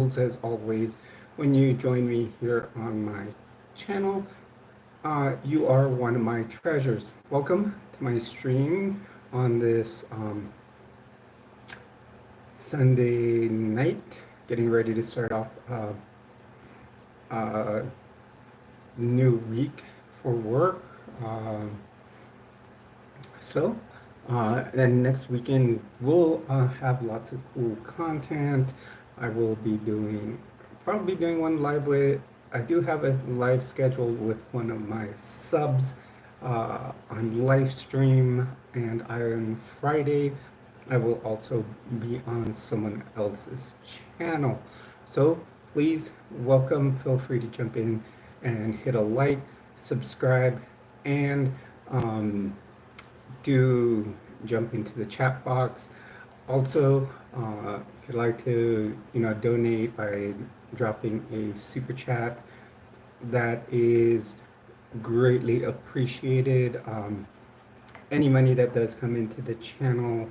As always, when you join me here on my channel, you are one of my treasures. Welcome to my stream on this Sunday night, getting ready to start off a new week for work. Then next weekend we'll have lots of cool content. I will be probably doing one live with, I do have a live schedule with one of my subs on live stream, and on Friday I will also be on someone else's channel. So please welcome, feel free to jump in and hit a like, subscribe, and do jump into the chat box. Also, if you'd like to, donate by dropping a super chat, that is greatly appreciated. Any money that does come into the channel,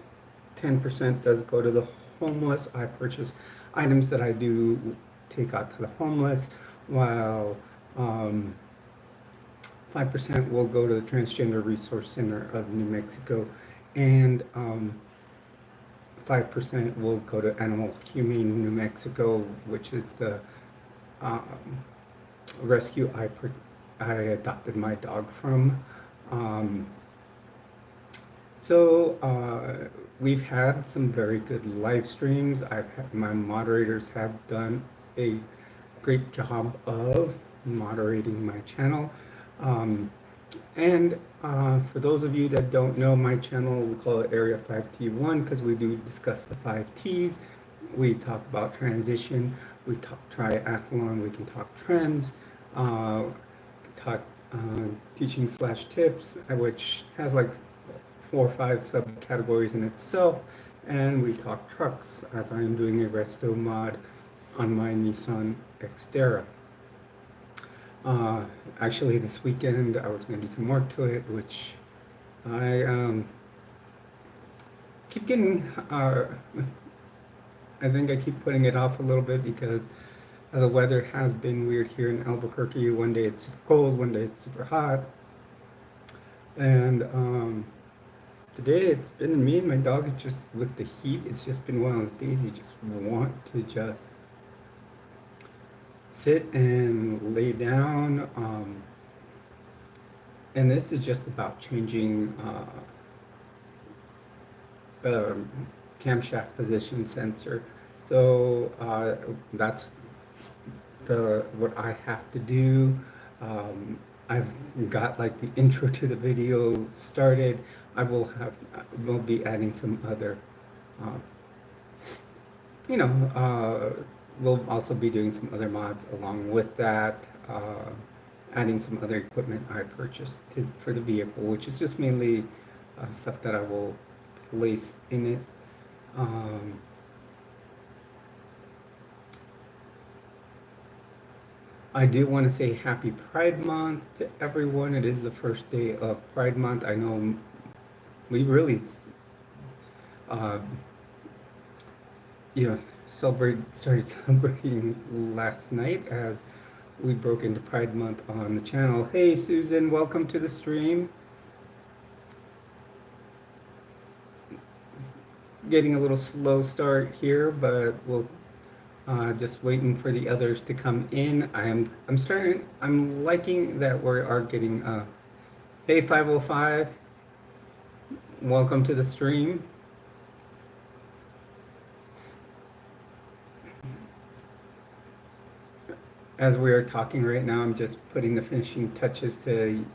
10% does go to the homeless. I purchase items that I do take out to the homeless, while 5% will go to the Transgender Resource Center of New Mexico, and 5% will go to Animal Humane New Mexico, which is the rescue I adopted my dog from. We've had some very good live streams. My moderators have done a great job of moderating my channel. For those of you that don't know my channel, we call it Area 5T1 because we do discuss the 5 T's. We talk about transition, we talk triathlon, we can talk trends, talk teaching/tips, which has like 4 or 5 subcategories in itself, and we talk trucks, as I am doing a resto mod on my Nissan Xterra. Actually, this weekend I was going to do some work to it, which I keep getting, I think I keep putting it off a little bit because the weather has been weird here in Albuquerque. One day it's super cold, one day it's super hot. And today it's been me and my dog, it's just with the heat, it's just been one of those days you just want to just sit and lay down, and this is just about changing camshaft position sensor. So that's what I have to do. I've got like the intro to the video started. We'll be adding some other we'll also be doing some other mods along with that, adding some other equipment I purchased for the vehicle, which is just mainly stuff that I will place in it. I do want to say happy Pride Month to everyone. It is the first day of Pride Month. I know we really started celebrating last night as we broke into Pride Month on the channel. Hey Susan, welcome to the stream. Getting a little slow start here, but we'll just waiting for the others to come in. I'm liking that we are getting hey 505, welcome to the stream. As we are talking right now, I'm just putting the finishing touches to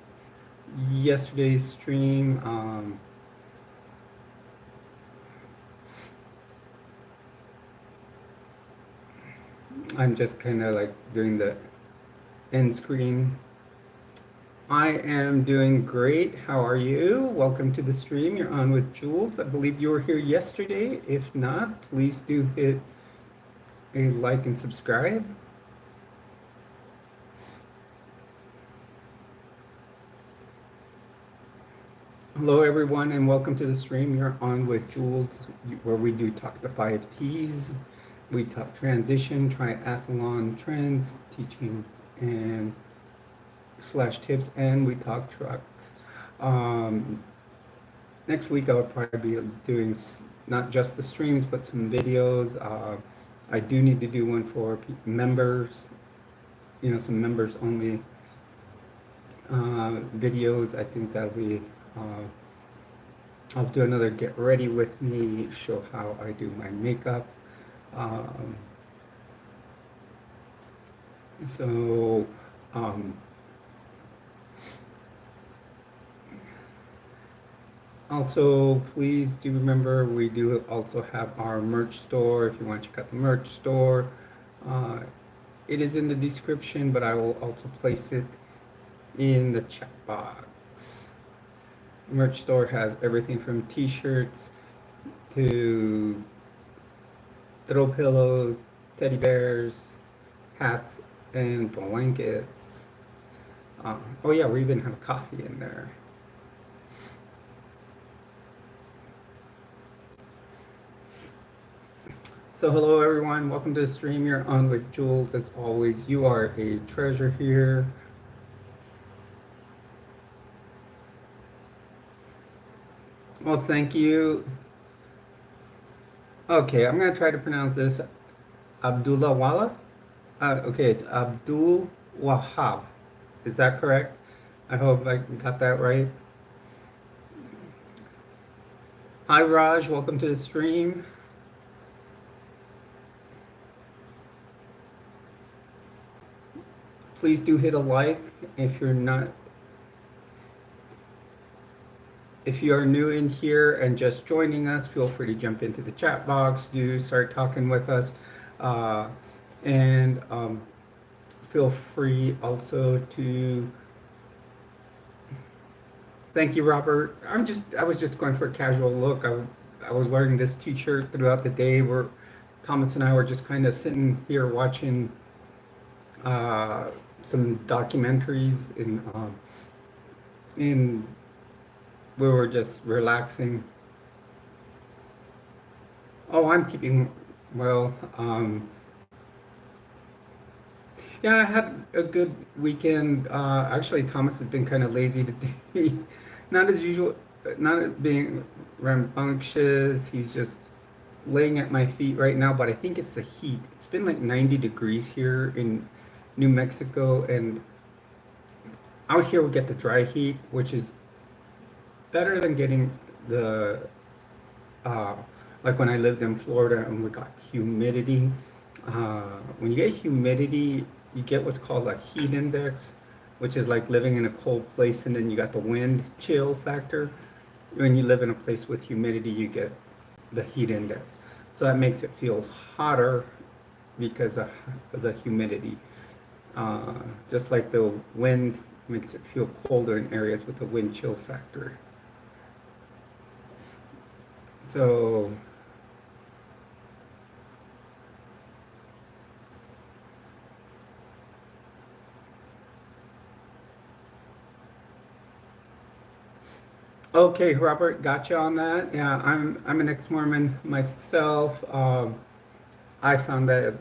yesterday's stream. I'm just kind of like doing the end screen. I am doing great. How are you? Welcome to the stream. You're on with Jules. I believe you were here yesterday. If not, please do hit a like and subscribe. Hello everyone and welcome to the stream. You're on with Jules, where we do talk the 5 T's. we talk transition, triathlon trends, teaching and / tips, and we talk trucks. Next week I'll probably be doing not just the streams, but some videos. I do need to do one for members, some members only videos. I think that'll be, I'll do another get ready with me, show how I do my makeup. So, also, please do remember we do also have our merch store. If you want to check out the merch store, it is in the description, but I will also place it in the chat box. The merch store has everything from t-shirts to throw pillows, teddy bears, hats, and blankets. Oh yeah, we even have coffee in there. So hello everyone, welcome to the stream. You're on with Jules. As always, you are a treasure here. Well, thank you. Okay, I'm gonna try to pronounce this. Abdullah Wala? Okay, it's Abdul Wahab. Is that correct? I hope I got that right. Hi Raj, welcome to the stream. Please do hit a like if you're not, if you are new in here and just joining us, feel free to jump into the chat box, do start talking with us, and feel free also to, thank you, Robert. I was just going for a casual look. I was wearing this t-shirt throughout the day where Thomas and I were just kind of sitting here watching some documentaries in we were just relaxing. Oh, I'm keeping well. Yeah, I had a good weekend. Actually, Thomas has been kind of lazy today. Not as usual, not being rambunctious. He's just laying at my feet right now, but I think it's the heat. It's been like 90 degrees here in New Mexico, and out here we get the dry heat, which is better than getting the like when I lived in Florida and we got humidity. When you get humidity, you get what's called a heat index, which is like living in a cold place, and then you got the wind chill factor. When you live in a place with humidity, you get the heat index. So that makes it feel hotter because of the humidity. Just like the wind makes it feel colder in areas with the wind chill factor. So okay, Robert, gotcha on that. Yeah, I'm an ex-Mormon myself. I found that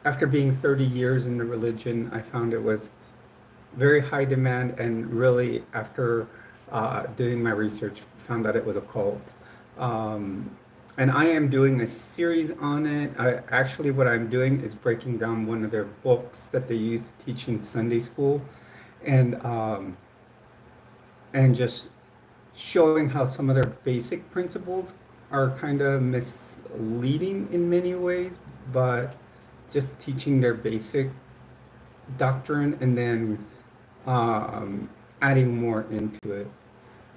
after being 30 years in the religion, I found it was very high demand, and really after doing my research, found that it was a cult. And I am doing a series on it. Actually, what I'm doing is breaking down one of their books that they use to teach in Sunday school, and just showing how some of their basic principles are kind of misleading in many ways, but just teaching their basic doctrine and then adding more into it.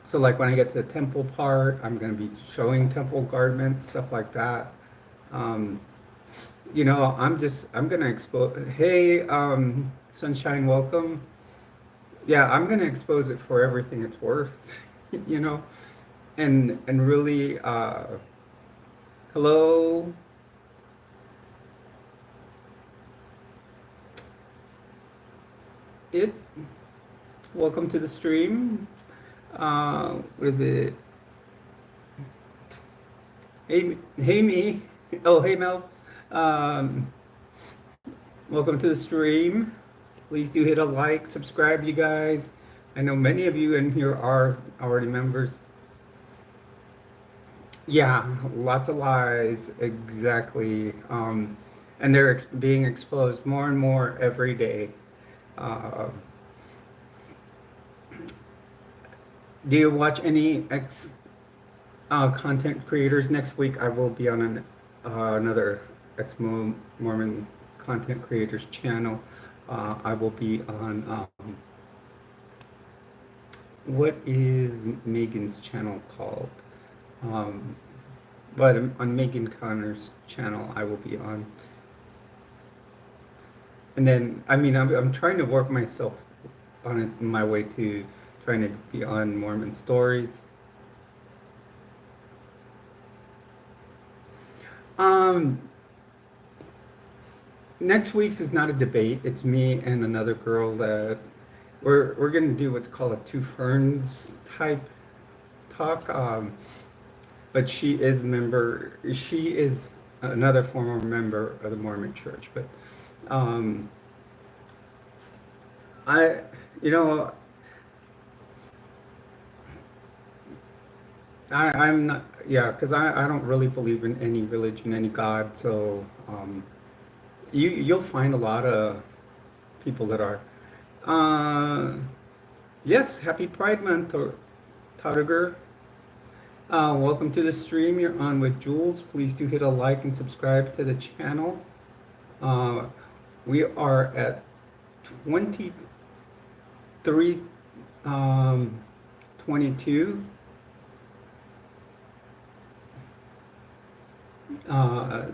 So like when I get to the temple part, I'm going to be showing temple garments, stuff like that. I'm going to expose, hey, Sunshine, welcome. Yeah, I'm going to expose it for everything it's worth, and really, hello. Welcome to the stream. What is it? Hey me. Oh, hey Mel. Um, Welcome to the stream. Please do hit a like, subscribe, you guys. I know many of you in here are already members. Yeah, lots of lies, exactly. And they're being exposed more and more every day. Uh, do you watch any content creators? Next week I will be on another Ex-Mormon content creators channel. I will be on what is Megan's channel called? Um, but on Megan Connor's channel, I will be on. And then, I mean, I'm trying to work myself on it, my way to trying to be on Mormon Stories. Um, Next week's is not a debate. It's me and another girl that we're gonna do what's called a two ferns type talk. But she is another former member of the Mormon Church. But um, I, you know, I'm not, yeah, because I don't really believe in any religion, any God. So you'll find a lot of people that are. Uh, yes, happy Pride Month, or Tautiger. Welcome to the stream. You're on with Jules. Please do hit a like and subscribe to the channel. Uh, we are at 23, 22.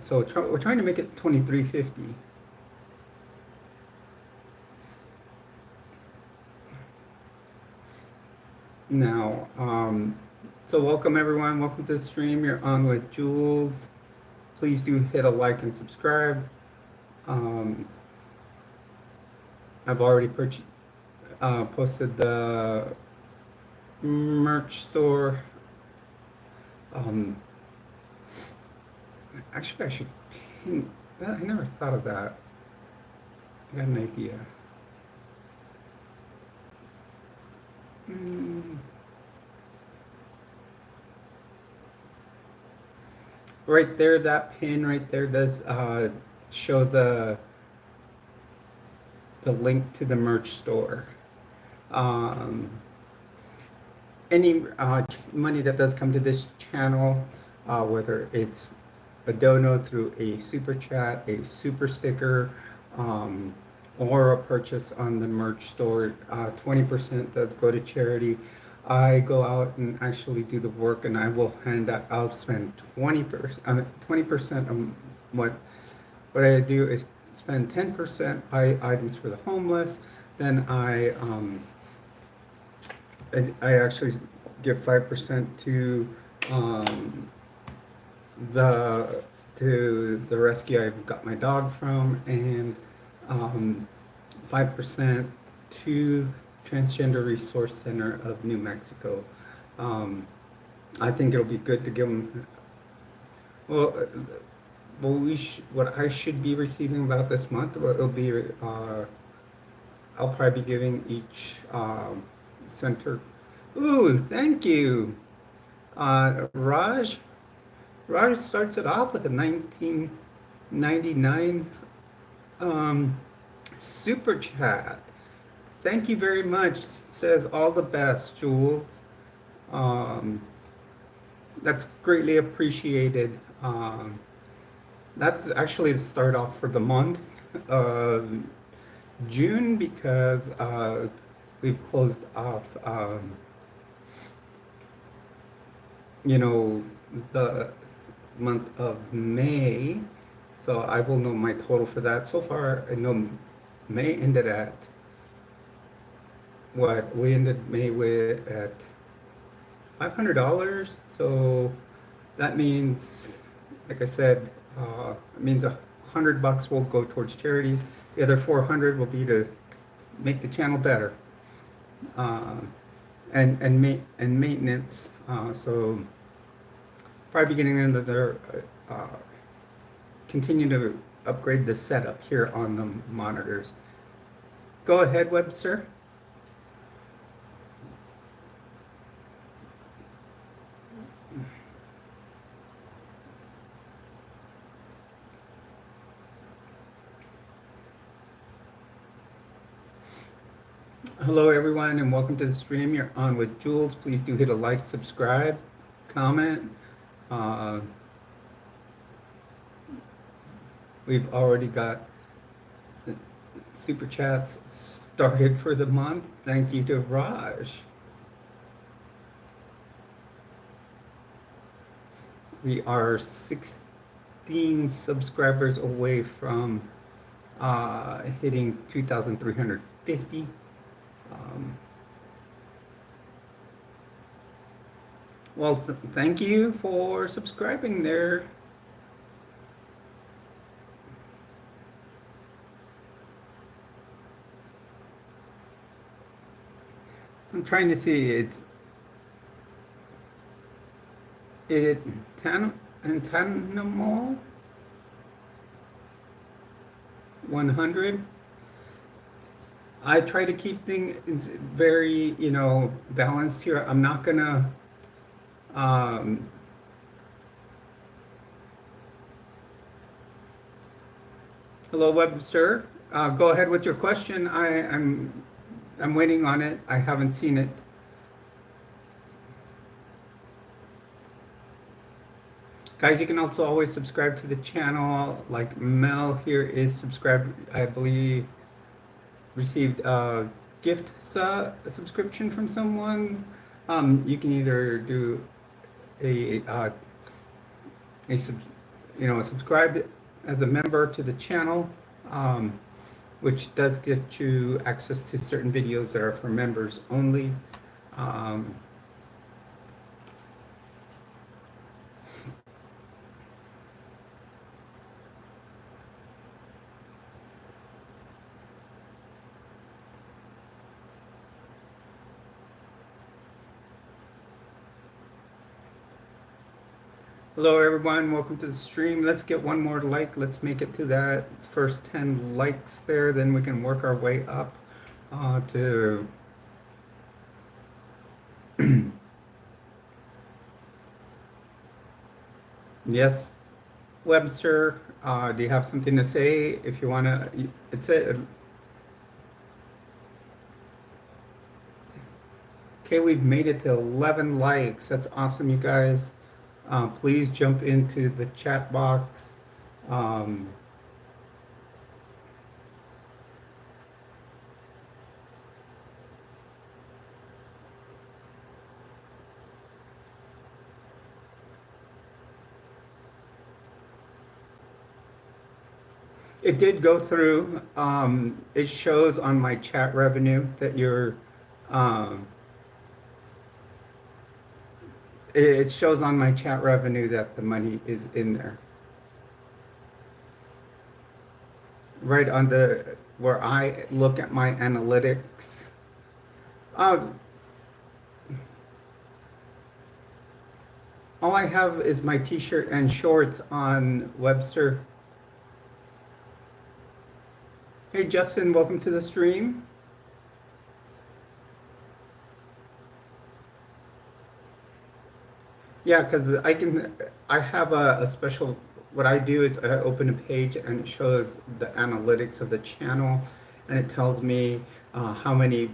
So we're trying to make it 2350. Now, so welcome everyone. Welcome to the stream. You're on with Jules. Please do hit a like and subscribe. I've already posted the merch store. Actually, I should pin that. I never thought of that. I got an idea. Right there, that pin right there does show the link to the merch store. Any money that does come to this channel, whether it's a dono through a super chat, a super sticker, or a purchase on the merch store, 20% does go to charity. I go out and actually do the work, and I will hand out. I'll spend 20%. 20% of what I do is spend 10% buy items for the homeless. Then I actually give 5% the to the rescue I got my dog from, and 5% to Transgender Resource Center of New Mexico. I think it'll be good to give them. Well, what I should be receiving about this month, it'll be I'll probably be giving each center. Ooh, thank you. Raj starts it off with a 1999 super chat. Thank you very much. Says all the best, Jules. That's greatly appreciated. That's actually the start off for the month of June, because we've closed off, the month of May. So I will know my total for that. So far, I know May ended at what? We ended May with at $500. So that means, like I said, it means $100 will go towards charities. The other 400 will be to make the channel better, and maintenance. So probably getting another continue to upgrade the setup here on the monitors. Go ahead, Webster. Hello, everyone, and welcome to the stream. You're on with Jules. Please do hit a like, subscribe, comment. We've already got super chats started for the month. Thank you to Raj. We are 16 subscribers away from hitting 2,350. Well, thank you for subscribing there. I'm trying to see, it's Tanamol 100. I try to keep things very, balanced here. I'm not gonna hello, Webster. Go ahead with your question. I'm waiting on it. I haven't seen it. Guys, you can also always subscribe to the channel. Like Mel here is subscribed, I believe, received a gift subscription from someone. You can either do a subscribe as a member to the channel, which does get you access to certain videos that are for members only. Hello, everyone. Welcome to the stream. Let's get one more like. Let's make it to that first 10 likes there. Then we can work our way up to yes, Webster. Do you have something to say? If you want to, it's it. Okay, we've made it to 11 likes. That's awesome, you guys. Please jump into the chat box. It did go through. It shows on my chat revenue that you're it shows on my chat revenue that the money is in there. Right on where I look at my analytics. All I have is my t-shirt and shorts on Webster. Hey Justin, welcome to the stream. Yeah, because I have a special, what I do is I open a page and it shows the analytics of the channel, and it tells me how many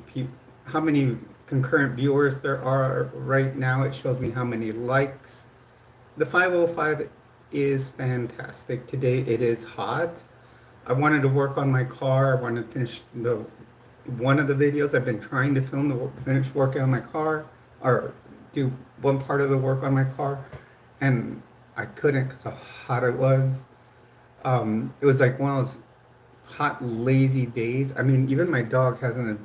concurrent viewers there are right now. It shows me how many likes. The 505 is fantastic. Today it is hot. I wanted to work on my car. I wanted to finish one of the videos I've been trying to film to finish working on my car, or do one part of the work on my car, and I couldn't because how hot it was. It was like one of those hot, lazy days. I mean, even my dog hasn't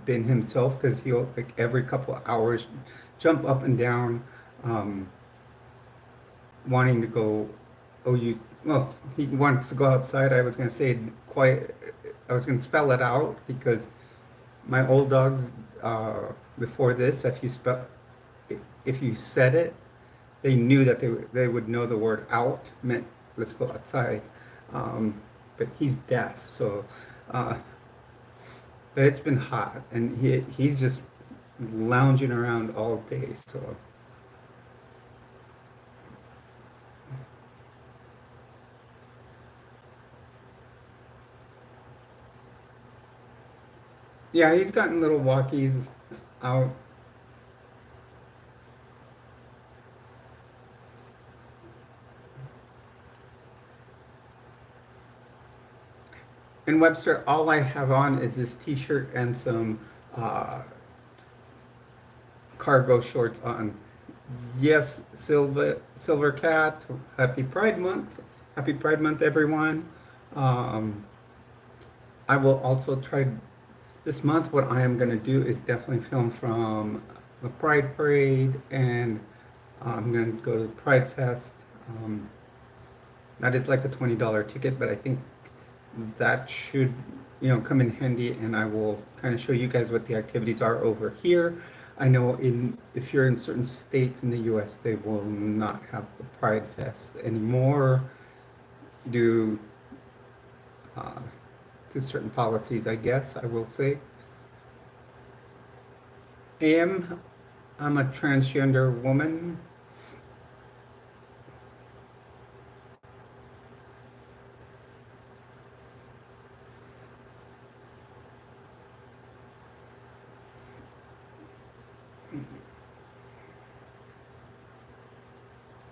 been himself because he'll, like, every couple of hours jump up and down, wanting to go, well, he wants to go outside. I was going to say quiet, I was going to spell it out, because my old dogs, before this, if you said it, they knew that they would know the word out meant let's go outside. But he's deaf, so uh, but it's been hot, and he's just lounging around all day. So yeah, he's gotten little walkies out. In Webster, all I have on is this T-shirt and some uh, cargo shorts on. Yes, Silver Cat. Happy Pride Month. Happy Pride Month, everyone. Um, I will also try this month. What I am going to do is definitely film from the Pride Parade, and I'm going to go to the Pride Fest. Um, that is like a $20 ticket, but I think that should, come in handy, and I will kind of show you guys what the activities are over here. I know if you're in certain states in the US, they will not have the Pride Fest anymore due to certain policies, I guess I will say. I'm a transgender woman.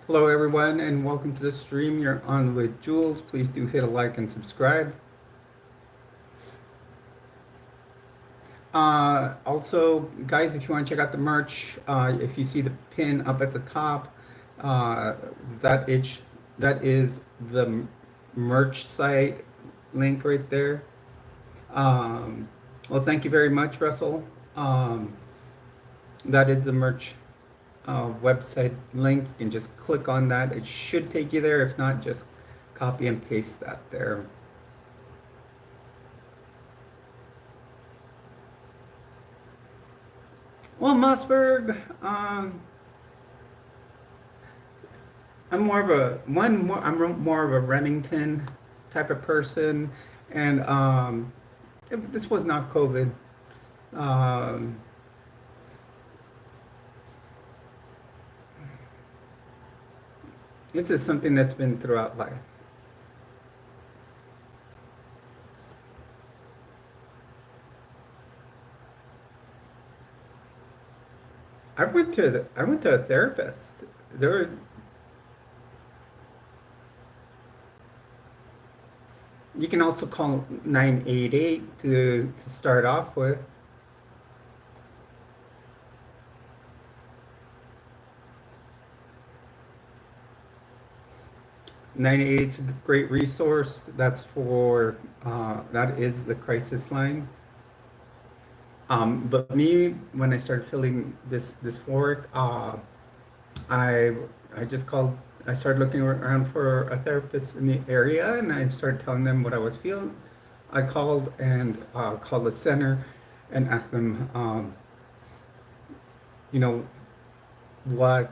Hello everyone, and welcome to the stream. You're on with Jules. Please do hit a like and subscribe. Also, guys, if you want to check out the merch, if you see the pin up at the top, uh, that is the merch site link right there. Well, thank you very much, Russell. That is the merch website link. You can just click on that. It should take you there. If not, just copy and paste that there. Well, Mossberg, I'm more of a Remington type of person, and this was not COVID. Um, this is something that's been throughout life. I went to a therapist. There were, you can also call 988 to start off with. 988 is a great resource. That's for that is the crisis line. But me, when I started feeling this dysphoric, I I just called. I started looking around for a therapist in the area, and I started telling them what I was feeling. I called and called the center and asked them, you know, what,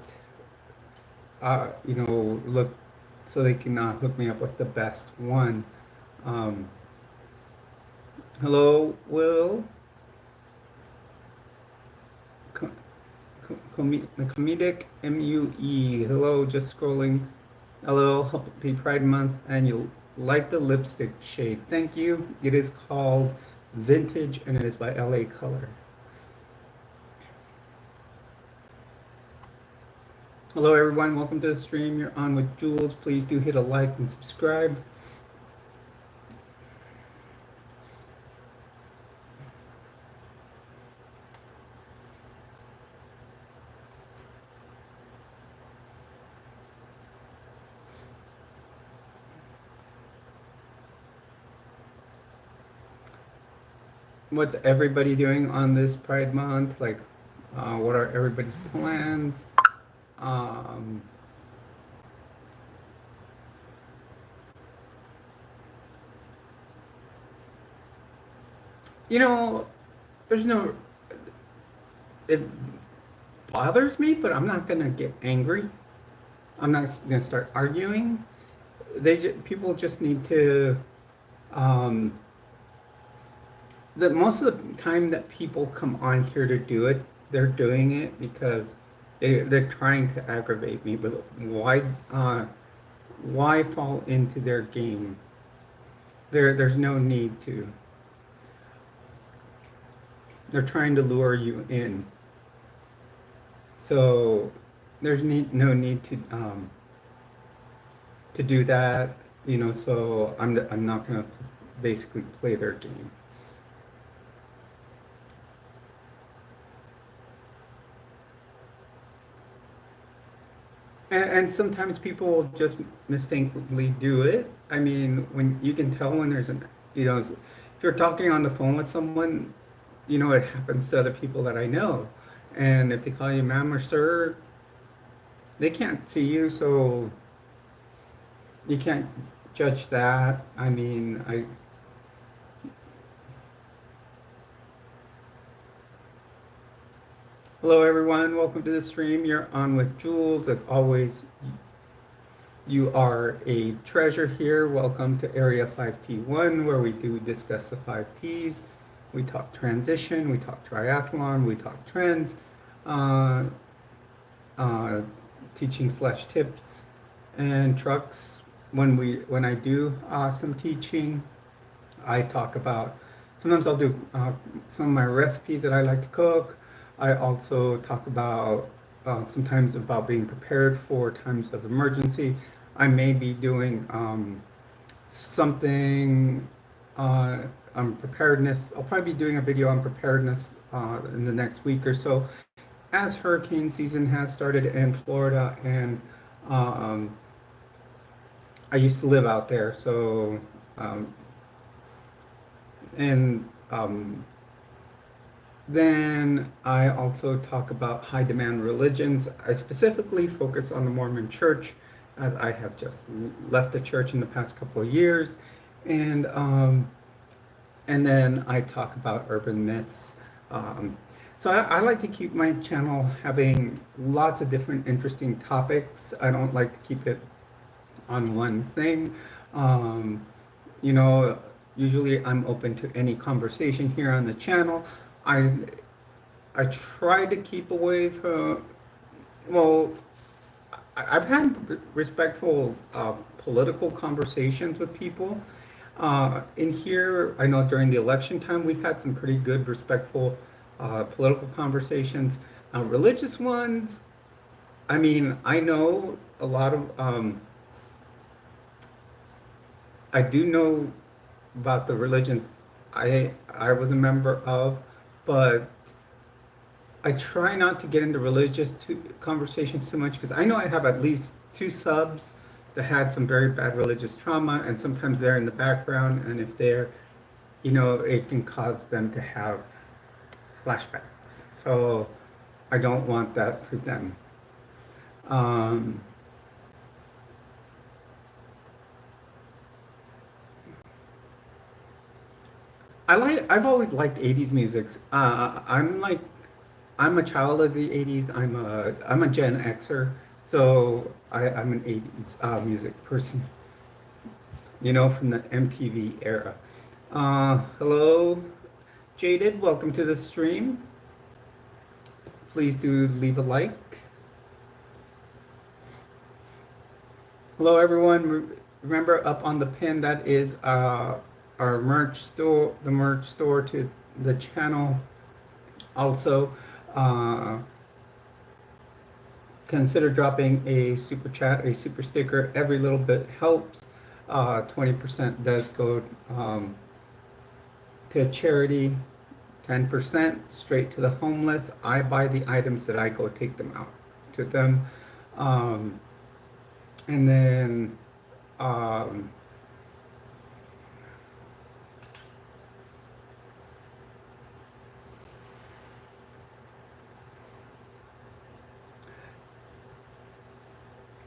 look, so they can hook me up with the best one. Um, Hello, Will. The comedic MUE. Hello, just scrolling. Hello, happy Pride Month, and you like the lipstick shade. Thank you. It is called Vintage, and it is by LA Color. Hello, everyone. Welcome to the stream. You're on with Jules. Please do hit a like and subscribe. What's everybody doing on this Pride Month? Like, what are everybody's plans? Um, you know, there's no, it bothers me, but I'm not gonna get angry. I'm not gonna start arguing. people just need to, um, most of the time that people come on here to do it, they're doing it because they're trying to aggravate me. But why fall into their game? There's no need to. They're trying to lure you in. So there's no need to do that, so I'm not going to basically play their game. And sometimes people just mistakenly do it. I mean, when you can tell when there's if you're talking on the phone with someone, it happens to other people that I know. And if they call you ma'am or sir, they can't see you, so you can't judge that. I mean, hello everyone, welcome to the stream. You're on with Jules. As always, you are a treasure here. Welcome to Area 5T1, where we do discuss the 5Ts. We talk transition, we talk triathlon, we talk trends, teaching / tips, and trucks. When I do some teaching, I talk about, sometimes I'll do some of my recipes that I like to cook. I also talk about sometimes about being prepared for times of emergency. I may be doing something on preparedness. I'll probably be doing a video on preparedness in the next week or so, as hurricane season has started in Florida, and I used to live out there, so and then I also talk about high demand religions. I specifically focus on the Mormon Church, as I have just left the church in the past couple of years, and then I talk about urban myths. So I like to keep my channel having lots of different interesting topics. I don't like to keep it on one thing. Usually I'm open to any conversation here on the channel. I try to keep away from, well, I've had respectful political conversations with people. In here, I know during the election time, we had some pretty good, respectful political conversations. Religious ones, I mean, I know a lot of, I do know about the religions I was a member of, but I try not to get into religious conversations too much, because I know I have at least 2 subs that had some very bad religious trauma, and sometimes they're in the background, and if they're, it can cause them to have flashbacks. So I don't want that for them. I've always liked 80s music. I'm a child of the 80s. I'm a Gen Xer, so I'm an 80s music person, from the MTV era. Hello, Jaded, welcome to the stream. Please do leave a like. Hello everyone, remember up on the pin, that is our merch store, the merch store to the channel. Also, consider dropping a super chat, a super sticker. Every little bit helps. 20% does go to charity, 10% straight to the homeless. I buy the items that I go take them out to them. And then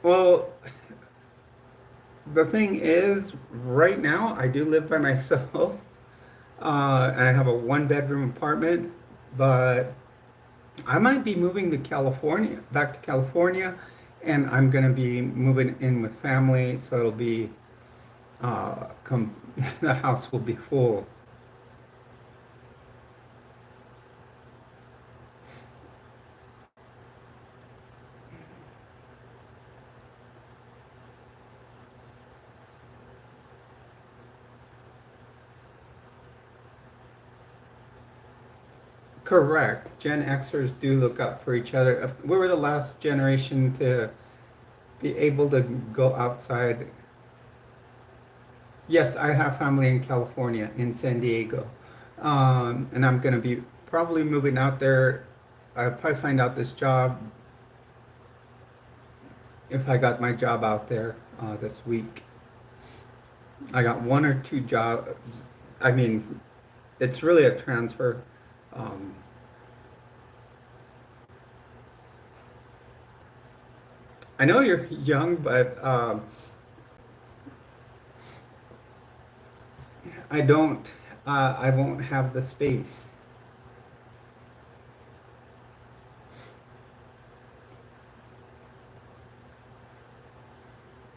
well, the thing is, right now I do live by myself, and I have a 1-bedroom apartment, but I might be moving to California, back to California, and I'm gonna be moving in with family, so it'll be the house will be full. Correct. Gen Xers do look out for each other. We were the last generation to be able to go outside. Yes, I have family in California, in San Diego. And I'm going to be probably moving out there. I'll probably find out this job if I got my job out there this week. I got one or two jobs. I mean, it's really a transfer. Um, I know you're young, but I don't. I won't have the space.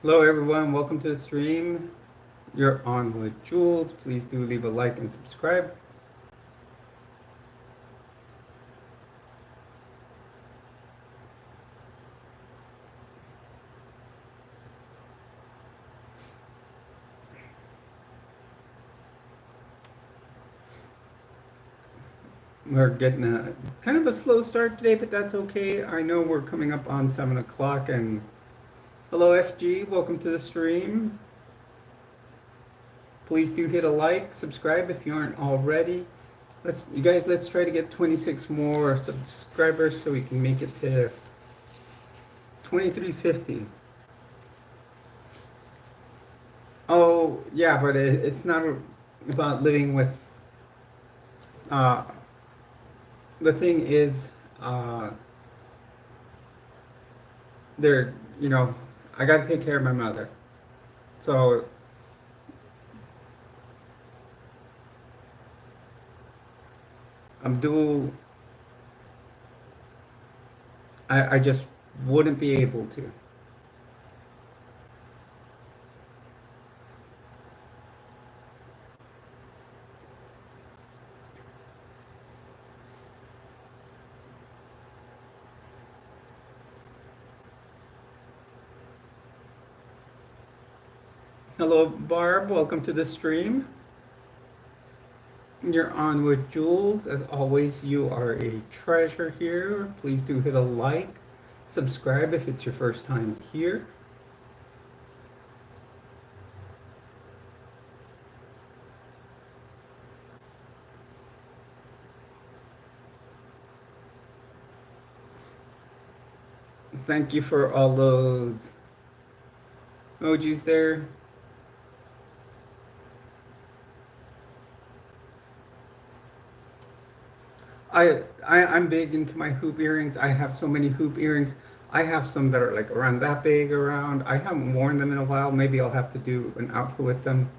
Hello, everyone. Welcome to the stream. You're on with Jules. Please do leave a like and subscribe. We're getting a kind of a slow start today, but that's okay. I know we're coming up on 7 o'clock. And hello, FG. Welcome to the stream. Please do hit a like, subscribe if you aren't already. Let's try to get 26 more subscribers so we can make it to 2350. Oh, yeah, but it's not about living with. The thing is, there, I got to take care of my mother. So I'm dual. I just wouldn't be able to. Hello, Barb. Welcome to the stream. You're on with Jules. As always, you are a treasure here. Please do hit a like, subscribe if it's your first time here. Thank you for all those emojis there. I'm big into my hoop earrings. I have so many hoop earrings. I have some that are like around that big around. I haven't worn them in a while. Maybe I'll have to do an outfit with them.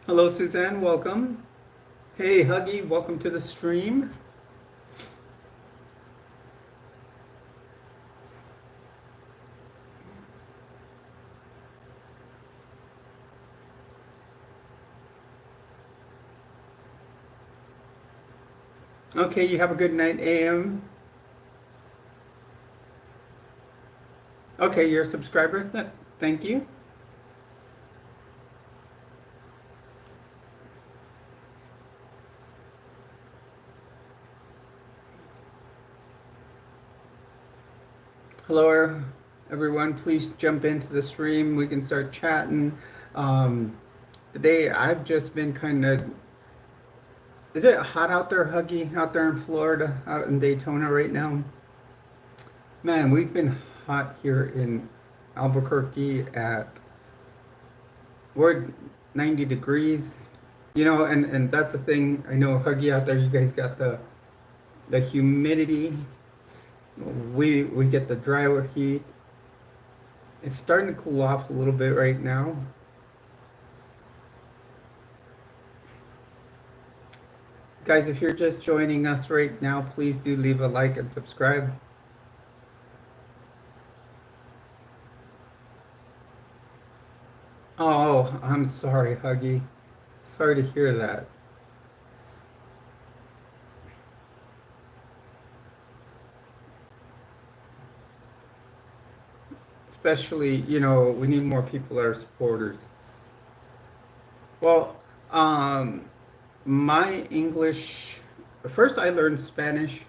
Hello, Suzanne. Welcome. Hey, Huggy. Welcome to the stream. Okay, you have a good night, AM. Okay, you're a subscriber. Thank you. Hello, everyone. Please jump into the stream. We can start chatting. Today, I've just been kind of. Is it hot out there, Huggy, out there in Florida, out in Daytona right now? Man, we've been hot here in Albuquerque we're 90 degrees, and that's the thing. I know, Huggy, out there, you guys got the humidity. We get the drier heat. It's starting to cool off a little bit right now. Guys, if you're just joining us right now, please do leave a like and subscribe. Oh, I'm sorry, Huggy. Sorry to hear that. Especially, we need more people that are supporters. Well, um, my English, first I learned Spanish,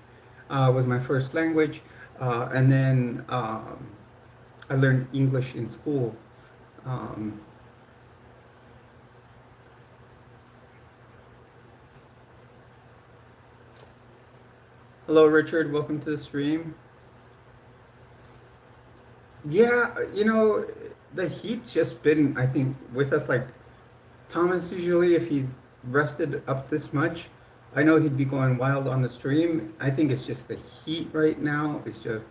was my first language, and then I learned English in school. Um, Hello, Richard. Welcome to the stream. Yeah, the heat's just been, I think, with us. Like Thomas, usually, if he's rested up this much, I know he'd be going wild on the stream. I think it's just the heat right now. It's just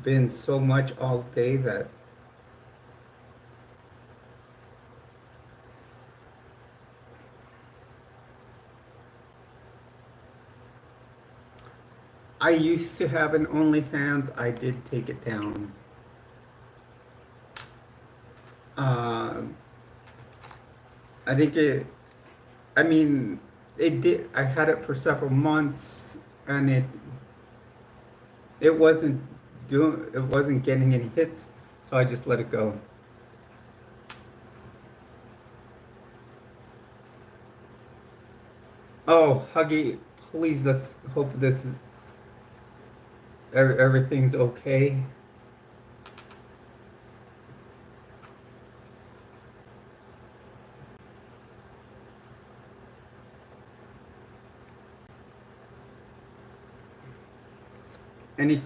been so much all day that I used to have an OnlyFans. I did take it down. Uh, I think I mean, it did. I had it for several months, and it wasn't it wasn't getting any hits, so I just let it go. Oh, Huggy, please, let's hope everything's okay. Any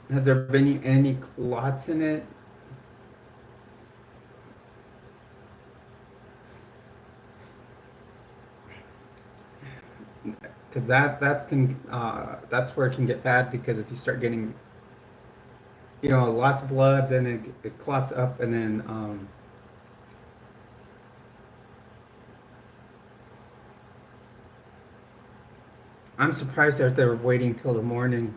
Has there been any clots in it? Because that can that's where it can get bad, because if you start getting lots of blood, then it clots up, and then I'm surprised that they're waiting till the morning.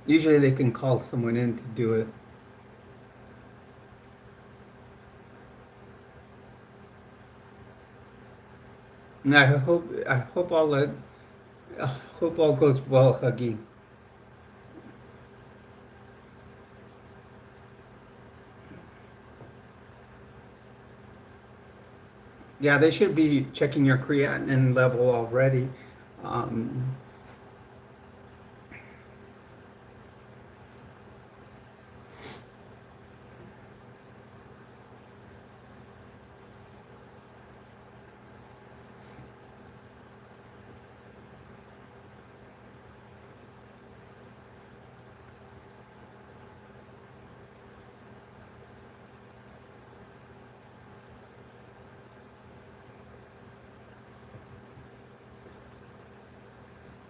Usually they can call someone in to do it. And I hope all goes well, Huggy. Yeah, they should be checking your creatinine level already. Um,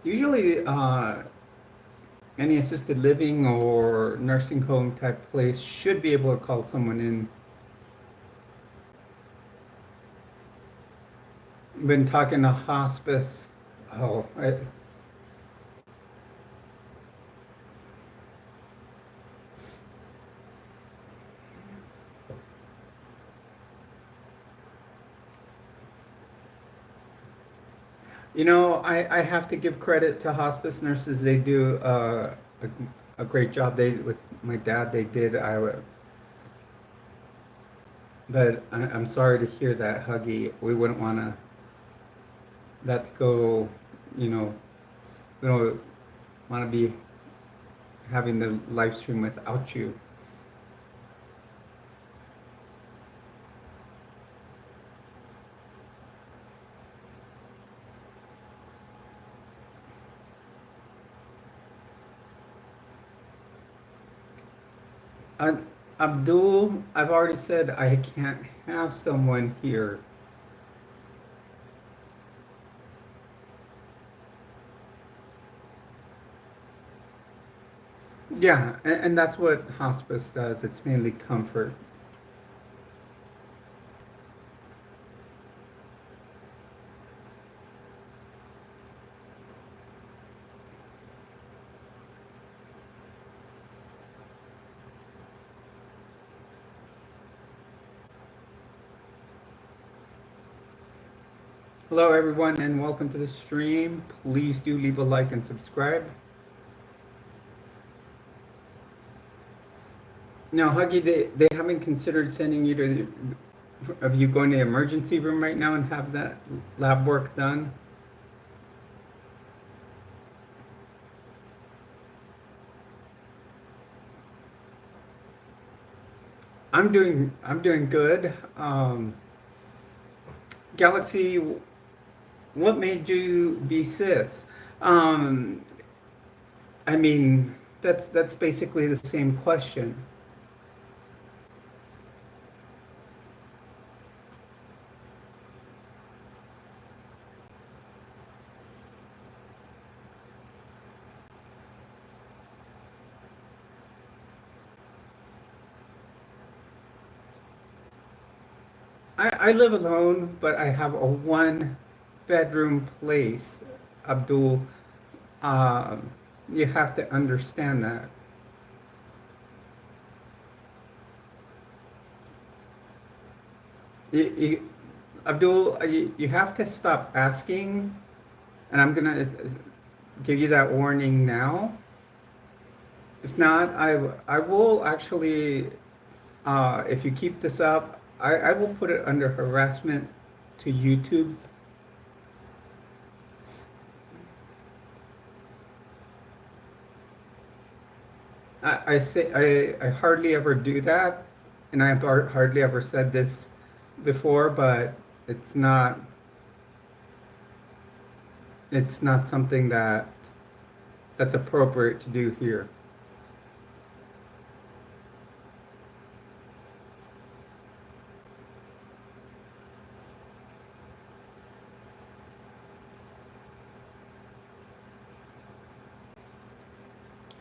Usually, any assisted living or nursing home type place should be able to call someone in. Been talking to hospice. Oh, I have to give credit to hospice nurses. They do a great job. With my dad, they did. But I'm sorry to hear that, Huggy. We wouldn't want to that go. You know, we don't want to be having the live stream without you. Uh, Abdul, I've already said I can't have someone here. Yeah, and that's what hospice does. It's mainly comfort. Hello, everyone, and welcome to the stream. Please do leave a like and subscribe. Now, Huggy, they haven't considered sending you to of you going to the emergency room right now and have that lab work done. I'm doing good. Galaxy, what made you be cis? Um, I mean, that's basically the same question. I live alone, but I have a one bedroom place, Abdul. Um, you have to understand that. You, Abdul, you have to stop asking, and I'm gonna give you that warning now. If not, I will actually, if you keep this up, I will put it under harassment to YouTube. I hardly ever do that, and I have hardly ever said this before, but it's not it's not something that's appropriate to do here.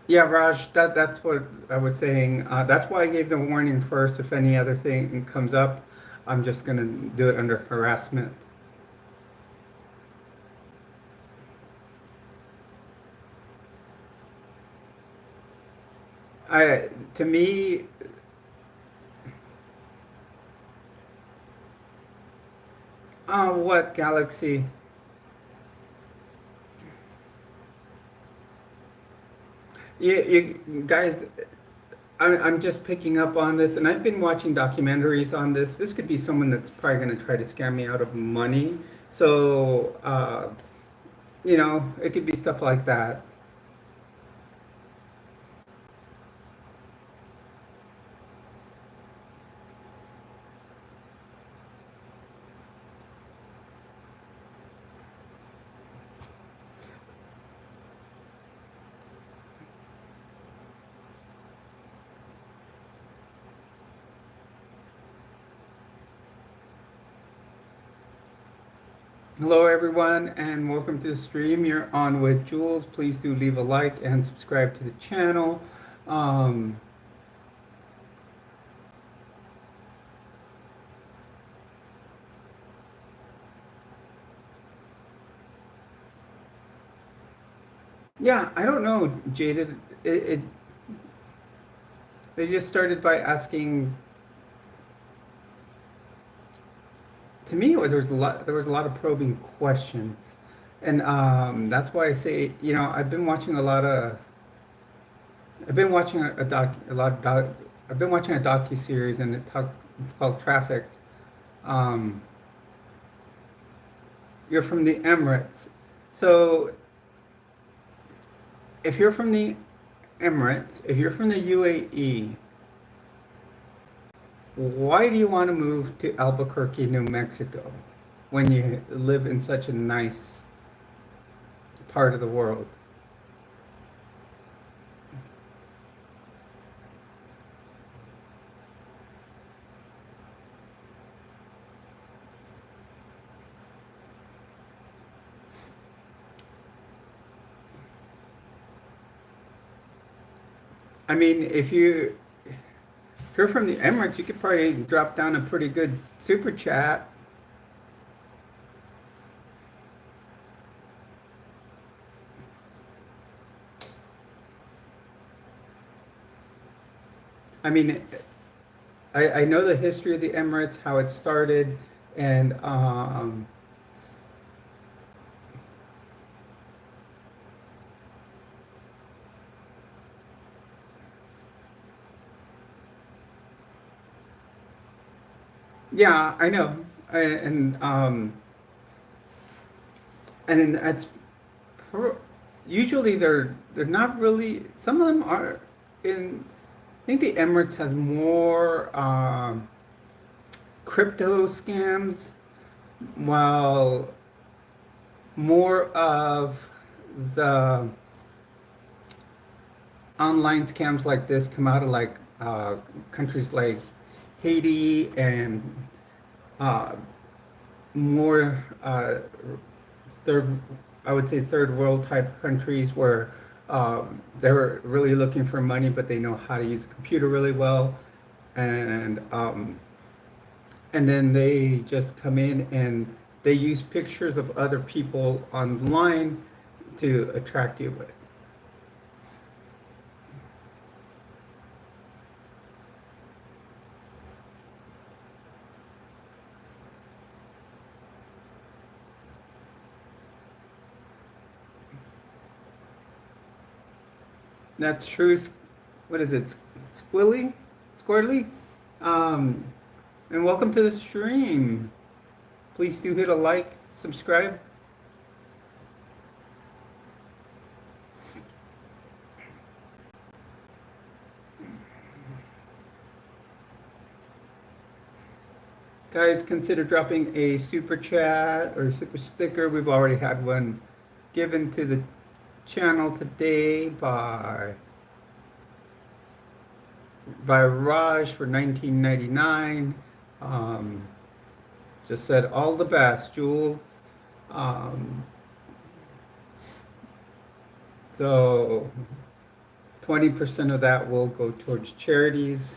Yeah, Raj, that's what I was saying. That's why I gave the warning first. If any other thing comes up, I'm just gonna do it under harassment. To me, what Galaxy? You guys, I'm just picking up on this, and I've been watching documentaries on this. This could be someone that's probably going to try to scam me out of money. So, it could be stuff like that. Hello, everyone, and welcome to the stream. You're on with Jules. Please do leave a like and subscribe to the channel. Um, yeah, I don't know, Jaded. They just started by asking. To me, there was a lot of probing questions, and that's why I say, I've been watching a lot of I've been watching a doc a lot of doc I've been watching a docu series, and it's called Traffic. Um, you're from the Emirates, so if you're from the if you're from the UAE, why do you want to move to Albuquerque, New Mexico, when you live in such a nice part of the world? I mean, if you're from the Emirates, you could probably drop down a pretty good super chat. I mean, I know the history of the Emirates, how it started, and Yeah, I know. And it's pro- usually they're not really. Some of them are in. I think the Emirates has more crypto scams, while more of the online scams like this come out of like countries like Haiti and uh, more third, I would say third world type countries where they're really looking for money, but they know how to use a computer really well, and and then they just come in and they use pictures of other people online to attract you with. That's true. What is it? Squilly? Squirtly? Um, and welcome to the stream. Please do hit a like, subscribe. Guys, consider dropping a super chat or super sticker. We've already had one given to the channel today by Raj for 19.99. Um, just said all the best, Jules. Um, so 20% of that will go towards charities.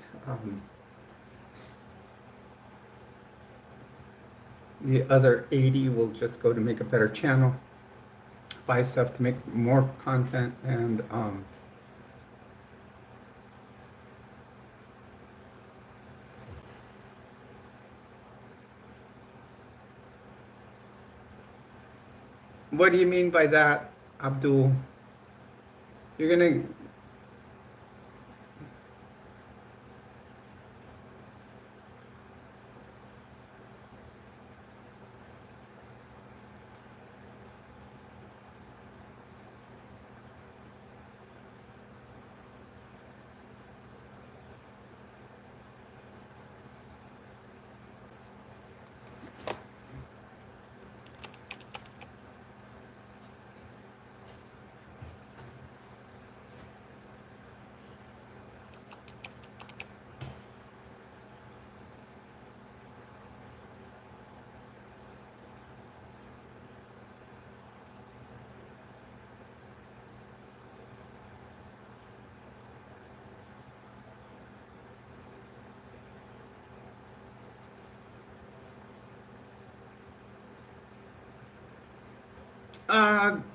The other 80 will just go to make a better channel, buy stuff to make more content, and what do you mean by that, Abdul? You're gonna,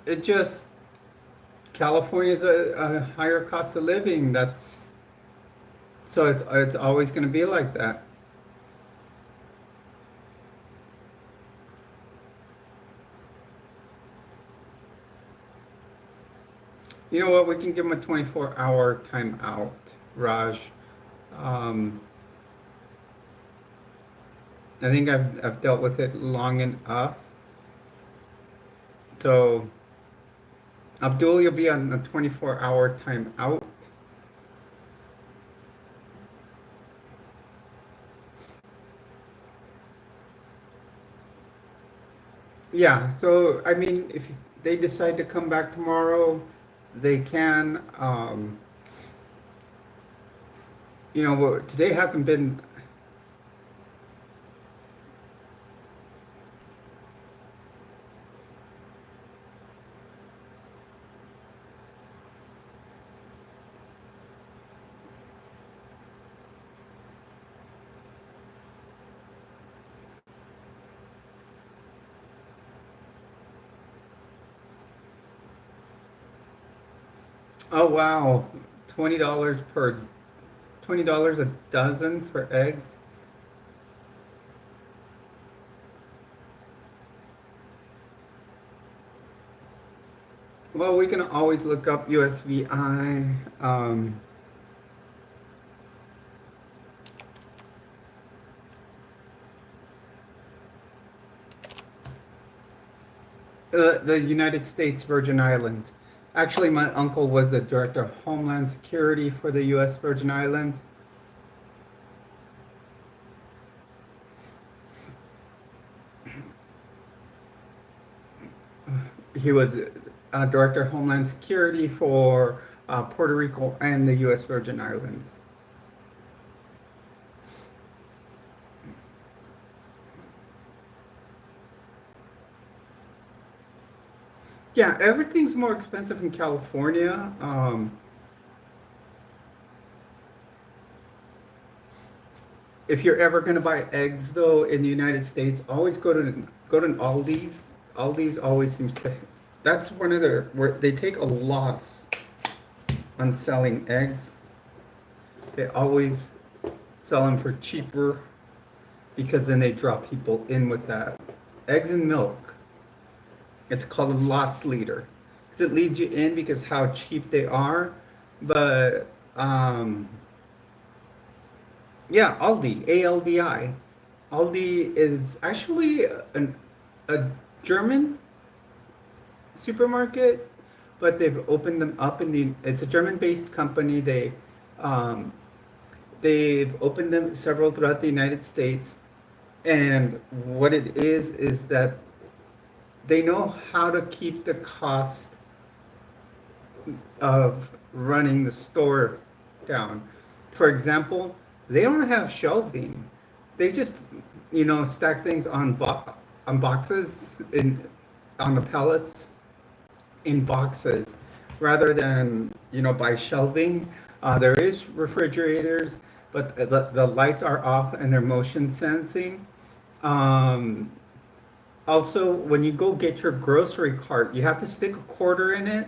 it just, California's a higher cost of living. So it's always gonna be like that. You know what? We can give them a 24-hour timeout, Raj. Um, I think I've dealt with it long enough. So, Abdul, you'll be on a 24-hour timeout. Yeah, so I mean, if they decide to come back tomorrow, they can. Today hasn't been. Oh wow, $20 a dozen for eggs. Well, we can always look up USVI. The United States Virgin Islands. Actually, my uncle was the director of Homeland Security for the U.S. Virgin Islands. He was director of Homeland Security for Puerto Rico and the U.S. Virgin Islands. Yeah, everything's more expensive in California. If you're ever going to buy eggs, though, in the United States, always go to an Aldi's. Aldi's always seems to. That's one of their where they take a loss on selling eggs. They always sell them for cheaper because then they draw people in with that. Eggs and milk. It's called a loss leader because it leads you in because how cheap they are. But yeah, Aldi, ALDI. Aldi is actually a German supermarket, but they've opened them up in the. It's a German-based company. Um, they've opened them several throughout the United States, and what it is that they know how to keep the cost of running the store down. For example, they don't have shelving. They just, stack things on boxes on the pallets in boxes rather than, by shelving. There is refrigerators, but the lights are off and they're motion sensing. Um, Also, when you go get your grocery cart, you have to stick a quarter in it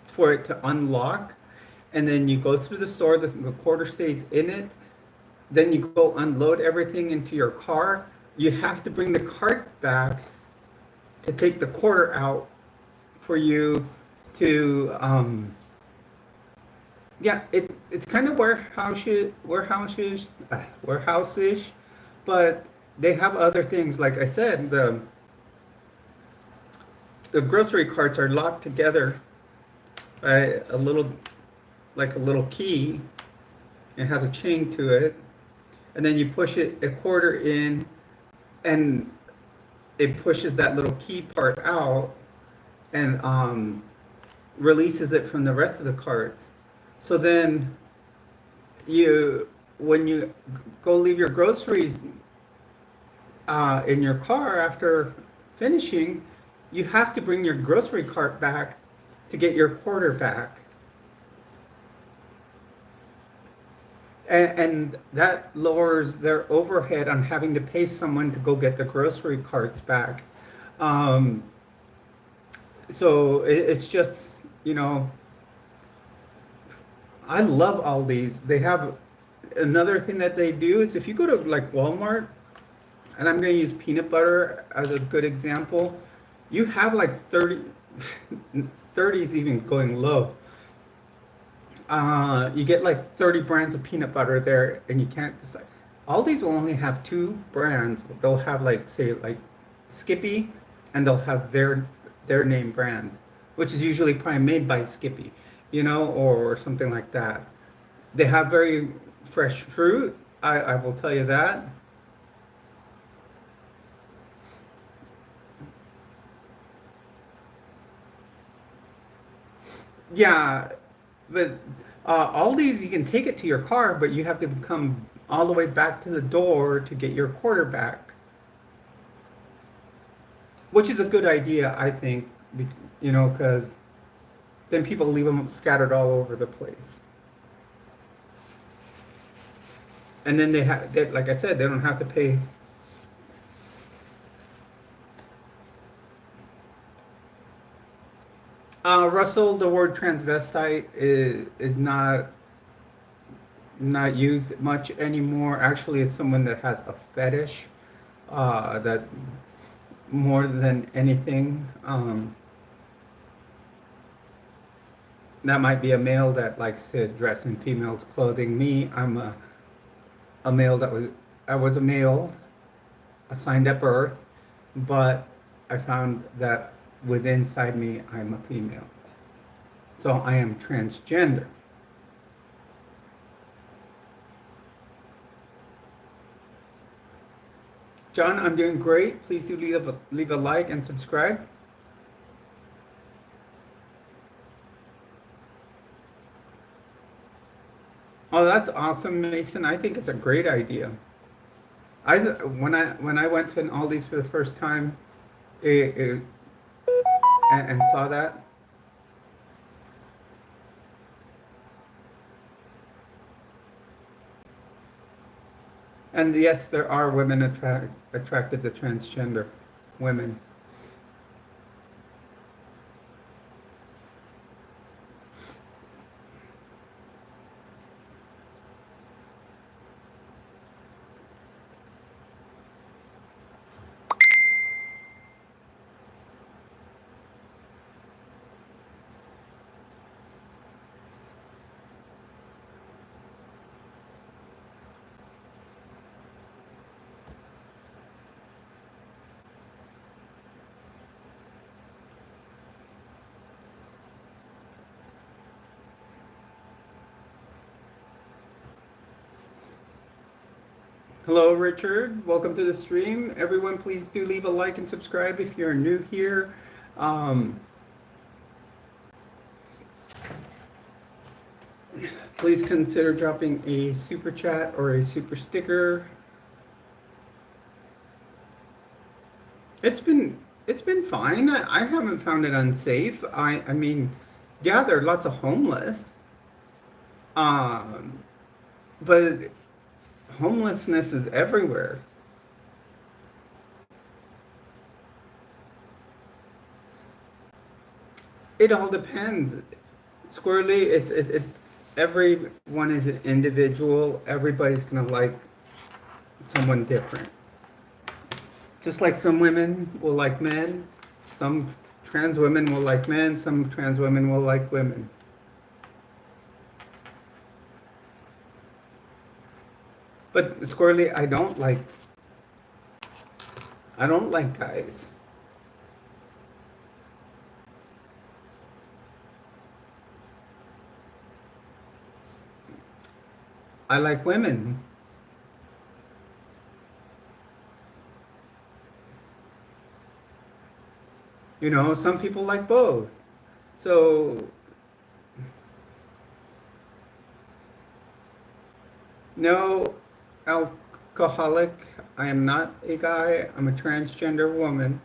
for it to unlock. And then you go through the store, the quarter stays in it. Then you go unload everything into your car. You have to bring the cart back to take the quarter out for you to, yeah, it's kind of warehouse-ish, but they have other things. Like I said, the grocery carts are locked together by a little key. It has a chain to it, and then you push it a quarter in, and it pushes that little key part out, and releases it from the rest of the carts. So then when you go leave your groceries in your car after finishing, you have to bring your grocery cart back to get your quarter back. And that lowers their overhead on having to pay someone to go get the grocery carts back. Um, so it's just, I love all these. They have another thing that they do is if you go to like Walmart, and I'm going to use peanut butter as a good example, you have like 30 is even going low. You get like 30 brands of peanut butter there, and you can't decide. All these will only have two brands. They'll have like, say, like Skippy, and they'll have their name brand, which is usually probably made by Skippy, or something like that. They have very fresh fruit. I will tell you that. Yeah, but all these you can take it to your car, but you have to come all the way back to the door to get your quarter back, which is a good idea, I think, because then people leave them scattered all over the place. And then like I said, they don't have to pay. Russell, the word transvestite is not used much anymore. Actually, it's someone that has a fetish, that more than anything. That might be a male that likes to dress in females' clothing. Me, I'm a male I was a male assigned at birth, but I found that within inside me, I'm a female. So I am transgender. John, I'm doing great. Please do leave a like and subscribe. Oh, that's awesome, Mason. I think it's a great idea. When I went to an Aldi's for the first time, it, and saw that, and yes, there are women attracted to transgender women. Hello, Richard. Welcome to the stream. Everyone, please do leave a like and subscribe if you're new here. Please consider dropping a super chat or a super sticker. It's been fine. I haven't found it unsafe. I mean, yeah, there are lots of homeless. Um, but homelessness is everywhere. It all depends. Squarely, everyone is an individual. Everybody's gonna like someone different. Just like some women will like men, some trans women will like men, some trans women will like women. But squarely, I don't like guys. I like women. You know, some people like both. So, no alcoholic. I am not a guy. I'm a transgender woman.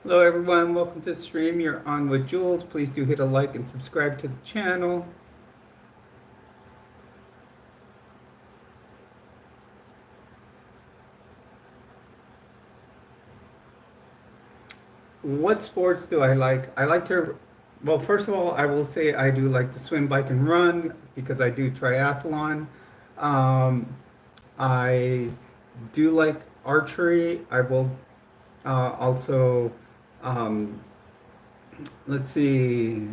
Hello everyone, welcome to the stream. You're on with Jules. Please do hit a like and subscribe to the channel. What sports do I like? I like to, well, first of all, I will say I do like to swim, bike, and run because I do triathlon. Um, I do like archery. I will also, um, let's see,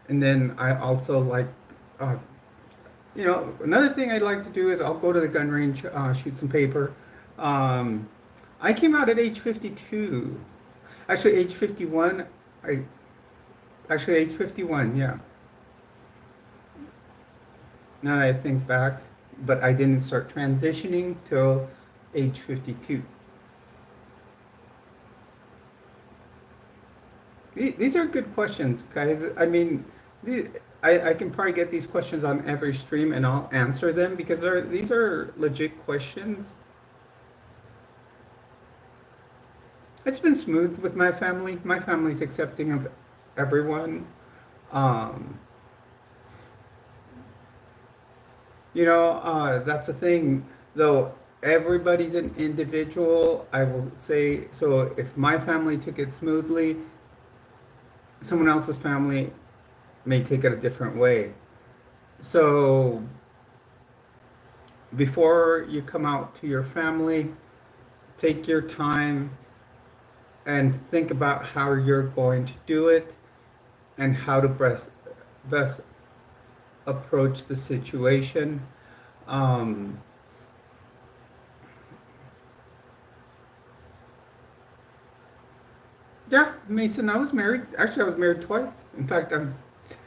and then I also like, uh, another thing I like to do is I'll go to the gun range, shoot some paper. Um, I came out at age 52. Actually, age 51. I actually age 51. Yeah. Now that I think back, but I didn't start transitioning till age 52. These are good questions, guys. I mean, I can probably get these questions on every stream and I'll answer them because these are legit questions. It's been smooth with my family. My family's accepting of everyone. Um, that's the thing, though. Everybody's an individual. I will say, so if my family took it smoothly, someone else's family may take it a different way. So before you come out to your family, take your time, and think about how you're going to do it and how to best approach the situation. Um, yeah, Mason, I was married. Actually, I was married twice. In fact, I'm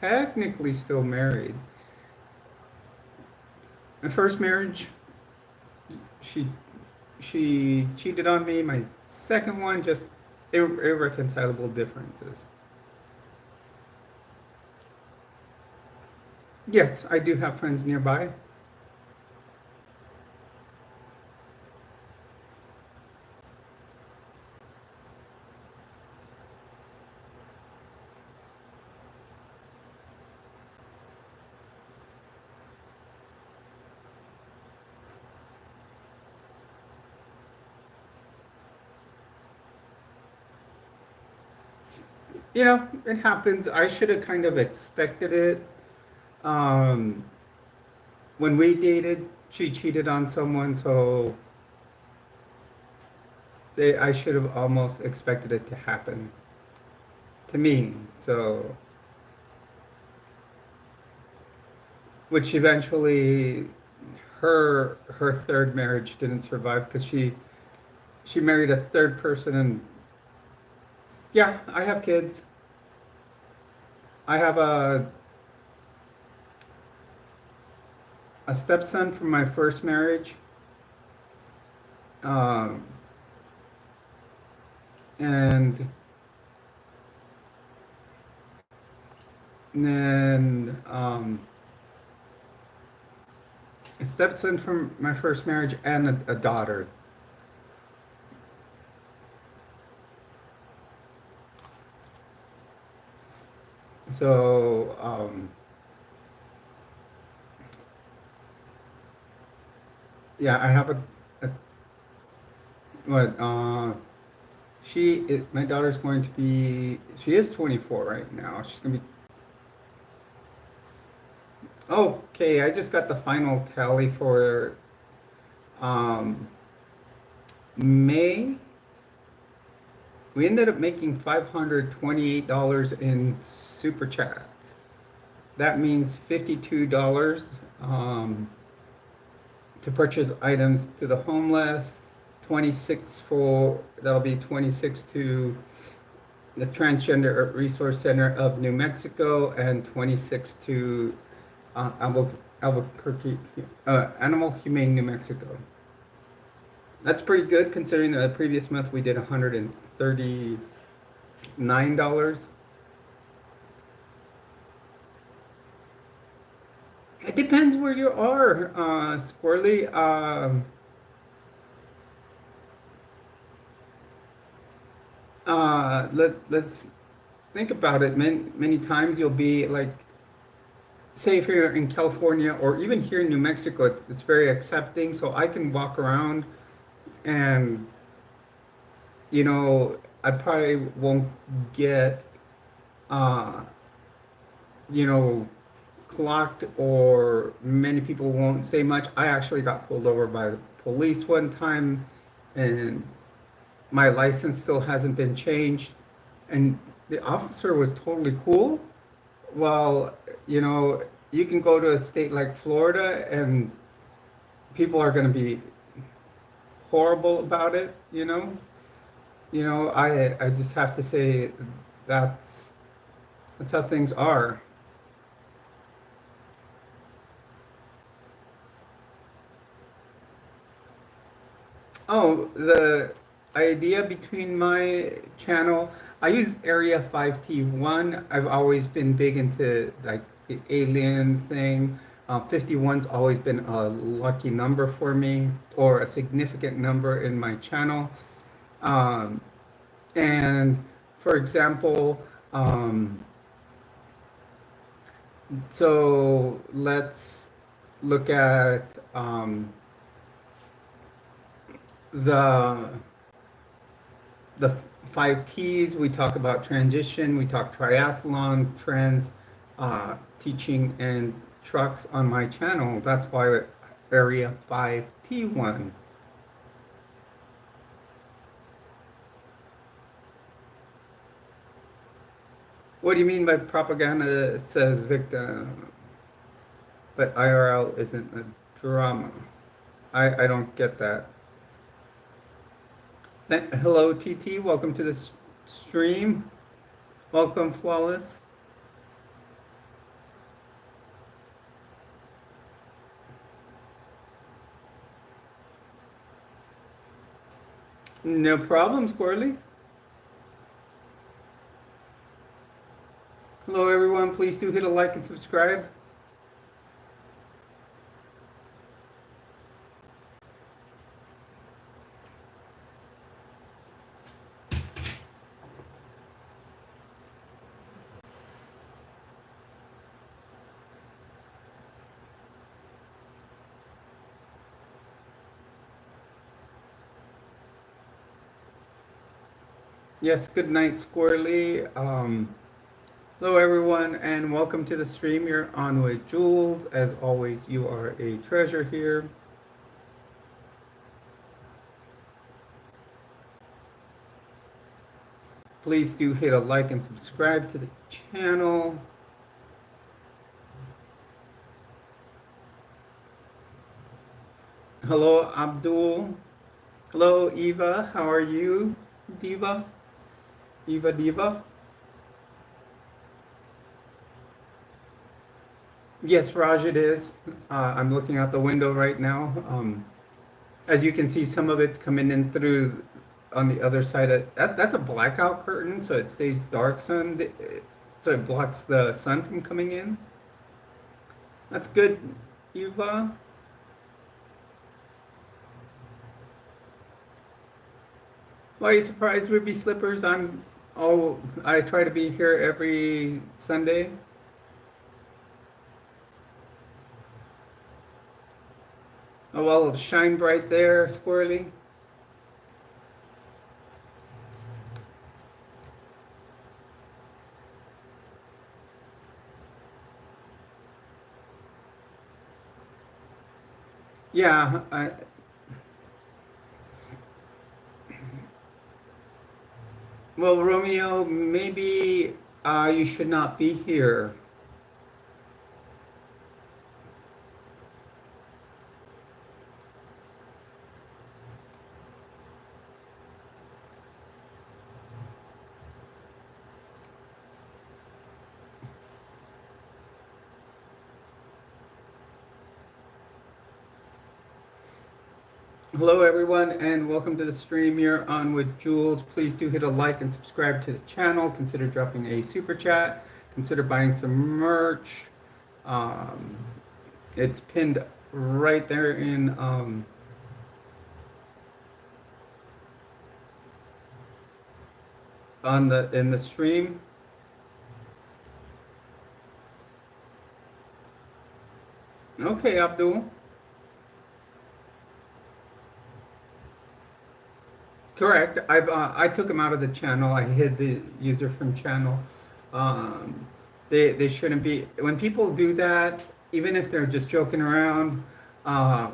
technically still married. My first marriage, she she cheated on me. My second one, just irreconcilable differences. Yes, I do have friends nearby. You know, it happens. I should have kind of expected it. Um, when we dated, she cheated on someone, so I should have almost expected it to happen to me. So, which eventually, her third marriage didn't survive because she married a third person, and yeah, I have kids. I have a stepson from my first marriage, um, and then a stepson from my first marriage and a daughter. So yeah, I have a what my daughter's going to be, she is 24 right now. She's gonna be, okay, I just got the final tally for um May. We ended up making $528 in super chats. That means $52 to purchase items to the homeless, 26 for, that'll be 26 to the Transgender Resource Center of New Mexico, and 26 to Albuquerque, Animal Humane New Mexico. That's pretty good considering the previous month we did $139. It depends where you are, Squirrely. Let's think about it. Many times you'll be like, say if you're in California or even here in New Mexico, it's very accepting. So I can walk around and, I probably won't get, uh, you know, clocked, or many people won't say much. I actually got pulled over by the police one time, and my license still hasn't been changed, and the officer was totally cool. Well, you can go to a state like Florida and people are going to be horrible about it, I just have to say that's that's how things are. Oh, the idea between my channel, I use Area 5T1. I've always been big into like the alien thing. 51's always been a lucky number for me, or a significant number in my channel. Um, and for example, so let's look at the the five T's. We talk about transition, we talk triathlon, trends, teaching, and trucks on my channel. That's why Area 5T1. What do you mean by propaganda? It says victim, but IRL isn't a drama. I don't get that. Hello, TT. Welcome to the stream. Welcome, Flawless. No problem, Squirrely. Hello, everyone. Please do hit a like and subscribe. Yes, good night, Squirrely. Hello, everyone, and welcome to the stream. You're on with Jules. As always, you are a treasure here. Please do hit a like and subscribe to the channel. Hello, Abdul. Hello, Eva. How are you, Diva? Eva Diva? Yes, Raj, it is. I'm looking out the window right now. As you can see, some of it's coming in through on the other side. That's a blackout curtain, so it stays dark sun, so it blocks the sun from coming in. That's good, Eva. Why are you surprised, Ruby Slippers? I try to be here every Sunday. Oh, well, shine bright there, Squirrely. Yeah, well, Romeo, maybe you should not be here. Hello, everyone, and welcome to the stream. You're on with Jules. Please do hit a like and subscribe to the channel. Consider dropping a super chat. Consider buying some merch. Um, it's pinned right there in in the stream. Okay, Abdul. Correct. I took him out of the channel. I hid the user from channel. Um, they shouldn't be. When people do that, even if they're just joking around, I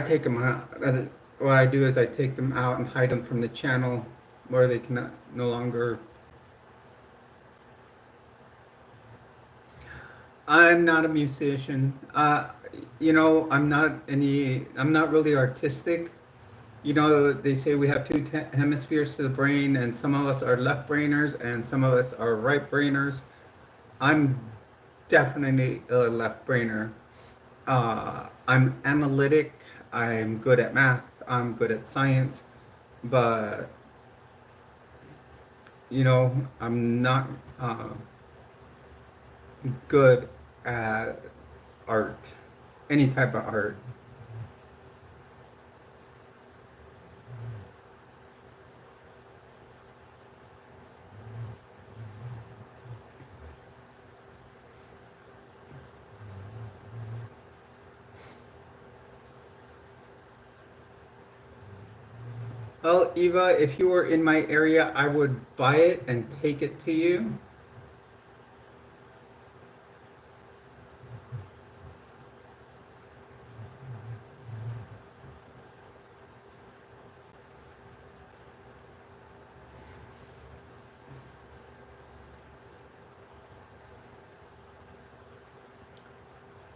take them out. What I do is I take them out and hide them from the channel where they can no longer. I'm not a musician. I'm not really artistic. You know, they say we have two hemispheres to the brain, and some of us are left brainers and some of us are right brainers. I'm definitely a left brainer. I'm analytic, I'm good at math, I'm good at science, but, I'm not good at art, any type of art. Well, Eva, if you were in my area, I would buy it and take it to you.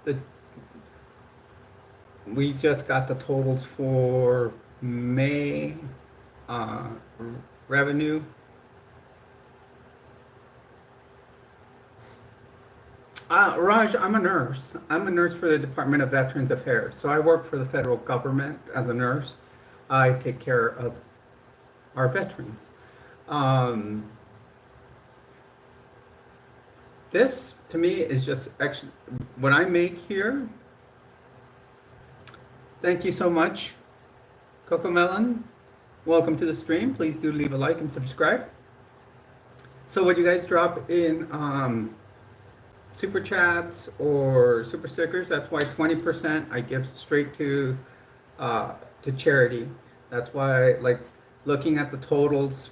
the we just got the totals for May uh, revenue. Raj, I'm a nurse. I'm a nurse for the Department of Veterans Affairs. So I work for the federal government as a nurse. I take care of our veterans. Um, this to me is just actually what I make here. Thank you so much, Coco Melon. Welcome to the stream. Please do leave a like and subscribe. So what you guys drop in super chats or super stickers, that's why 20% I give straight to charity. That's why, like, looking at the totals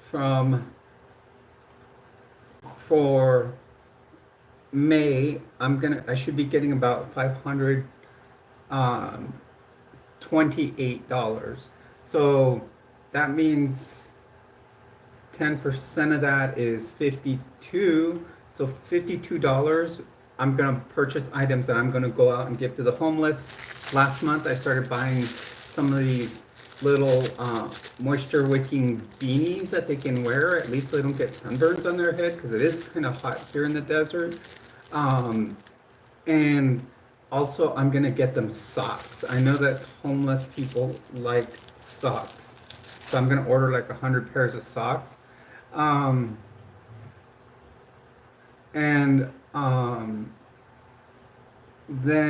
for May, I should be getting about $528. So that means 10% of that is 52. So $52, I'm gonna purchase items that I'm gonna go out and give to the homeless. Last month, I started buying some of these little moisture wicking beanies that they can wear, at least so they don't get sunburns on their head, because it is kind of hot here in the desert. And also, I'm gonna get them socks. I know that homeless people like socks, so I'm gonna order like 100 pairs of socks. And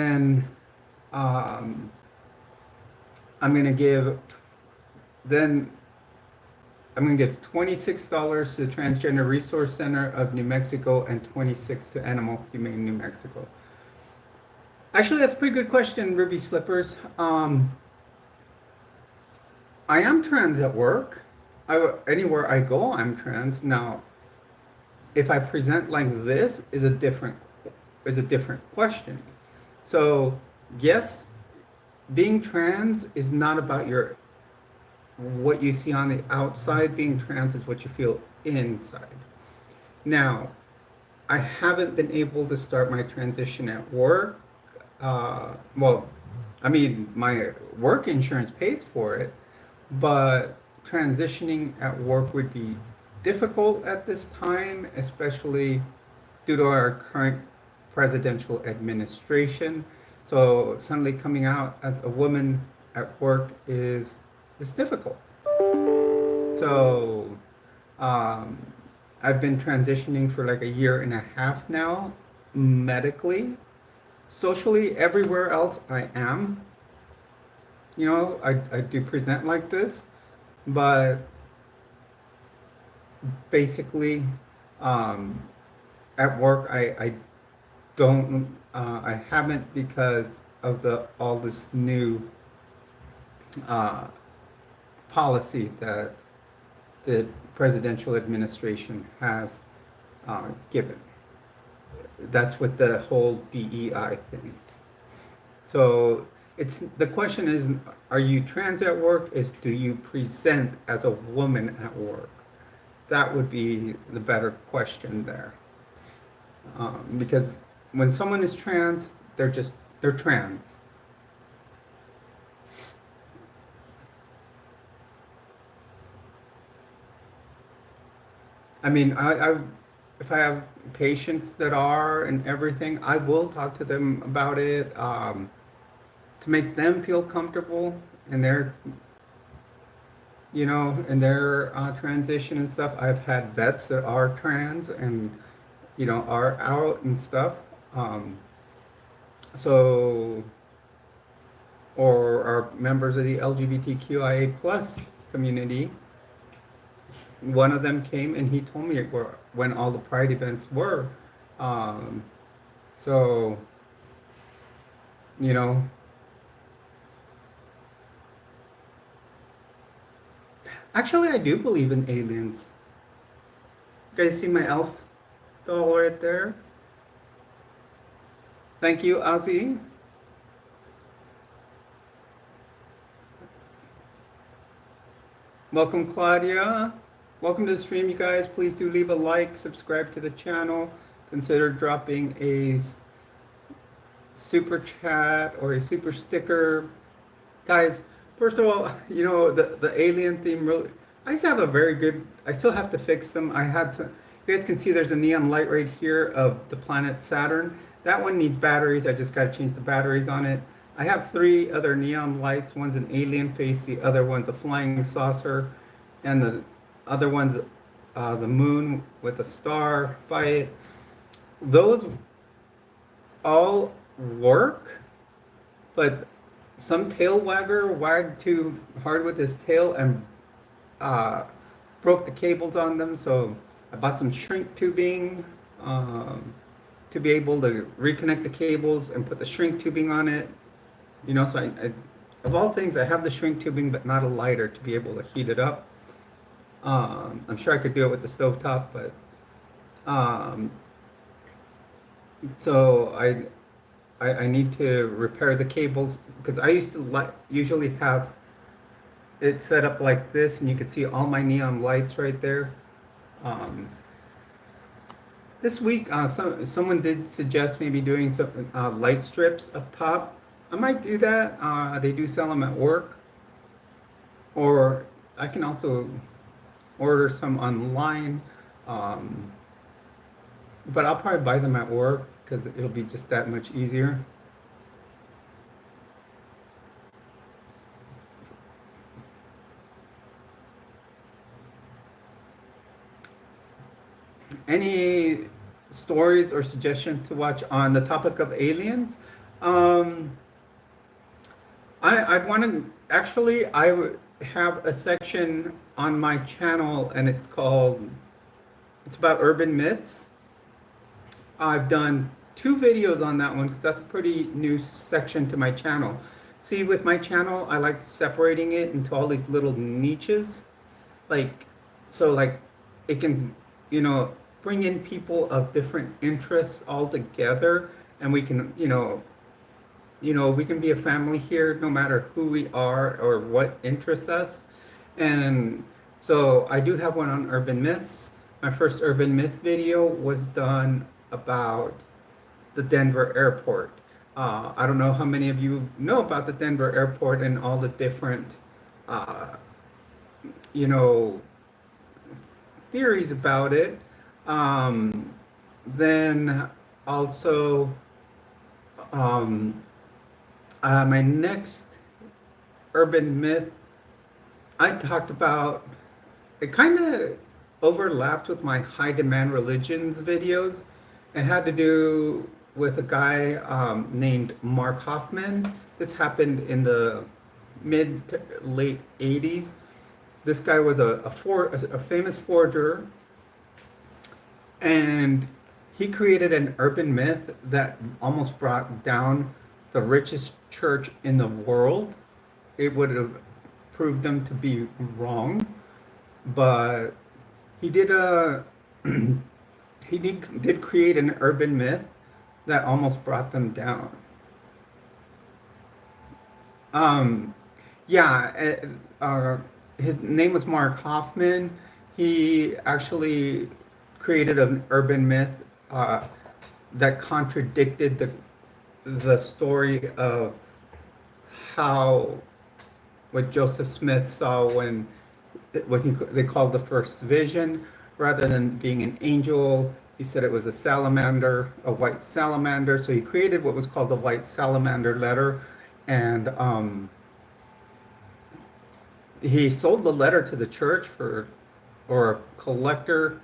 then I'm gonna give $26 to the Transgender Resource Center of New Mexico and 26 to Animal Humane New Mexico. Actually, that's a pretty good question, Ruby Slippers. I am trans at work. Anywhere I go, I'm trans. Now, if I present like this is a different question. So yes, being trans is not about what you see on the outside. Being trans is what you feel inside. Now, I haven't been able to start my transition at work. Well, I mean, my work insurance pays for it, but transitioning at work would be difficult at this time, especially due to our current presidential administration. So suddenly coming out as a woman at work is difficult. So I've been transitioning for like a year and a half now, medically. Socially, everywhere else I am. You know, I do present like this, but basically at work I don't I haven't, because of all this new policy that the presidential administration has given. That's with the whole DEI thing. So the question is, are you trans at work? Do you present as a woman at work? That would be the better question there. Because when someone is trans, they're trans. I mean, if I have patients that are and everything, I will talk to them about it to make them feel comfortable in their, in their transition and stuff. I've had vets that are trans and, are out and stuff. Or are members of the LGBTQIA plus community. One of them came and he told me when all the Pride events were. Actually, I do believe in aliens. You guys see my elf doll right there? Thank you, Ozzy. Welcome, Claudia. Welcome to the stream, you guys. Please do leave a like, subscribe to the channel. Consider dropping super chat or a super sticker. Guys, first of all, you know, the alien theme really, I used to have a very good, I still have to fix them. I had to, you guys can see there's a neon light right here of the planet Saturn. That one needs batteries. I just got to change the batteries on it. I have three other neon lights. One's an alien face, the other one's a flying saucer, and the other one's the moon with a star by it. Those all work, but some tail wagger wagged too hard with his tail and uh, broke the cables on them. So I bought some shrink tubing to be able to reconnect the cables and put the shrink tubing on it. You know, so of all things, I have the shrink tubing, but not a lighter to be able to heat it up. I'm sure I could do it with the stovetop, but um, so I need to repair the cables because I used to usually have it set up like this, and you can see all my neon lights right there. Um, this week, someone did suggest maybe doing some light strips up top. I might do that. They do sell them at work, or I can also order some online. Um, but I'll probably buy them at work because it'll be just that much easier. Any stories or suggestions to watch on the topic of aliens? Um, I want to actually, have a section on my channel and it's about urban myths. I've done 2 videos on that one because that's a pretty new section to my channel. See, with my channel, I like separating it into all these little niches. Like, so like it can, you know, bring in people of different interests all together, and we can, we can be a family here no matter who we are or what interests us. And so I do have one on urban myths. My first urban myth video was done about the Denver airport. I don't know how many of you know about the Denver airport and all the different, uh, you know, theories about it. Then also, um, my next urban myth, I talked about, it kind of overlapped with my high demand religions videos. It had to do with a guy named Mark Hoffman. This happened in the mid to late 80s. This guy was a famous forger, and he created an urban myth that almost brought down the richest church in the world. It would have proved them to be wrong, but he did a he did create an urban myth that almost brought them down. Um, yeah, his name was Mark Hoffman. He actually created an urban myth uh, that contradicted the story of how what Joseph Smith saw when they called the first vision, rather than being an angel. He said it was a salamander, a white salamander. So he created what was called the white salamander letter, and he sold the letter to the church or a collector.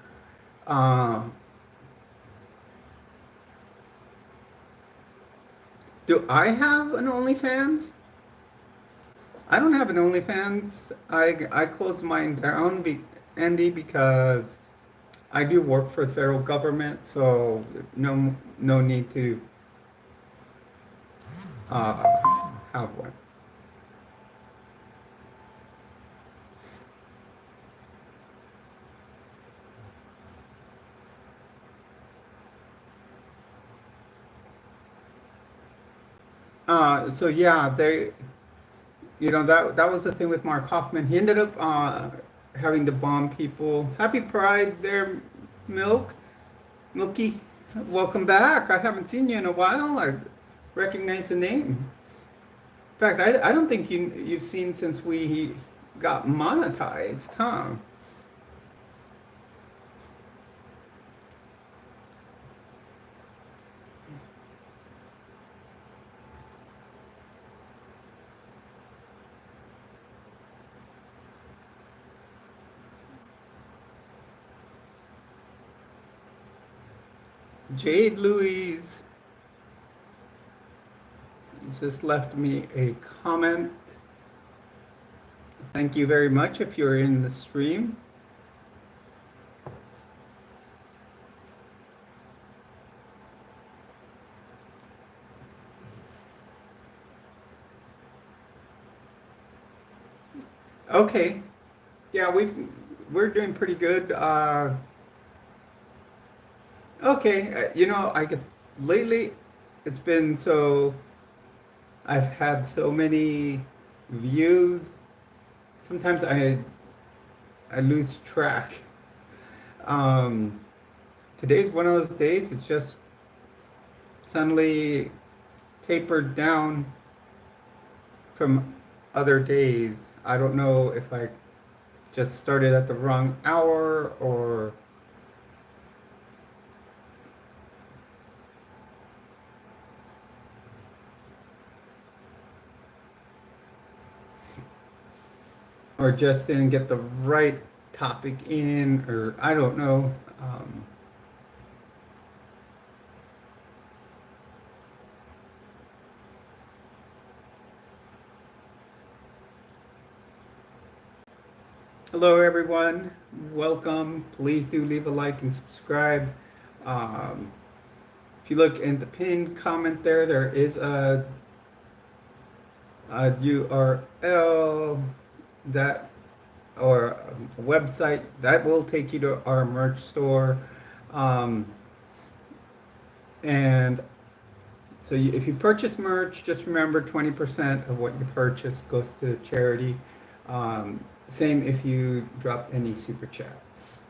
Uh, do I have an OnlyFans? I don't have an OnlyFans. I closed mine down, Andy, because I do work for the federal government, so no need to uh, have one. So yeah, that was the thing with Mark Hoffman. He ended up having to bomb people. Happy Pride there, Milky. Welcome back. I haven't seen you in a while. recognize the name. In fact, I don't think you've seen since we got monetized, huh? Jade Louise just left me a comment. Thank you very much if you're in the stream. Okay. Yeah, we're doing pretty good. Okay, I get lately it's been so I've had so many views. Sometimes I lose track. Um, Today's one of those days. It's just suddenly tapered down from other days. I don't know if I just started at the wrong hour or just didn't get the right topic in, or I don't know. Hello, everyone. Welcome. Please do leave a like and subscribe. Um, if you look in the pinned comment there is a URL that or a website that will take you to our merch store. Um, and so if you purchase merch, just remember 20% of what you purchase goes to charity. Same if you drop any super chats.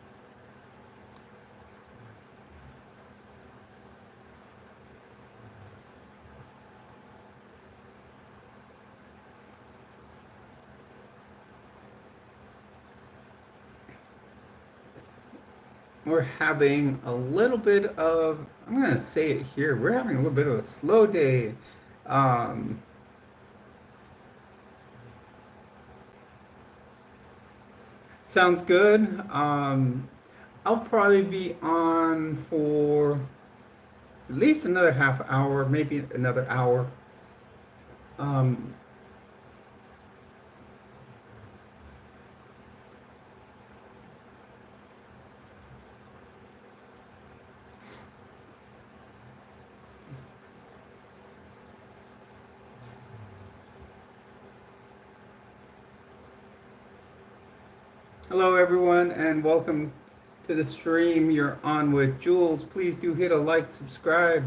We're having a little bit of, I'm going to say it here, we're having a little bit of a slow day. Um, Sounds good. I'll probably be on for at least another half hour, maybe another hour. Um, Hello, everyone, and welcome to the stream. You're on with Jules. Please do hit a like, subscribe.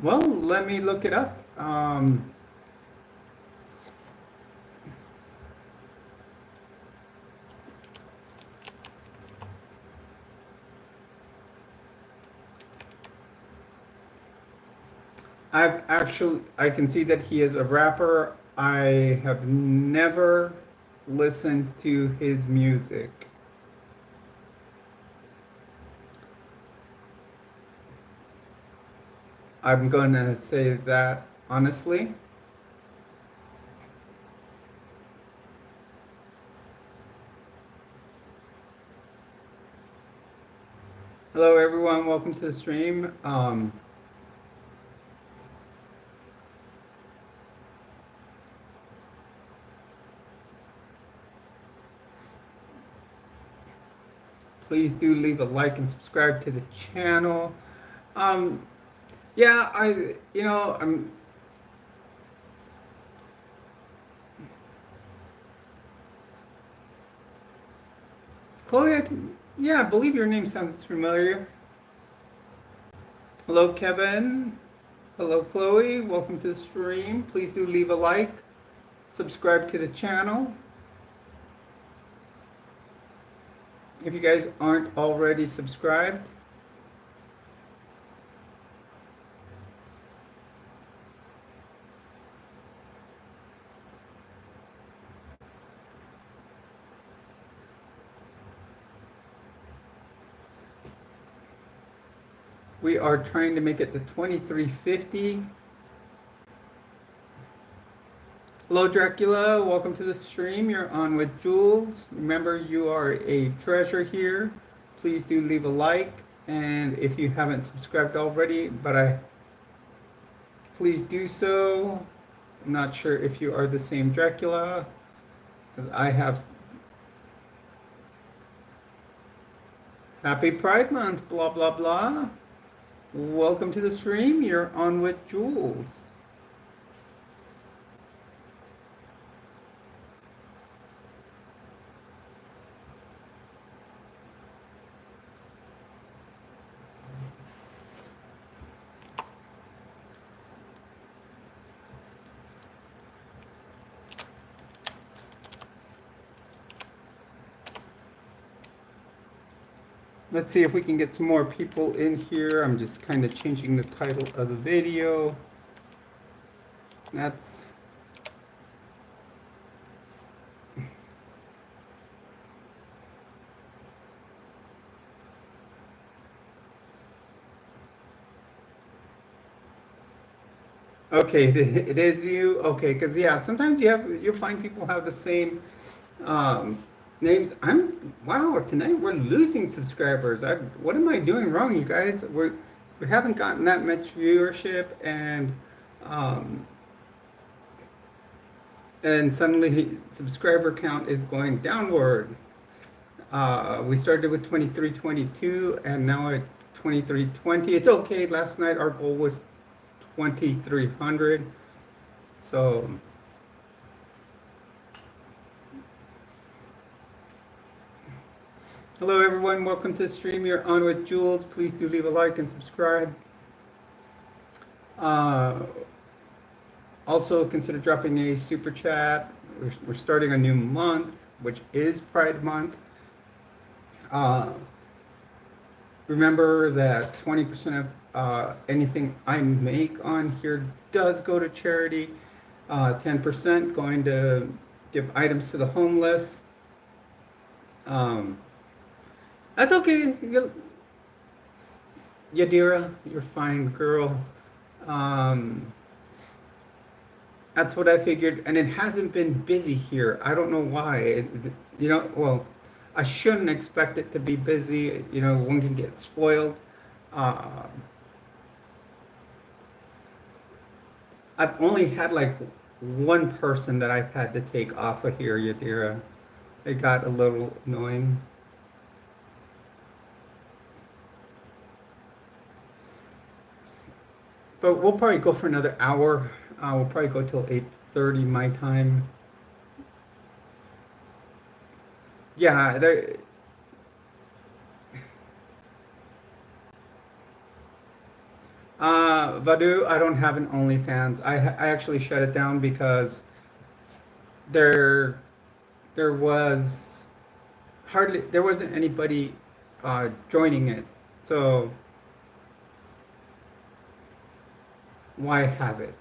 Well, let me look it up. I can see that he is a rapper. I have never listened to his music. I'm gonna say that honestly. Hello, everyone. Welcome to the stream. Please do leave a like and subscribe to the channel. Yeah, I'm Chloe. Yeah, I believe your name sounds familiar. Hello, Kevin. Hello, Chloe. Welcome to the stream. Please do leave a like, subscribe to the channel. If you guys aren't already subscribed, we are trying to make it to 2350. Hello, Dracula. Welcome to the stream. You're on with Jules. Remember, you are a treasure here. Please do leave a like. And if you haven't subscribed already, please do so. I'm not sure if you are the same Dracula, because I have. Happy Pride Month, blah, blah, blah. Welcome to the stream. You're on with Jules. Let's see if we can get some more people in here. I'm just kind of changing the title of the video. That's okay. It is you. Okay, because yeah, sometimes you find people have the same names. Wow. Tonight we're losing subscribers. What am I doing wrong, you guys? We haven't gotten that much viewership, um, and suddenly subscriber count is going downward. We started with 2322 and now at 2320. It's okay. Last night our goal was 2300. So hello everyone, welcome to the stream. You're on with Jules. Please do leave a like and subscribe. Also consider dropping a super chat. We're starting a new month, which is Pride Month. Remember that 20% of anything I make on here does go to charity. 10% going to give items to the homeless. That's okay. Yadira, you're fine, girl. That's what I figured, and it hasn't been busy here. I don't know why. Well, I shouldn't expect it to be busy. One can get spoiled. I've only had like one person that I've had to take off of here, Yadira. It got a little annoying. But we'll probably go for another hour. We'll probably go till 8:30 my time. Yeah, Vadu, I don't have an OnlyFans. I actually shut it down because there wasn't anybody joining it. So why have it?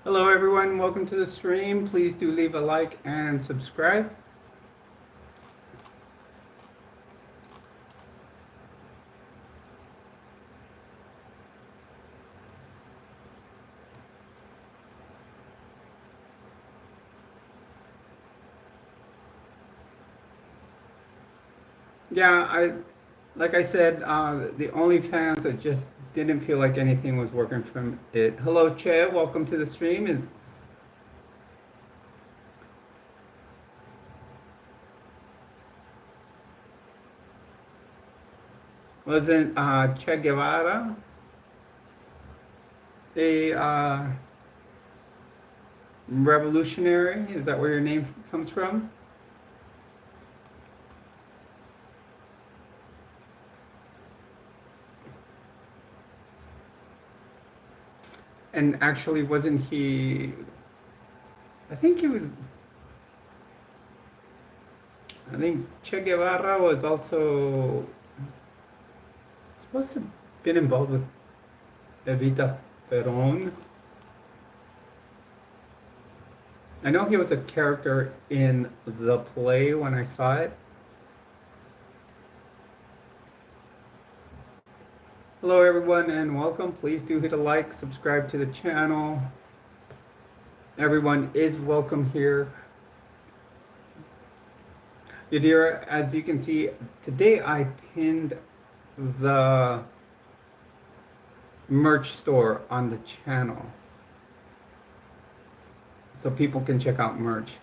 Hello everyone, welcome to the stream. Please do leave a like and subscribe. Yeah, like I said, the OnlyFans, I just didn't feel like anything was working from it. Hello, Che. Welcome to the stream. Wasn't Che Guevara a revolutionary? Is that where your name comes from? And actually, wasn't he? I think he was. I think Che Guevara was also supposed to have been involved with Evita Peron. I know he was a character in the play when I saw it. Hello everyone and welcome. Please do hit a like, subscribe to the channel. Everyone is welcome here. Yadira, as you can see, today I pinned the merch store on the channel so people can check out merch.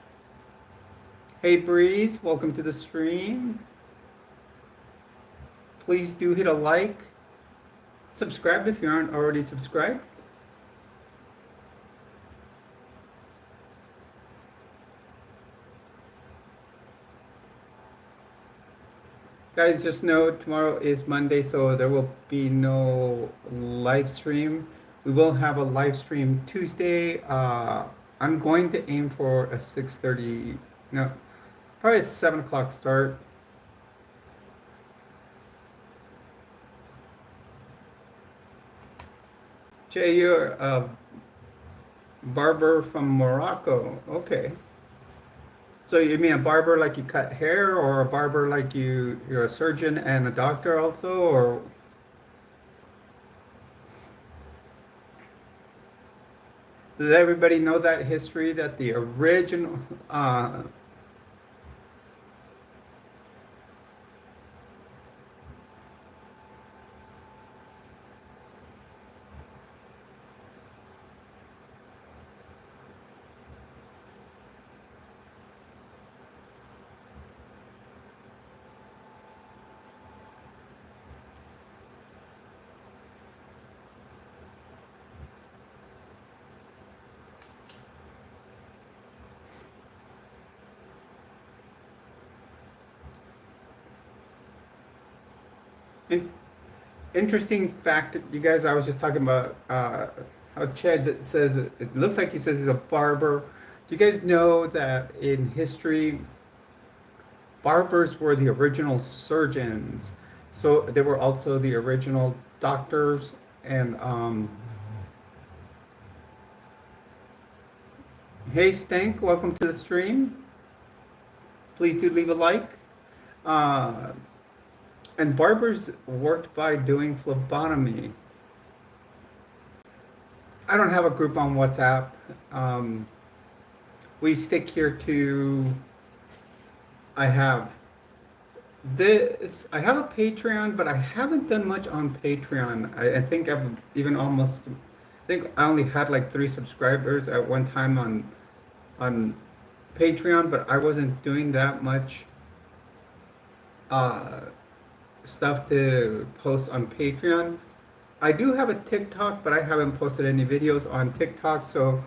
Hey Breeze, welcome to the stream. Please do hit a like, subscribe if you aren't already subscribed. Guys, just know tomorrow is Monday, so there will be no live stream. We will have a live stream Tuesday. I'm going to aim for a 6:30, no, probably a 7 o'clock start. Jay, you're a barber from Morocco. Okay. So you mean a barber like you cut hair, or a barber like you're a surgeon and a doctor also, or does everybody know that history that the original in, interesting fact, you guys, I was just talking about how Chad says it looks like he says he's a barber. Do you guys know that in history, barbers were the original surgeons? So they were also the original doctors. And hey, Stank, welcome to the stream. Please do leave a like. Uh, and barbers worked by doing phlebotomy. I don't have a group on WhatsApp. We stick here to. I have this. I have a Patreon, but I haven't done much on Patreon. I think I've even almost. I think I only had like 3 subscribers at one time on Patreon, but I wasn't doing that much uh, stuff to post on Patreon. I do have a TikTok, but I haven't posted any videos on TikTok, so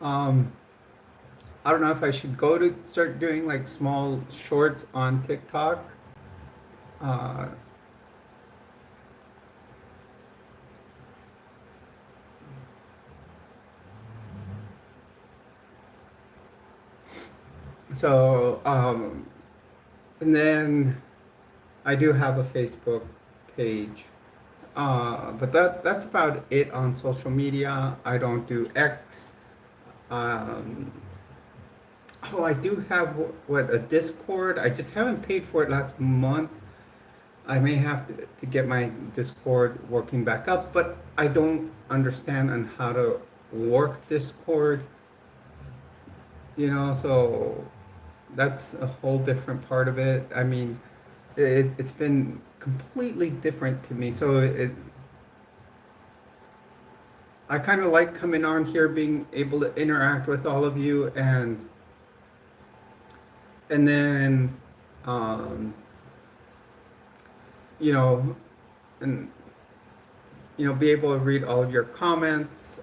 um, I don't know if I should go to start doing like small shorts on TikTok. Uh, so, and then I do have a Facebook page. But that's about it on social media. I don't do X. Um, oh, I do have what a Discord. I just haven't paid for it last month. I may have to get my Discord working back up, but I don't understand on how to work Discord. So that's a whole different part of it. I mean, it's been completely different to me. So I kind of like coming on here, being able to interact with all of you, and then, um, you know, and be able to read all of your comments,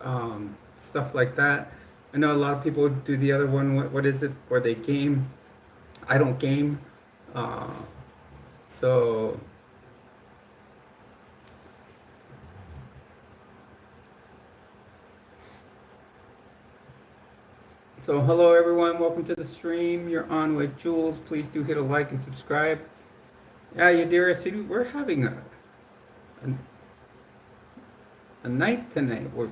stuff like that. I know a lot of people do the other one. What is it? Where they game? I don't game. Uh, so So hello everyone, welcome to the stream. You're on with Jules. Please do hit a like and subscribe. Yeah, Yadira, see, we're having a, a night tonight. We're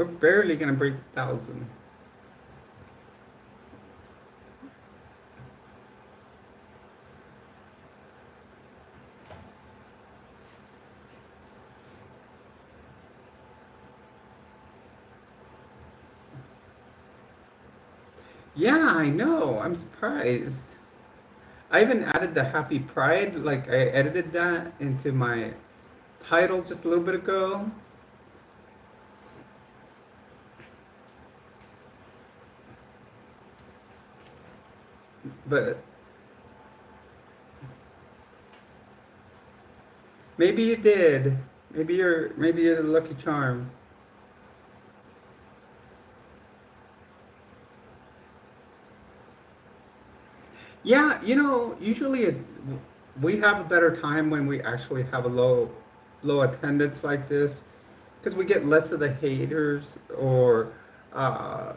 barely gonna break 1,000. Yeah, I know. I'm surprised. I even added the Happy Pride. Like I edited that into my title just a little bit ago. But maybe you did. Maybe you're the lucky charm. Yeah, usually we have a better time when we actually have a low attendance like this, because we get less of the haters or uh,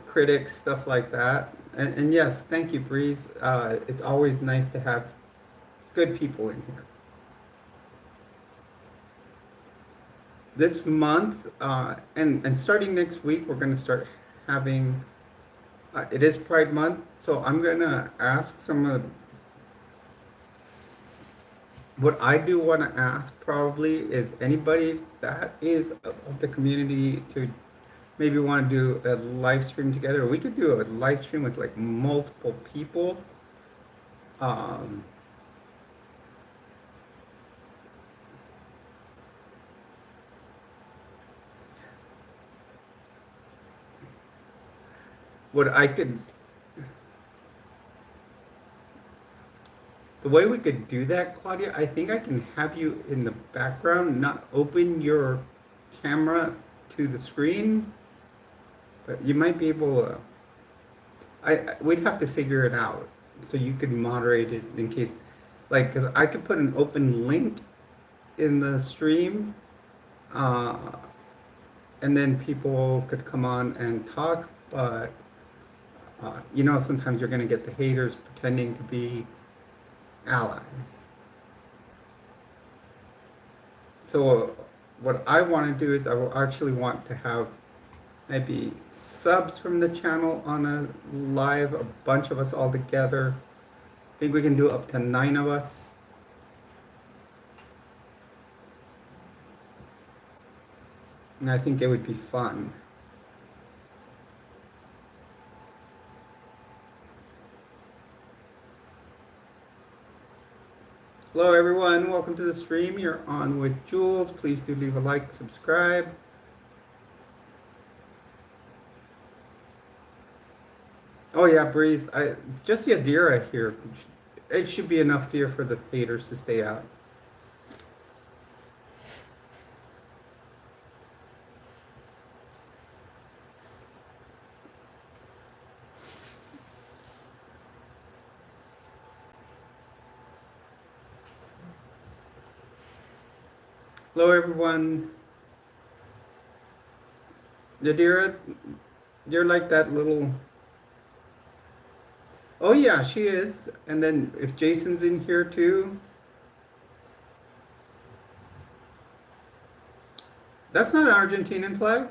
critics, stuff like that. And yes, thank you, Breeze. It's always nice to have good people in here. This month, and starting next week, we're going to start having. It is Pride Month, so I'm gonna ask some of what I do want to ask probably is anybody that is of the community to maybe want to do a live stream together. We could do a live stream with like multiple people. Um, what I could, the way we could do that, Claudia, I think I can have you in the background, not open your camera to the screen, but you might be able to. We'd have to figure it out so you could moderate it in case, like, because I could put an open link in the stream, uh, and then people could come on and talk, but sometimes you're going to get the haters pretending to be allies. So what I want to do is I will actually want to have maybe subs from the channel on a live, a bunch of us all together. I think we can do up to 9 of us. And I think it would be fun. Hello everyone, welcome to the stream. You're on with Jules. Please do leave a like, subscribe. Oh yeah, Breeze. Just Yadira here. It should be enough fear for the haters to stay out. Hello everyone. Yadira, you're like that little. Oh yeah, she is. And then if Jason's in here too. That's not an Argentinian flag.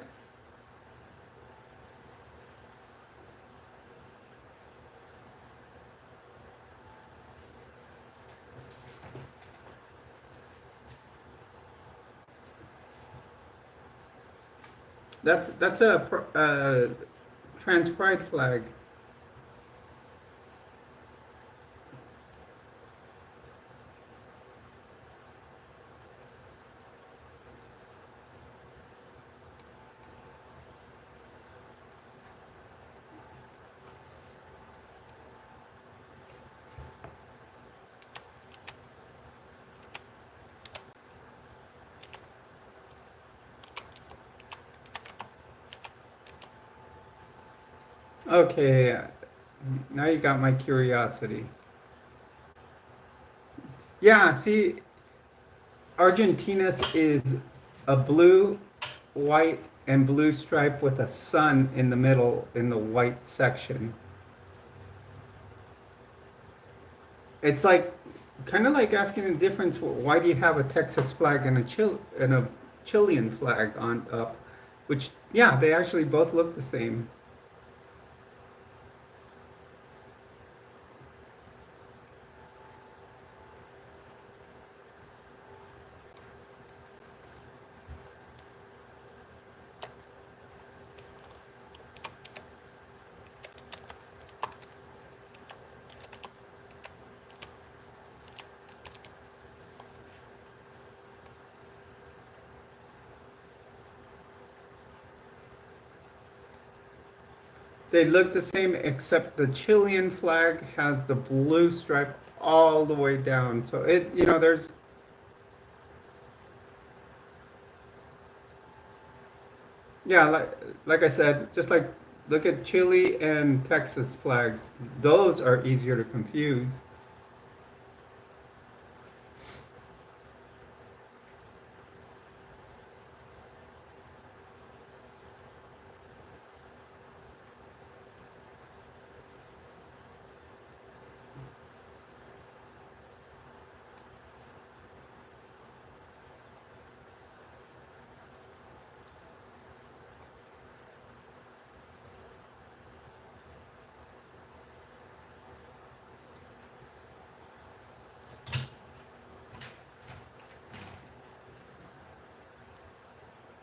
That's a trans pride flag. Okay, now you got my curiosity. Yeah, see, Argentina's is a blue, white, and blue stripe with a sun in the middle in the white section. It's like kind of like asking the difference. Why do you have a Texas flag and a Chilean flag on up? Which, yeah, they actually both look the same. They look the same, except the Chilean flag has the blue stripe all the way down. So there's, yeah, like I said, just like look at Chile and Texas flags. Those are easier to confuse.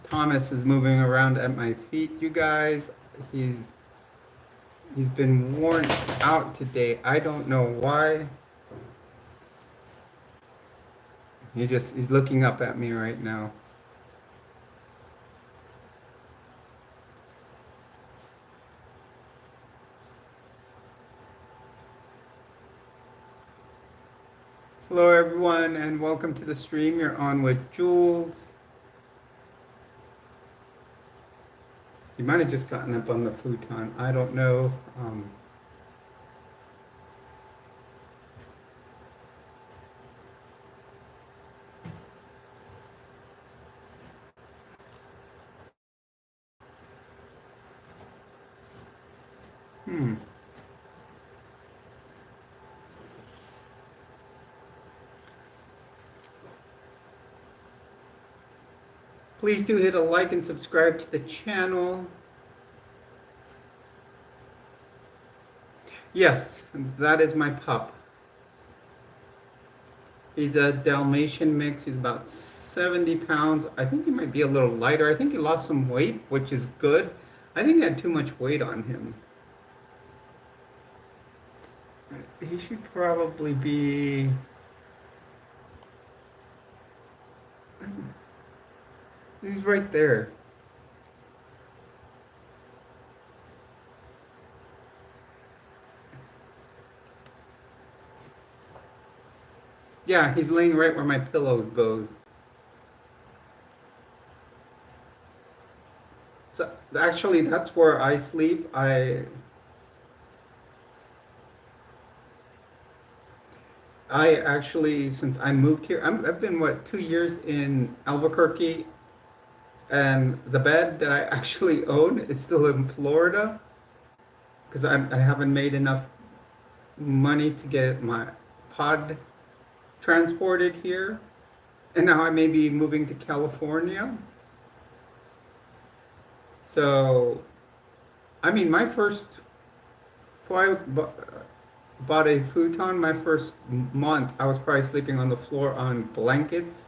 Thomas is moving around at my feet, you guys. He's he's been worn out today. I don't know why. He's looking up at me right now. Hello everyone and welcome to the stream. You're on with Jules. You might have just gotten up on the futon. I don't know. Hmm. Please do hit a like and subscribe to the channel. Yes, that is my pup. He's a Dalmatian mix. He's about 70 pounds. I think he might be a little lighter. I think he lost some weight, which is good. I think I had too much weight on him. He should probably be... He's right there. Yeah, he's laying right where my pillows goes. So actually, that's where I sleep. I actually, since I moved here, I've been, what, 2 years in Albuquerque, and the bed that I actually own is still in Florida because I haven't made enough money to get my pod transported here. And now I may be moving to California. So, I mean, before I bought a futon, my first month, I was probably sleeping on the floor on blankets.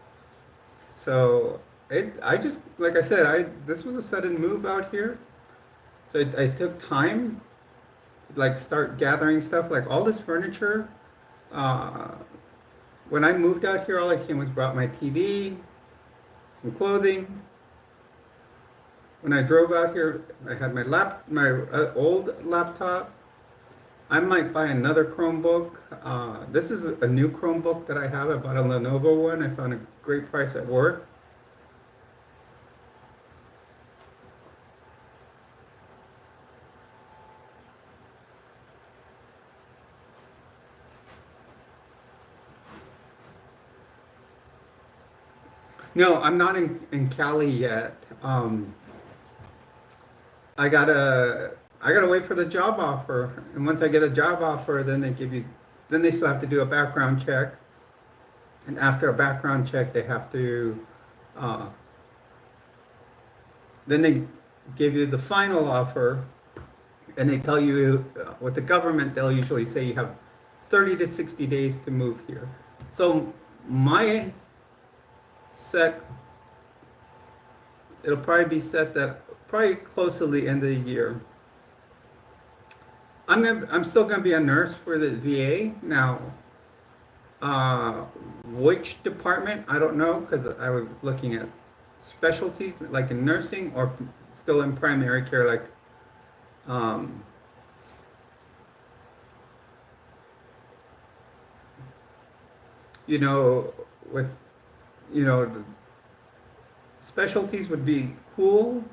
So I just, like I said, this was a sudden move out here. So I took time, like start gathering stuff, like all this furniture. Uh, when I moved out here, all I came was brought my TV, some clothing. When I drove out here, I had my old laptop. I might buy another Chromebook. This is a new Chromebook that I have. I bought a Lenovo one. I found a great price at work. No, I'm not in Cali yet. I gotta wait for the job offer, and once I get a job offer, then then they still have to do a background check, and after a background check, they have to, uh, then they give you the final offer, and they tell you with the government, they'll usually say you have 30 to 60 days to move here. So my set, it'll probably be set that probably close to the end of the year. I'm still gonna be a nurse for the VA now. Uh, which department? I don't know because I was looking at specialties like in nursing or still in primary care, like um, you know, with the specialties would be cool.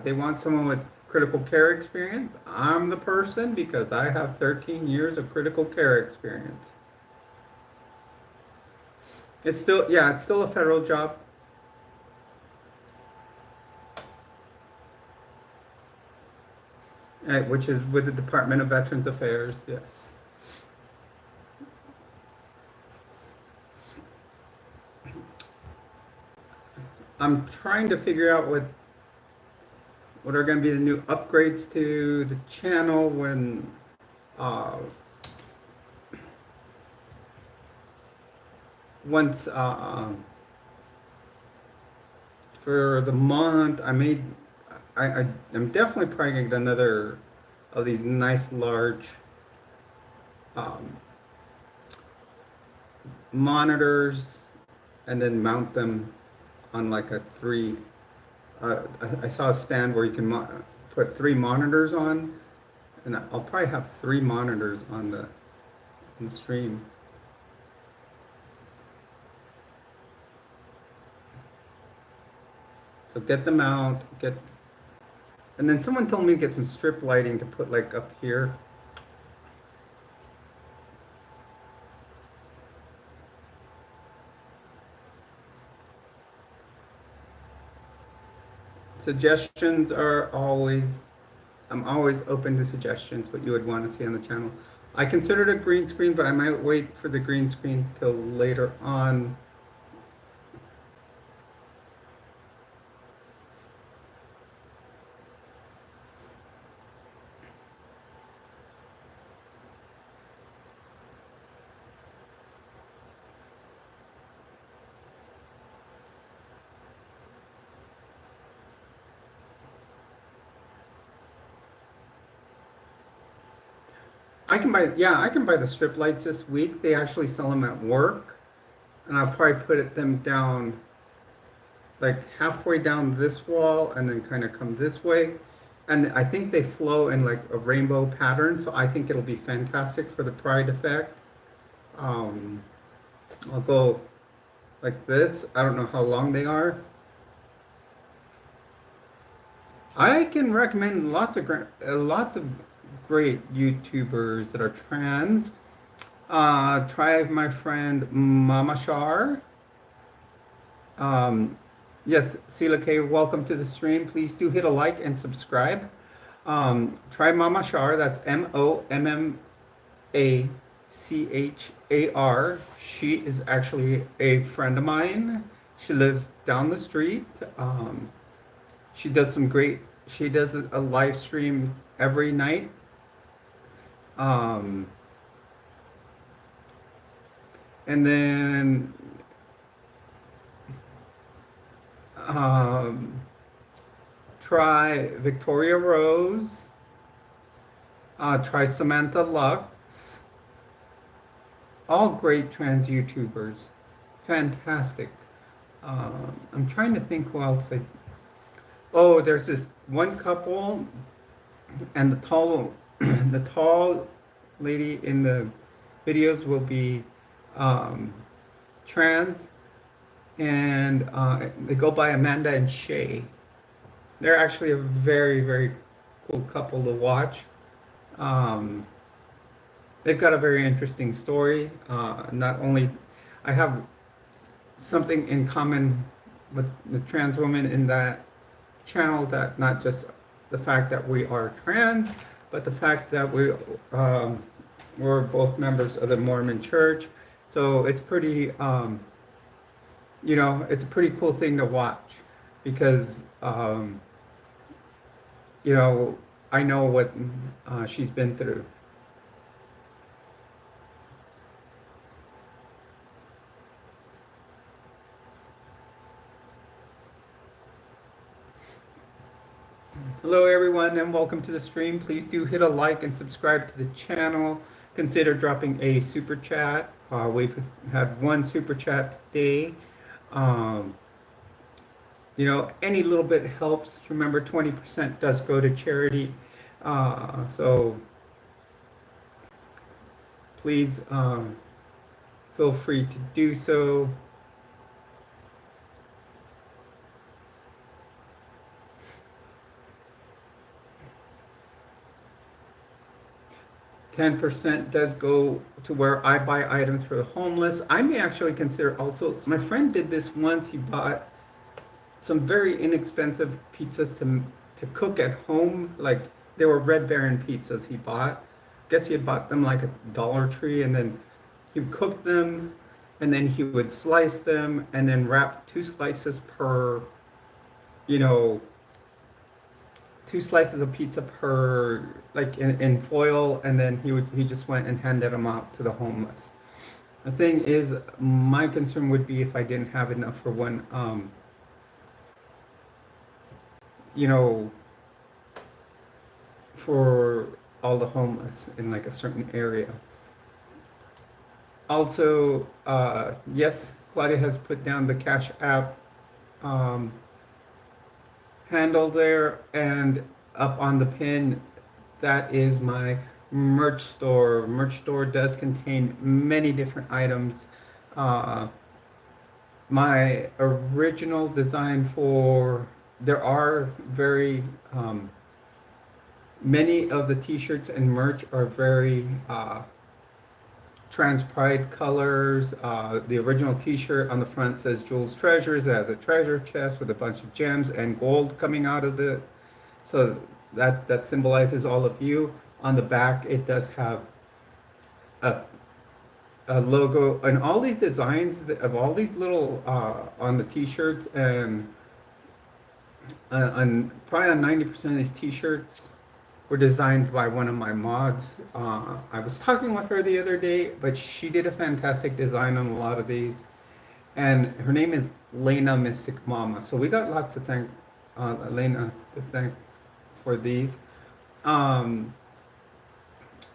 They want someone with critical care experience. I'm the person because I have 13 years of critical care experience. It's still, yeah, it's still a federal job. Which is with the Department of Veterans Affairs, yes. I'm trying to figure out what are going to be the new upgrades to the channel when once for the month I'm definitely probably gonna get another of these nice large um, monitors and then mount them on like a three. I saw a stand where you can put 3 monitors on, and I'll probably have 3 monitors on the stream. So get them out, and then someone told me to get some strip lighting to put like up here. Suggestions are always, I'm always open to suggestions, what you would want to see on the channel. I considered a green screen, but I might wait for the green screen till later on. I can buy the strip lights this week. They actually sell them at work, and I'll probably put them down like halfway down this wall and then kind of come this way. And I think they flow in like a rainbow pattern, so I think it'll be fantastic for the pride effect. I'll go like this. I don't know how long they are. I can recommend lots of great YouTubers that are trans. Try my friend Mama Shar. Yes, Sila K, welcome to the stream. Please do hit a like and subscribe. Try Mama Shar. That's MOMMACHAR. She is actually a friend of mine. She lives down the street. She does a live stream every night. And then try Victoria Rose. Try Samantha Lux. All great trans YouTubers. Fantastic. I'm trying to think who else oh, there's this one couple, and the tall lady in the videos will be trans, and they go by Amanda and Shay. They're actually a very, very cool couple to watch. They've got a very interesting story. Not only I have something in common with the trans women in that channel, that not just the fact that we are trans, but the fact that we're both members of the Mormon Church. So it's pretty, it's a pretty cool thing to watch because, I know what she's been through. Hello everyone and welcome to the stream. Please do hit a like and subscribe to the channel. Consider dropping a super chat. We've had one super chat today. Any little bit helps. Remember, 20% does go to charity. So please feel free to do so. $10% does go to where I buy items for the homeless. I may actually consider also, my friend did this once. He bought some very inexpensive pizzas to cook at home. Like, they were Red Baron pizzas he bought. I guess he had bought them like at Dollar Tree, and then he would cook them, and then he would slice them, and then wrap 2 slices per, 2 slices of pizza per, like in foil, and then he just went and handed them out to the homeless. The thing is, my concern would be if I didn't have enough for one, for all the homeless in like a certain area. Also, yes, Claudia has put down the Cash App handle there, and up on the pin, that is my merch store. Merch store does contain many different items. My original design there are very many of the t-shirts and merch are very trans pride colors. The original t-shirt on the front says Jules Treasures. It has a treasure chest with a bunch of gems and gold coming out of it. So that symbolizes all of you. On the back, it does have a logo, and all these designs of all these little on the t-shirts, and probably on 90% of these t-shirts were designed by one of my mods. I was talking with her the other day, but she did a fantastic design on a lot of these, and her name is Lena Mystic Mama. So we got lots to thank Lena to thank for these.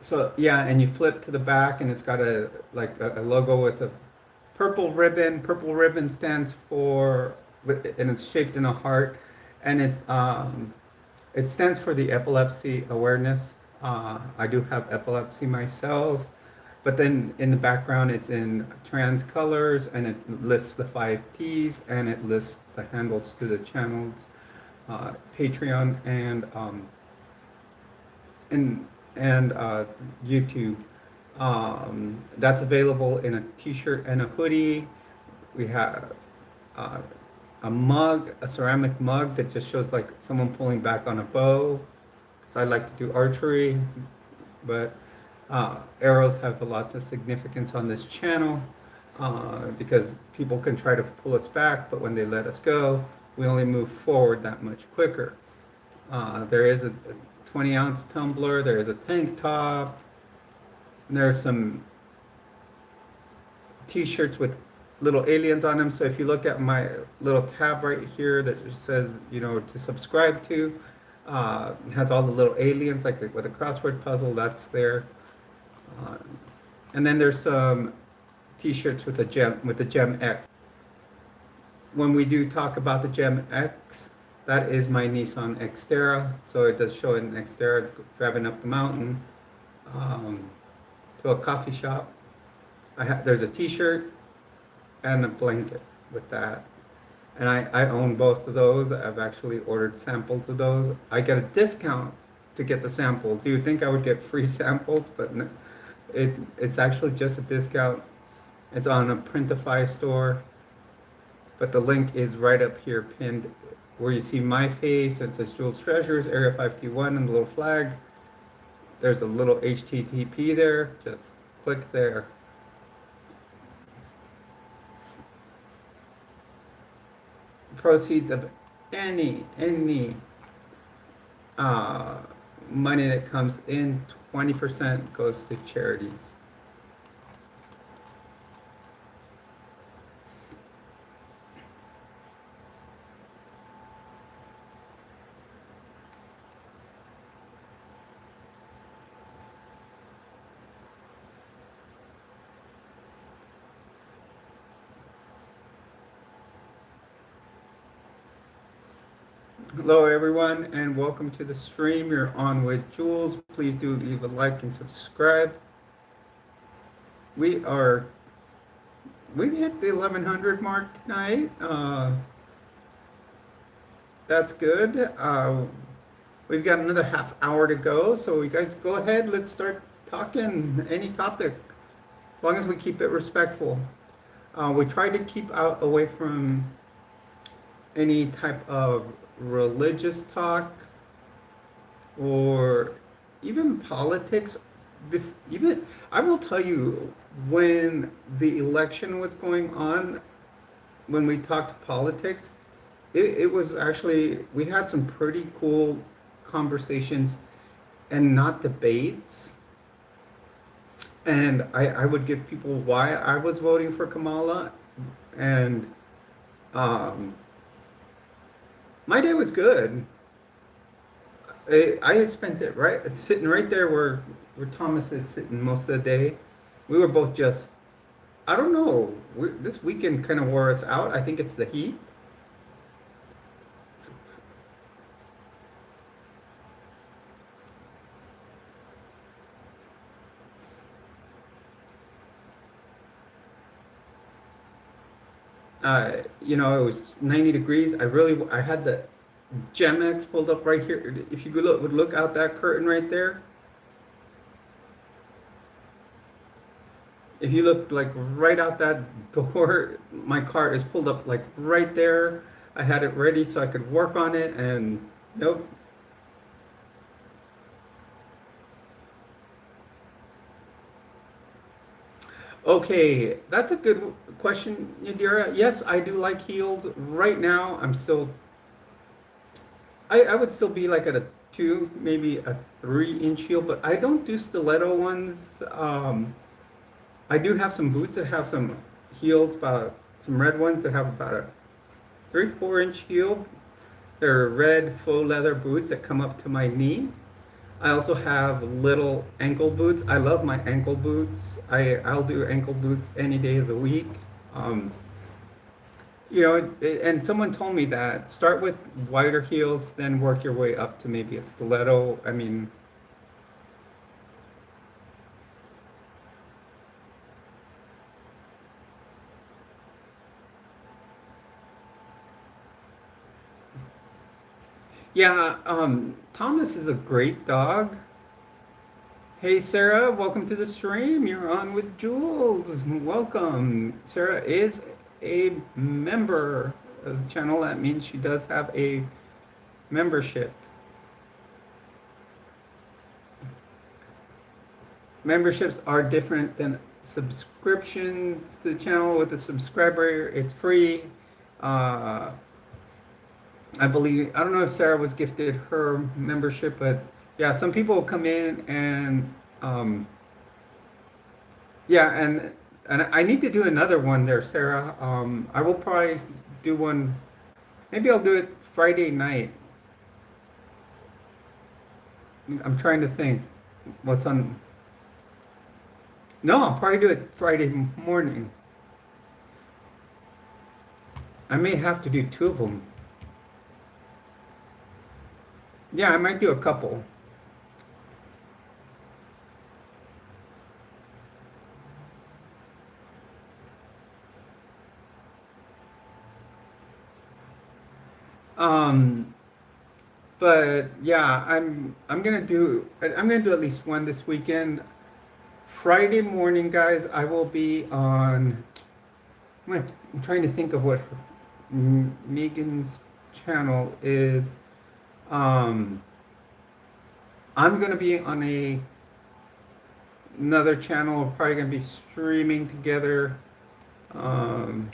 So yeah, and you flip to the back, and it's got a logo with a purple ribbon. Purple ribbon stands for, and it's shaped in a heart, and it stands for the epilepsy awareness. I do have epilepsy myself, but then in the background it's in trans colors, and it lists the 5 T's, and it lists the handles to the channels, Patreon and YouTube. That's available in a t-shirt and a hoodie. We have a mug, a ceramic mug that just shows like someone pulling back on a bow, because I like to do archery, but arrows have lots of significance on this channel, because people can try to pull us back, but when they let us go, we only move forward that much quicker. There is a 20-ounce tumbler, there is a tank top, and there are some t-shirts with little aliens on them. So if you look at my little tab right here that says, to subscribe to, it has all the little aliens, like with a crossword puzzle, that's there. And then there's some t-shirts with the Gem X. When we do talk about the Gem X, that is my Nissan Xterra. So it does show an Xterra driving up the mountain to a coffee shop. There's a t-shirt and a blanket with that. And I own both of those. I've actually ordered samples of those. I get a discount to get the samples. You would think I would get free samples, but no, it's actually just a discount. It's on a Printify store. but the link is right up here pinned where you see my face and it says Jules Treasures, Area 521, and the little flag. There's a little HTTP there. Just click there. Proceeds of any money that comes in, 20% goes to charities. Hello everyone and welcome to the stream. You're on with Jules. Please do leave a like and subscribe. We've hit the 1100 mark tonight. That's good. We've got another half hour to go, so you guys go ahead. Let's start talking any topic, as long as we keep it respectful. We try to keep away from any type of religious talk or even politics. Even I will tell you, when the election was going on, when we talked politics, it was actually, we had some pretty cool conversations and not debates. And I would give people why I was voting for Kamala, and my day was good. I spent it sitting right there where Thomas is sitting most of the day. We were both just, I don't know, this weekend kind of wore us out. I think it's the heat. It was 90 degrees. I had the Gemex pulled up right here. If you would look out that curtain right there, if you look like right out that door, my car is pulled up like right there. I had it ready so I could work on it, and nope. Okay, that's a good question, Yadira. Yes, I do like heels. Right now, I would still be like at a 2, maybe a 3-inch heel, but I don't do stiletto ones. I do have some boots that have some heels, some red ones that have about a 3-4-inch heel. They're red faux leather boots that come up to my knee. I also have little ankle boots. I love my ankle boots. I'll do ankle boots any day of the week. And someone told me that start with wider heels, then work your way up to maybe a stiletto. I mean, yeah, Thomas is a great dog. Hey Sarah, welcome to the stream. You're on with Jules. Welcome. Sarah is a member of the channel. That means she does have a membership. Memberships are different than subscriptions to the channel. With the subscriber, it's free. I don't know if Sarah was gifted her membership, but yeah, some people will come in and and I need to do another one there, Sarah. I will probably do one. Maybe I'll do it Friday night. I'm trying to think what's on. No, I'll probably do it Friday morning. I may have to do 2 of them. Yeah, I might do a couple. But yeah, I'm gonna do at least one this weekend. Friday morning, guys, I will be on. I'm trying to think of what Megan's channel is, um, I'm gonna be on another channel. We're probably gonna be streaming together. Um,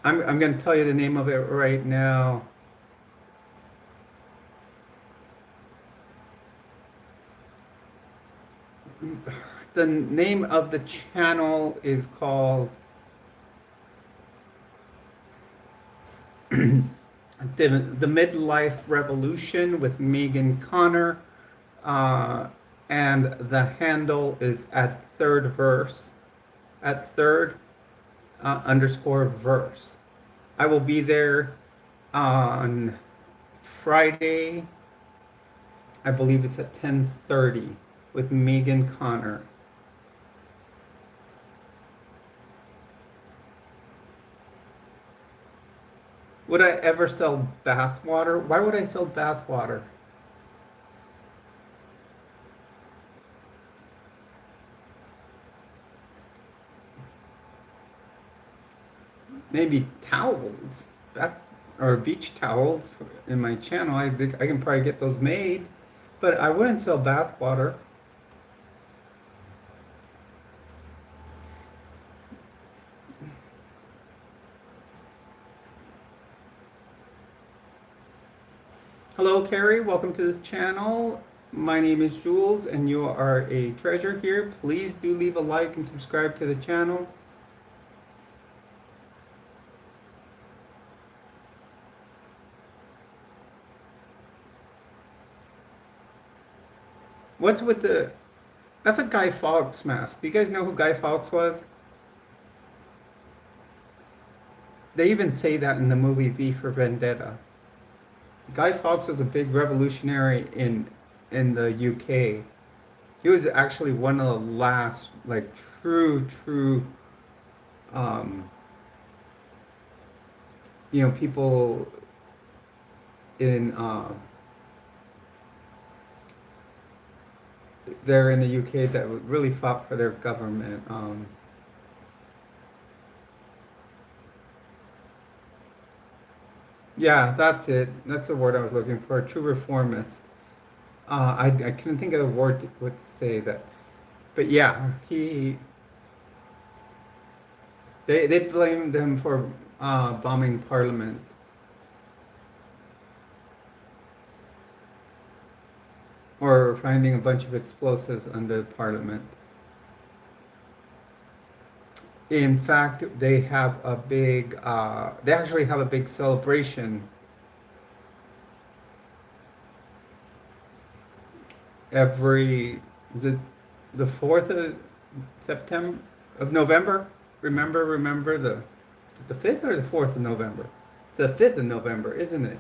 I'm gonna tell you the name of it right now. The name of the channel is called the Midlife Revolution with Megan Connor, uh, and the handle is at third verse, at third underscore verse. I will be there on Friday. I believe it's at 10:30 with Megan Connor. Would I ever sell bath water? Why would I sell bath water? Maybe towels, bath or beach towels in my channel. I think I can probably get those made, but I wouldn't sell bath water. Hello, Carrie. Welcome to this channel. My name is Jules, and you are a treasure here. Please do leave a like and subscribe to the channel. What's with the... That's a Guy Fawkes mask. Do you guys know who Guy Fawkes was? They even say that in the movie V for Vendetta. Guy Fawkes was a big revolutionary in the UK. He was actually one of the last, like, true, um, people in there in the UK that really fought for their government. Yeah, that's it. That's the word I was looking for. A true reformist. I couldn't think of the word what to say that, but yeah, they blamed him for bombing Parliament. Or finding a bunch of explosives under Parliament. In fact, they have a big, they actually have a big celebration every, is it the 4th of September, of November? Remember is it the 5th or the 4th of November? It's the 5th of November, isn't it?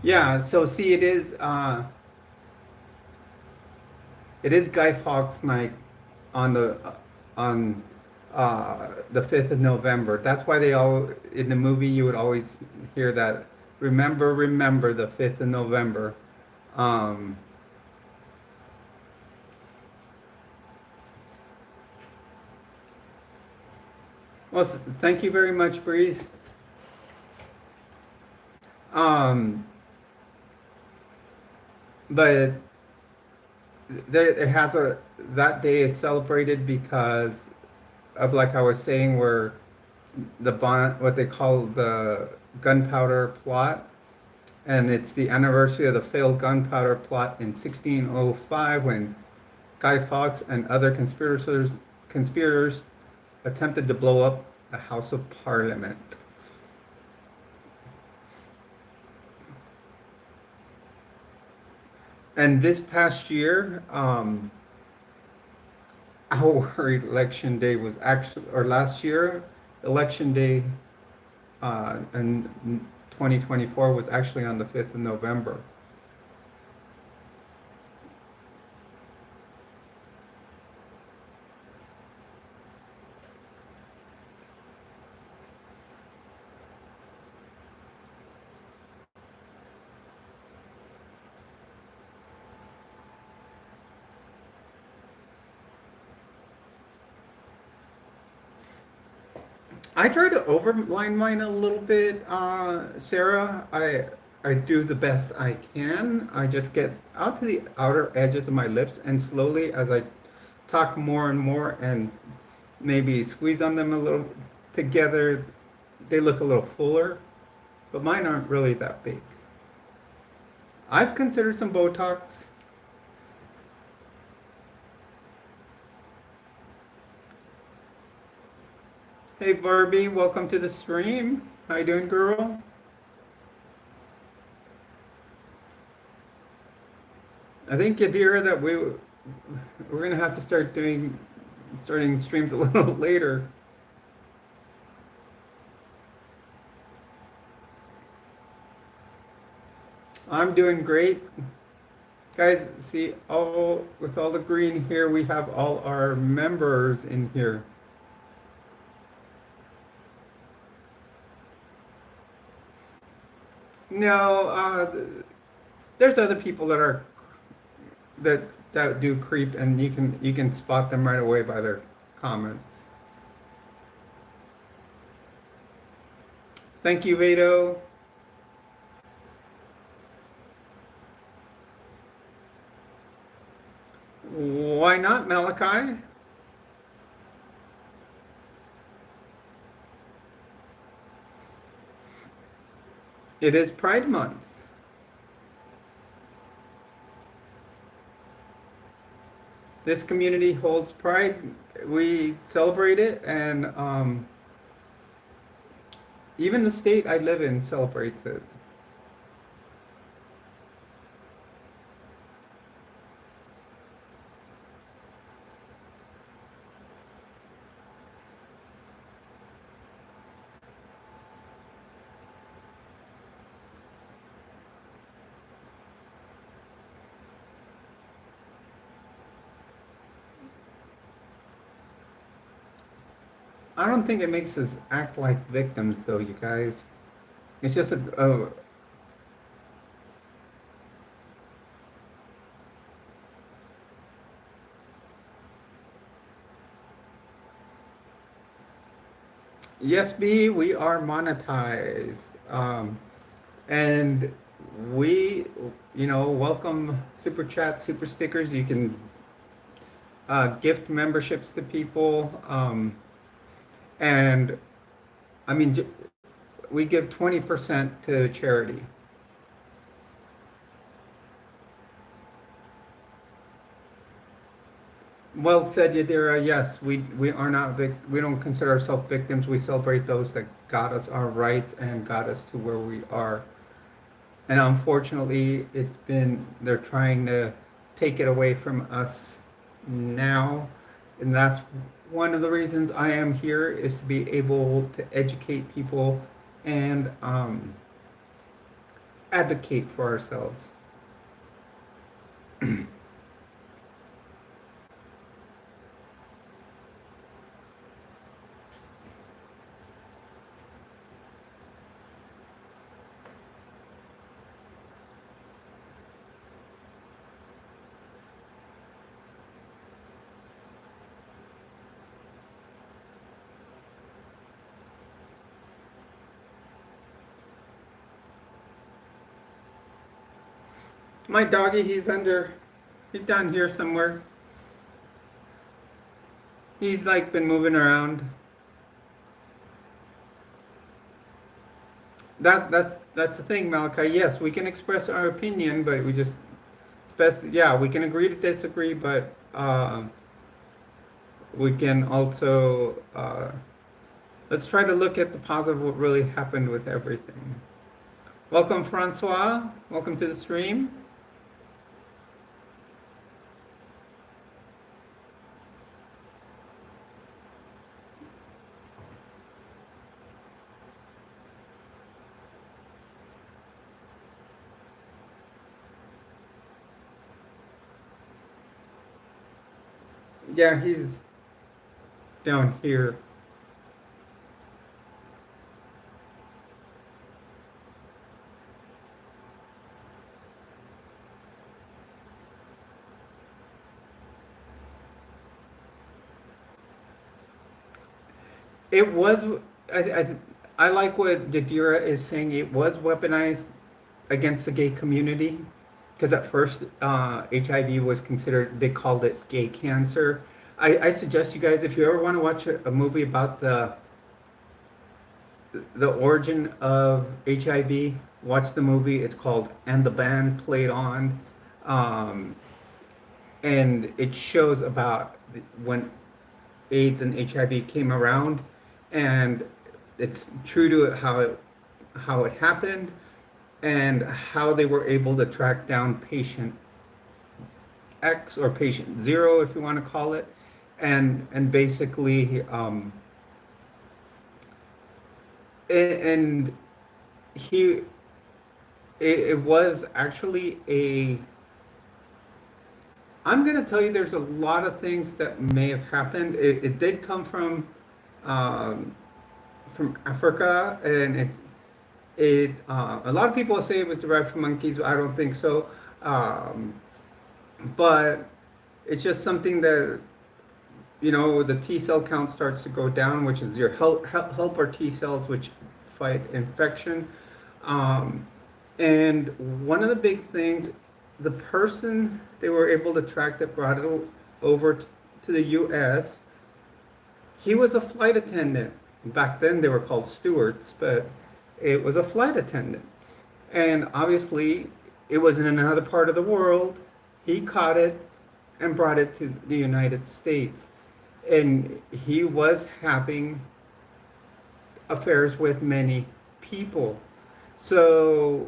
Yeah, so see, it is Guy Fawkes night on on the 5th of November. That's why they all in the movie you would always hear that remember the 5th of November. Um, well, thank you very much, Breeze. Um, but it has a that day is celebrated because of, like I was saying, where what they call the gunpowder plot, and it's the anniversary of the failed gunpowder plot in 1605 when Guy Fawkes and other conspirators attempted to blow up the House of Parliament. And this past year, our election day was actually, or last year, election day in 2024 was actually on the 5th of November. I try to overline mine a little bit, Sarah. I do the best I can. I just get out to the outer edges of my lips, and slowly, as I talk more and more, and maybe squeeze on them a little together, they look a little fuller. But mine aren't really that big. I've considered some Botox. Hey Barbie, welcome to the stream. How you doing, girl? I think Yadira that we're gonna have to starting streams a little later. I'm doing great. Guys, see all with all the green here, we have all our members in here. No, there's other people that that do creep, and you can spot them right away by their comments. Thank you, Vado. Why not, Malachi? It is Pride Month. This community holds Pride. We celebrate it, and even the state I live in celebrates it. I don't think it makes us act like victims, though, you guys. It's just a yes, B, we are monetized. And we, welcome super chat, super stickers. You can gift memberships to people. And I mean, we give 20% to charity. Well said, Yadira. Yes, we are not we don't consider ourselves victims. We celebrate those that got us our rights and got us to where we are. And unfortunately, they're trying to take it away from us now. And that's one of the reasons I am here, is to be able to educate people and advocate for ourselves. My doggy, he's down here somewhere. He's like been moving around. That's the thing, Malachi. Yes, we can express our opinion, but yeah, we can agree to disagree, but we can also let's try to look at the positive, what really happened with everything. Welcome, Francois. Welcome to the stream. Yeah, he's down here. It was. I like what Yadira is saying. It was weaponized against the gay community because at first HIV was considered. They called it gay cancer. I suggest you guys if you ever want to watch a movie about the origin of HIV, watch the movie. It's called "And the Band Played On," um, and it shows about when AIDS and HIV came around, and it's true to how it happened, and how they were able to track down patient X or patient zero, if you want to call it, and basically, and he it was actually a. I'm gonna tell you, there's a lot of things that may have happened. It did come um, from Africa, and a lot of people say it was derived from monkeys, but I don't think so. Um, but it's just something that, the T cell count starts to go down, which is your helper T cells, which fight infection. Um, and one of the big things, the person they were able to track that brought it over to the US, he was a flight attendant. Back then they were called stewards, but it was a flight attendant. And obviously, it was in another part of the world. He caught it and brought it to the United States. And he was having affairs with many people. So,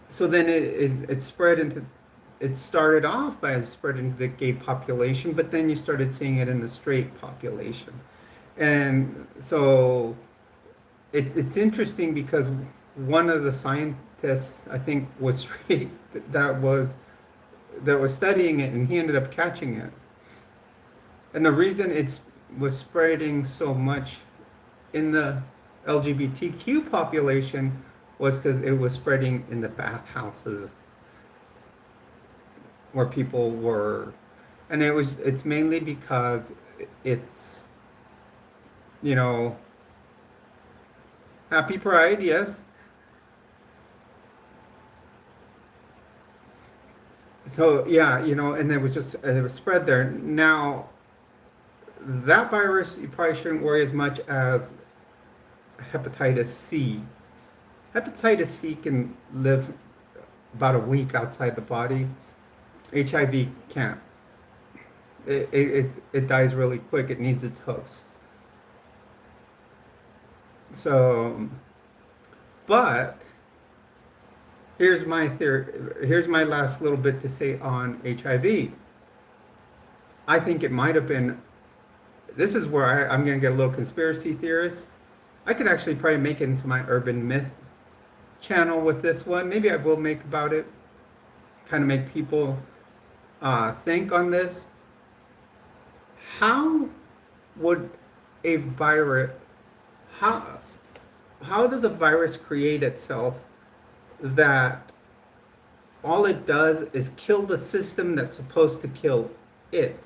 so then it spread into, it started off by spread into the gay population, but then you started seeing it in the straight population. And so it's interesting because one of the scientists, I think, was straight that was studying it, and he ended up catching it. And the reason it was spreading so much in the LGBTQ population was because it was spreading in the bathhouses where people were, and it's mainly because it's, you know, happy pride, yes. So yeah, and it was spread there. Now that virus you probably shouldn't worry as much as hepatitis C. Hepatitis C can live about a week outside the body. HIV can't. It dies really quick. It needs its host. So, but here's my theory. Here's my last little bit to say on HIV. I think it might have been. This is where I'm going to get a little conspiracy theorist. I could actually probably make it into my urban myth channel with this one. Maybe I will make about it. Kind of make people think on this. How would a virus? How does a virus create itself that all it does is kill the system that's supposed to kill it?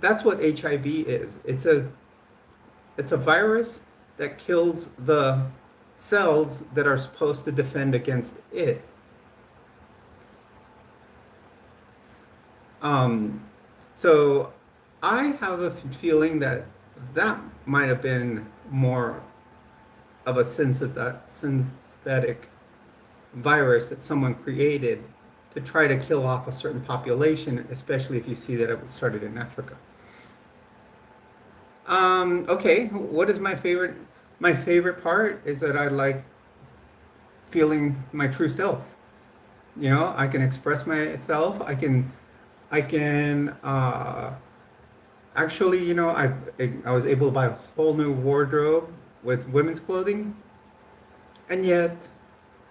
That's what HIV is. It's a virus that kills the cells that are supposed to defend against it. So I have a feeling that might have been more of a synthetic virus that someone created to try to kill off a certain population, especially if you see that it started in Africa. Okay, what is my favorite? My favorite part is that I like feeling my true self. I can express myself. I can actually, I was able to buy a whole new wardrobe with women's clothing, and yet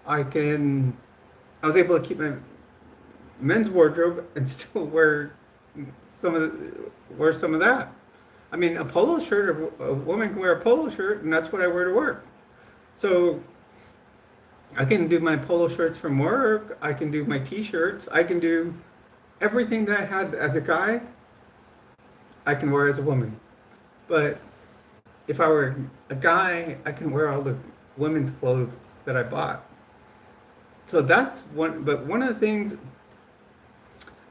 I was able to keep my men's wardrobe and still wear some of that. I mean, a polo shirt, a woman can wear a polo shirt, and that's what I wear to work. So I can do my polo shirts from work. I can do my t-shirts. I can do everything that I had as a guy. I can wear as a woman. But if I were a guy, I can wear all the women's clothes that I bought. So that's one, but one of the things,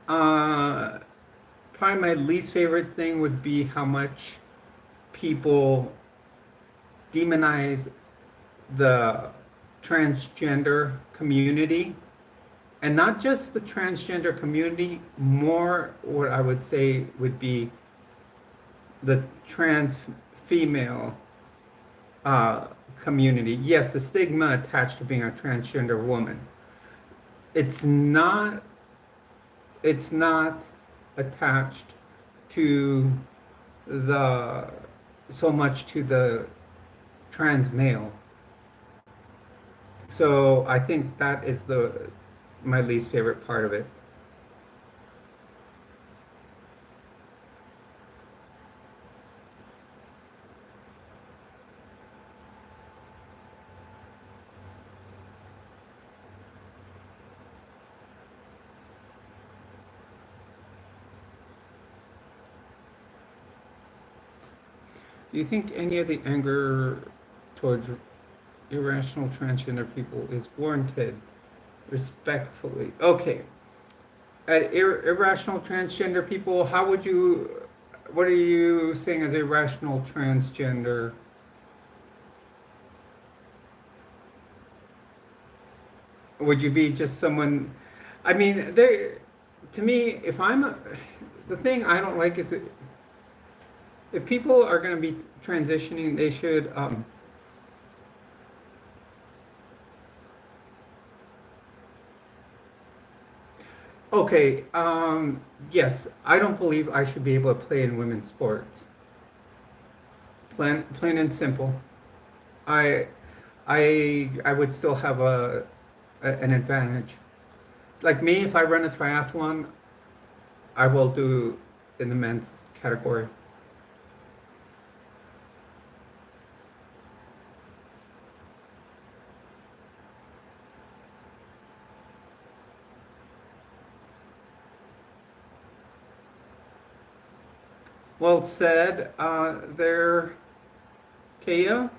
uh, probably my least favorite thing would be how much people demonize the transgender community, and not just the transgender community, more what I would say would be the trans female uh, community. Yes, the stigma attached to being a transgender woman. It's not. It's not attached to the so much to the trans male. So I think that is the my least favorite part of it. Do you think any of the anger towards irrational transgender people is warranted? Respectfully. Okay. At irrational transgender people, how would you, what are you saying as irrational transgender? Would you be just someone, I mean, there, to me, if I'm, the thing I don't like is if people are going to be transitioning, they should, okay, yes, I don't believe I should be able to play in women's sports. Plain and simple. I, I would still have an advantage. Like me, if I run a triathlon, I will do in the men's category. Well said, there, Kaya.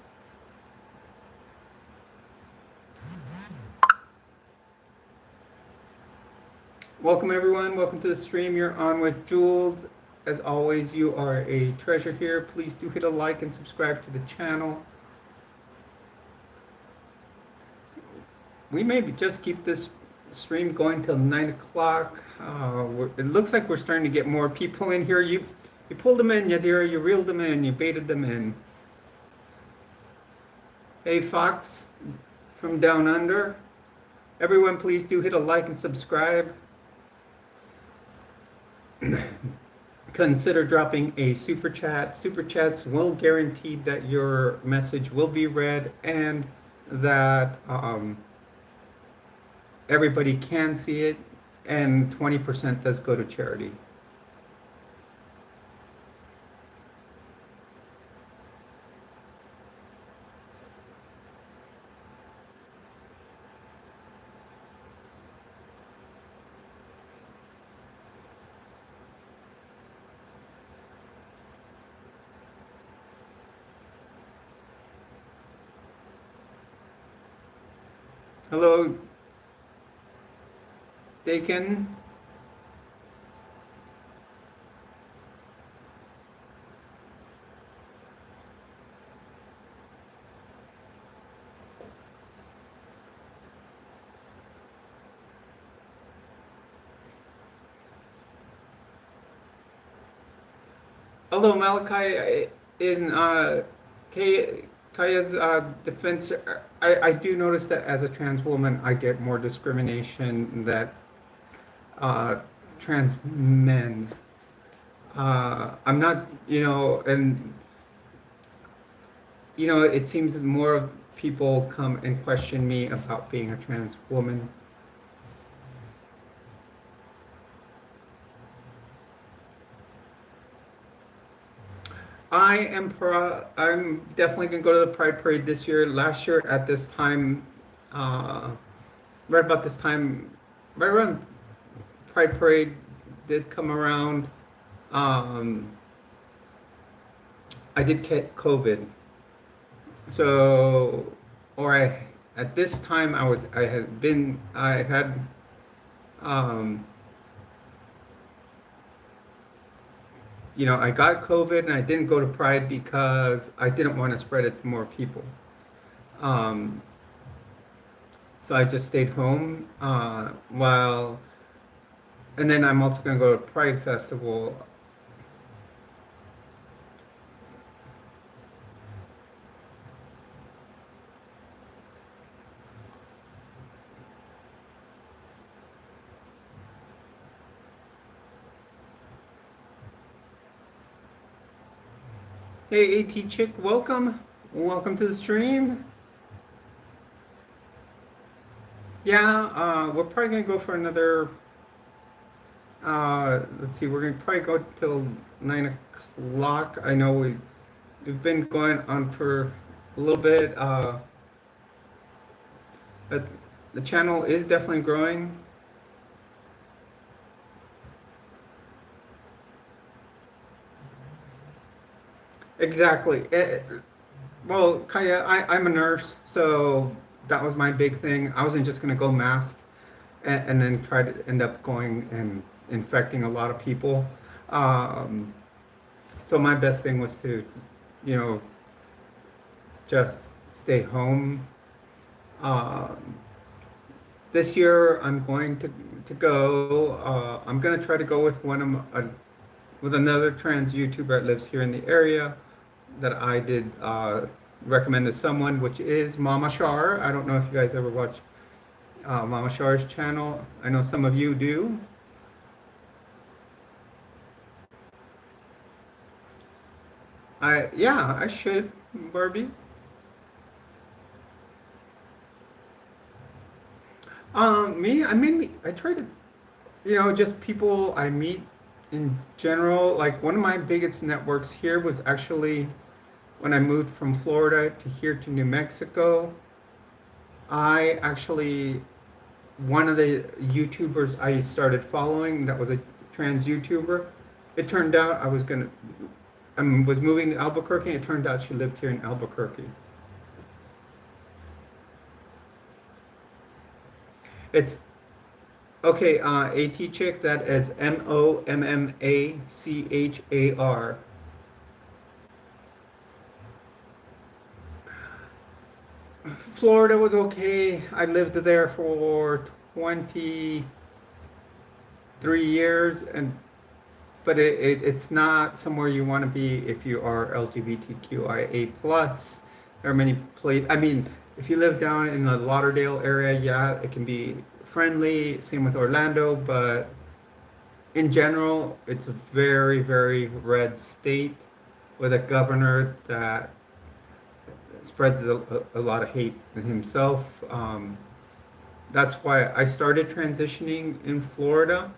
Welcome everyone. Welcome to the stream. You're on with Jules. As always, you are a treasure here. Please do hit a like and subscribe to the channel. We may just keep this stream going till 9 o'clock. It looks like we're starting to get more people in here. You pulled them in, Yadira. You reeled them in. You baited them in. Hey, Fawkes from down under. Everyone, please do hit a like and subscribe. Consider dropping a super chat. Super chats will guarantee that your message will be read and that everybody can see it, and 20% does go to charity. Hello, Dakin. Hello, Malachi. In Kaya's defense, I do notice that as a trans woman, I get more discrimination that trans men. I'm not, and it seems more of people come and question me about being a trans woman. I'm definitely gonna go to the Pride Parade this year. Last year at this time, uh, right about this time, right around Pride Parade did come around. Um, I did get COVID. So, or at this time I had, um, I got COVID and I didn't go to Pride because I didn't want to spread it to more people. Um, so I just stayed home, and then I'm also going to go to Pride Festival. Hey, AT Chick, welcome. Welcome to the stream. Yeah, we're probably gonna go for another. Let's see, we're gonna probably go till 9 o'clock. I know we've been going on for a little bit. But the channel is definitely growing. Exactly. Well, Kaya, I'm a nurse, so that was my big thing. I wasn't just gonna go masked and then try to end up going and infecting a lot of people. Um, so my best thing was to, you know, just stay home. Um, this year I'm going to go. I'm gonna try to go with with another trans YouTuber that lives here in the area that I did recommend to someone, which is Mama Shar. I don't know if you guys ever watch Mama Shar's channel. I know some of you do. Yeah, I should, Barbie. Me, I mainly I try to, just people I meet in general. Like one of my biggest networks here was actually when I moved from Florida to here to New Mexico. I actually one of the YouTubers I started following that was a trans YouTuber. It turned out I was moving to Albuquerque. And it turned out she lived here in Albuquerque. It's okay. AT chick. That is Mommachar. Florida was okay. I lived there for 23 years, but it's not somewhere you want to be if you are LGBTQIA plus. There are many places. I mean, if you live down in the Lauderdale area, yeah, it can be friendly. Same with Orlando, but in general, it's a very, very red state with a governor that spreads a lot of hate himself. That's why I started transitioning in Florida,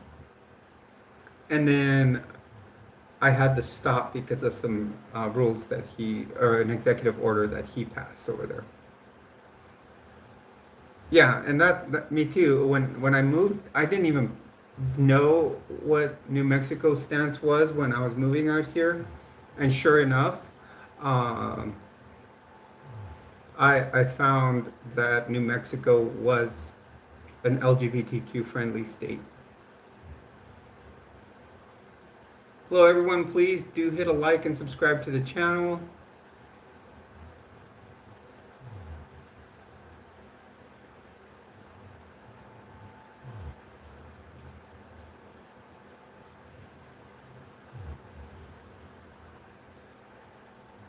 and then I had to stop because of some rules or an executive order that he passed over there. Yeah, and me too. When I moved, I didn't even know what New Mexico's stance was when I was moving out here, and sure enough, um, I found that New Mexico was an LGBTQ friendly state. Hello everyone, please do hit a like and subscribe to the channel.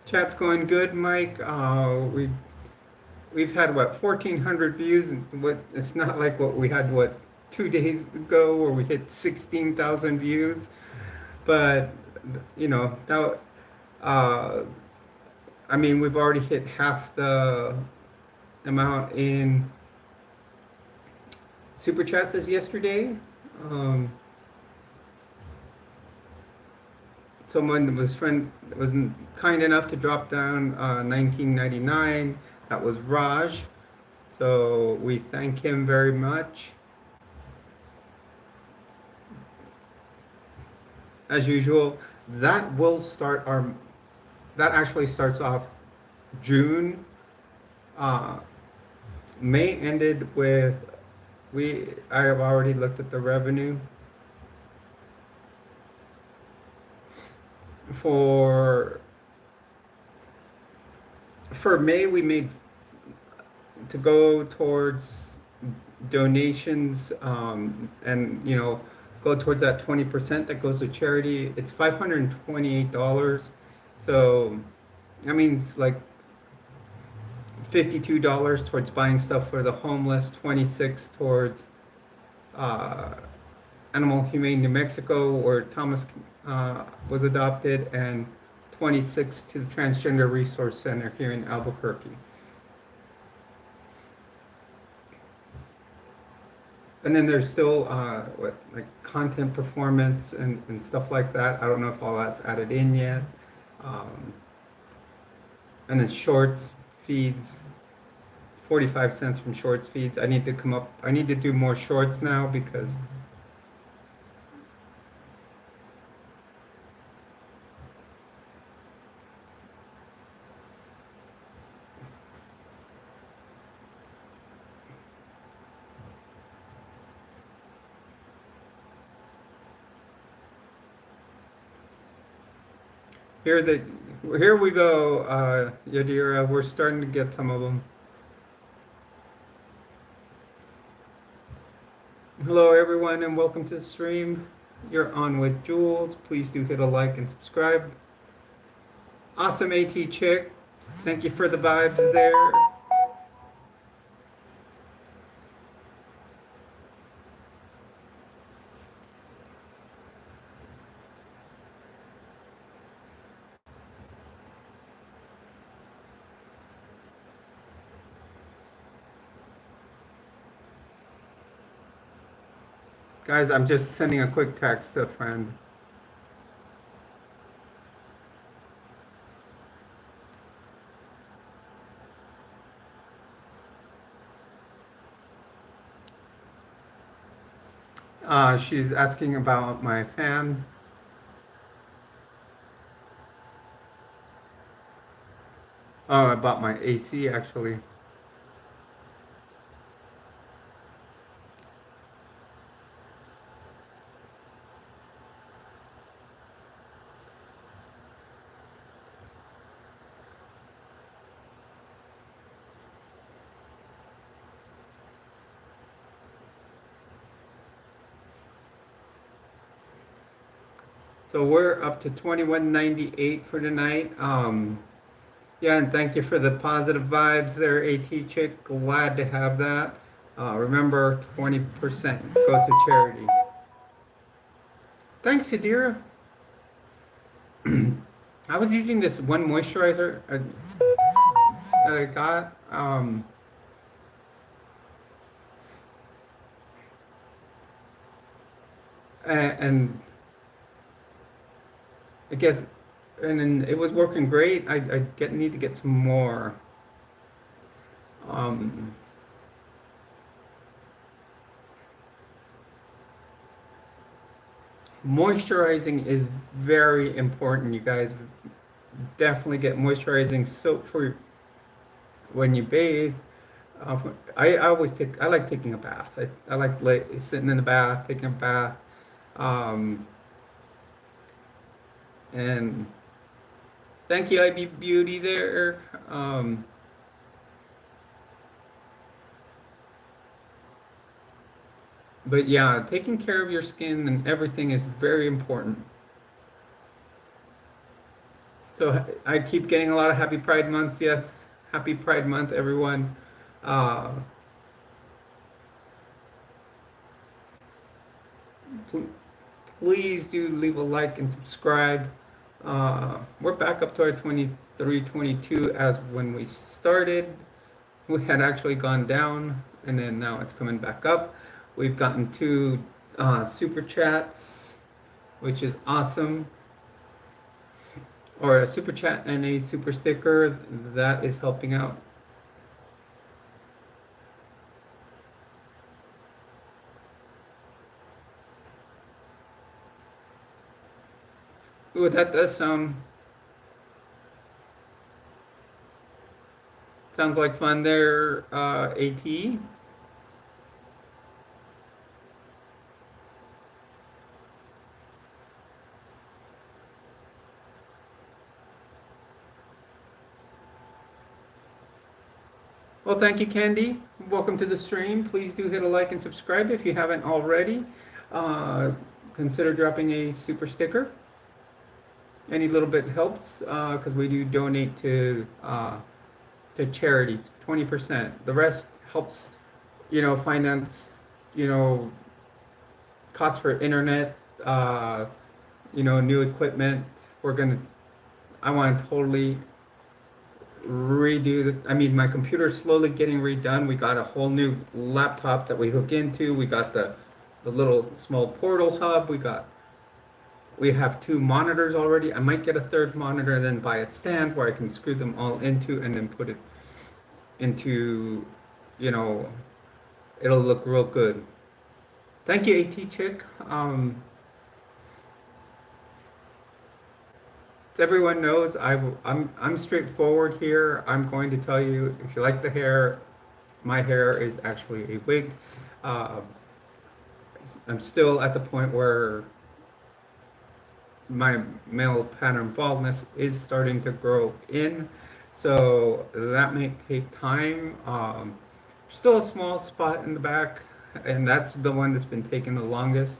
Chat's going good, Mike. We've had what 1,400 views, and it's not like what we had 2 days ago where we hit 16,000 views, but that uh, I mean we've already hit half the amount in super chats as yesterday. Um, Someone was kind enough to drop down 1999. That was Raj. So we thank him very much. As usual, that will start that actually starts off June. Uh, May ended with I have already looked at the revenue for May. We made to go towards donations, and go towards that 20% that goes to charity. It's $528. So that means like $52 towards buying stuff for the homeless, 26 towards uh, Animal Humane New Mexico, where Thomas was adopted, and 26 to the Transgender Resource Center here in Albuquerque. And then there's still like content performance and stuff like that. I don't know if all that's added in yet. Um, and then shorts feeds, 45 cents from shorts feeds. I need to do more shorts now because here we go, Yadira. We're starting to get some of them. Hello, everyone, and welcome to the stream. You're on with Jules. Please do hit a like and subscribe. Awesome AT chick. Thank you for the vibes there. Guys, I'm just sending a quick text to a friend. She's asking about my fan. Oh, about my AC, actually. So we're up to 2198 for tonight. Yeah, and thank you for the positive vibes there, AT chick. Glad to have that. Remember, 20% goes to charity. Thanks, Yadira. I was using this one moisturizer that I got. And I guess, and then it was working great. I need to get some more. Um, Moisturizing is very important, you guys. Definitely get moisturizing soap for when you bathe. I like taking a bath. I like sitting in the bath, taking a bath. Um, and thank you, IB Beauty there. But yeah, taking care of your skin and everything is very important. So I keep getting a lot of happy Pride months. Yes, happy Pride month, everyone. Uh, pl Please do leave a like and subscribe. We're back up to our 23, 22 as when we started. We had actually gone down, and then now it's coming back up. We've gotten two super chats, which is awesome. Or a super chat and a super sticker. That is helping out. Ooh, that does sound Sounds like fun there, AT. Well, thank you, Candy. Welcome to the stream. Please do hit a like and subscribe if you haven't already. Uh, Consider dropping a super sticker. Any little bit helps because we do donate to charity, 20%. The rest helps, finance, you know, costs for internet, new equipment. I want to totally redo my computer's slowly getting redone. We got a whole new laptop that we hook into. We got the little small portal hub. We have two monitors already. I might get a third monitor and then buy a stand where I can screw them all into and then put it into, you know, it'll look real good. Thank you, AT Chick. As everyone knows, I'm straightforward here. I'm going to tell you if you like the hair, my hair is actually a wig. Uh, I'm still at the point where my male pattern baldness is starting to grow in, so that may take time. Still a small spot in the back, and that's the one that's been taking the longest.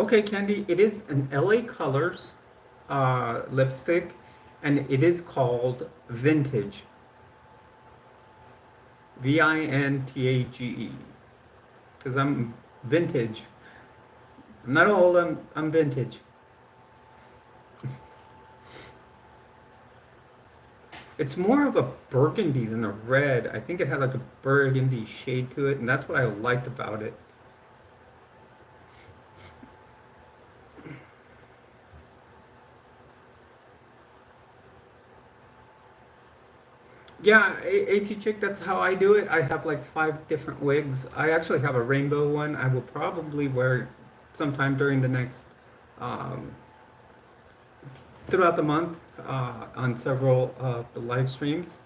Okay, Candy. It is an LA Colors lipstick, and it is called Vintage. Vintage. Because I'm vintage. I'm not old, I'm vintage. It's more of a burgundy than a red. I think it has like a burgundy shade to it, and that's what I liked about it. Yeah, AT Chick, that's how I do it. I have like 5 different wigs. I actually have a rainbow one. I will probably wear it sometime during the next, um, throughout the month, on several of the live streams.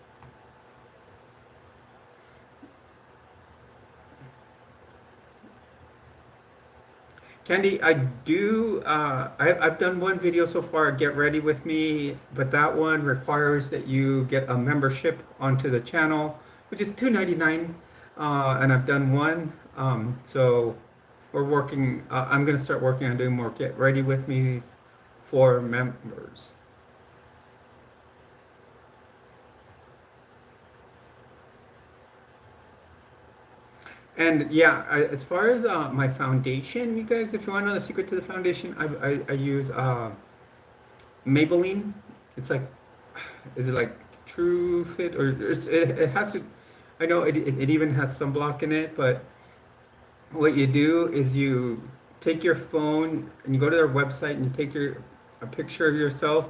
Candy, I've done one video so far, Get Ready With Me, but that one requires that you get a membership onto the channel, which is $2.99, and I've done one. So I'm going to start working on doing more Get Ready With Me's for members. And yeah, as far as my foundation, you guys, if you want to know the secret to the foundation, I use Maybelline. It's like, is it like True Fit or it has to, I know it even has sunblock in it, but what you do is you take your phone and you go to their website and you take a picture of yourself.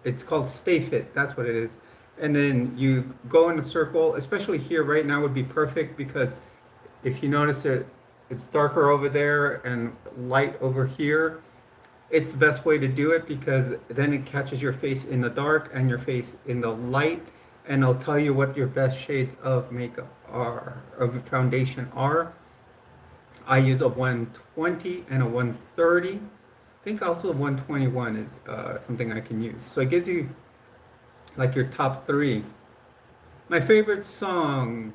It's called Stay Fit. That's what it is. And then you go in a circle, especially here right now would be perfect because if you notice it's darker over there and light over here. It's the best way to do it because then it catches your face in the dark and your face in the light, and it'll tell you what your best shades of makeup are, of foundation are. I use a 120 and a 130. I think also 121 is something I can use. So it gives you like your top 3. My favorite song.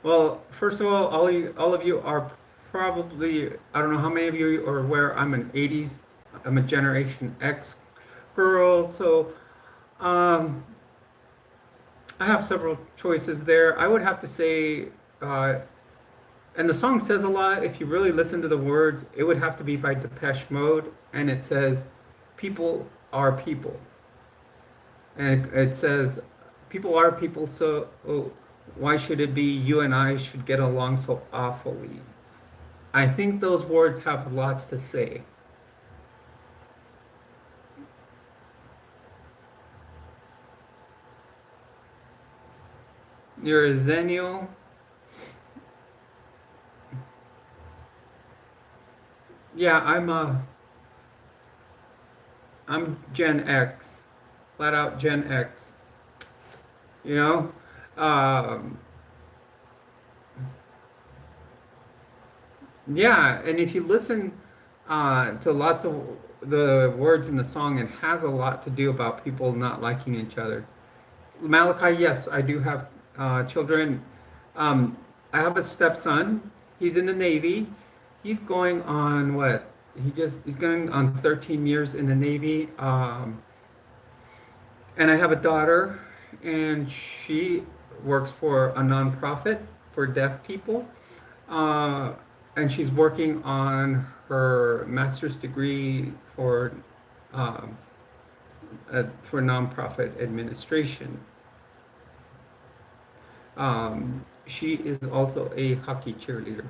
Well, first of all of you are probably, I don't know how many of you are aware, I'm an 80s, I'm a Generation X girl, so um, I have several choices there. I would have to say, and the song says a lot, if you really listen to the words, it would have to be by Depeche Mode, and it says, people are people. And it says, people are people, so why should it be you and I should get along so awfully? I think those words have lots to say. You're a Zennial. Yeah, I'm Gen X, flat out Gen X. You know, um, yeah, and if you listen to lots of the words in the song, it has a lot to do about people not liking each other. Malachi, yes, I do have children. Um, I have a stepson. He's in the Navy. He's going on what? He's going on 13 years in the Navy. And I have a daughter, and she works for a nonprofit for deaf people. Uh, and she's working on her master's degree um, for nonprofit administration. She is also a hockey cheerleader.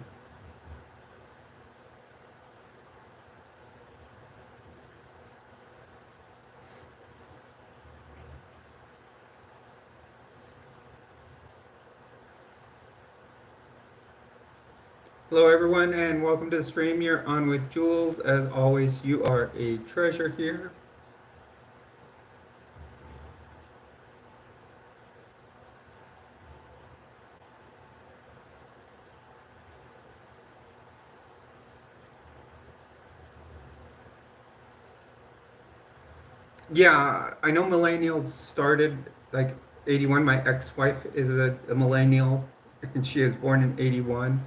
Hello, everyone, and welcome to the stream. You're on with Jules. As always, you are a treasure here. Yeah, I know millennials started like 81. My ex-wife is a millennial, and she was born in 81.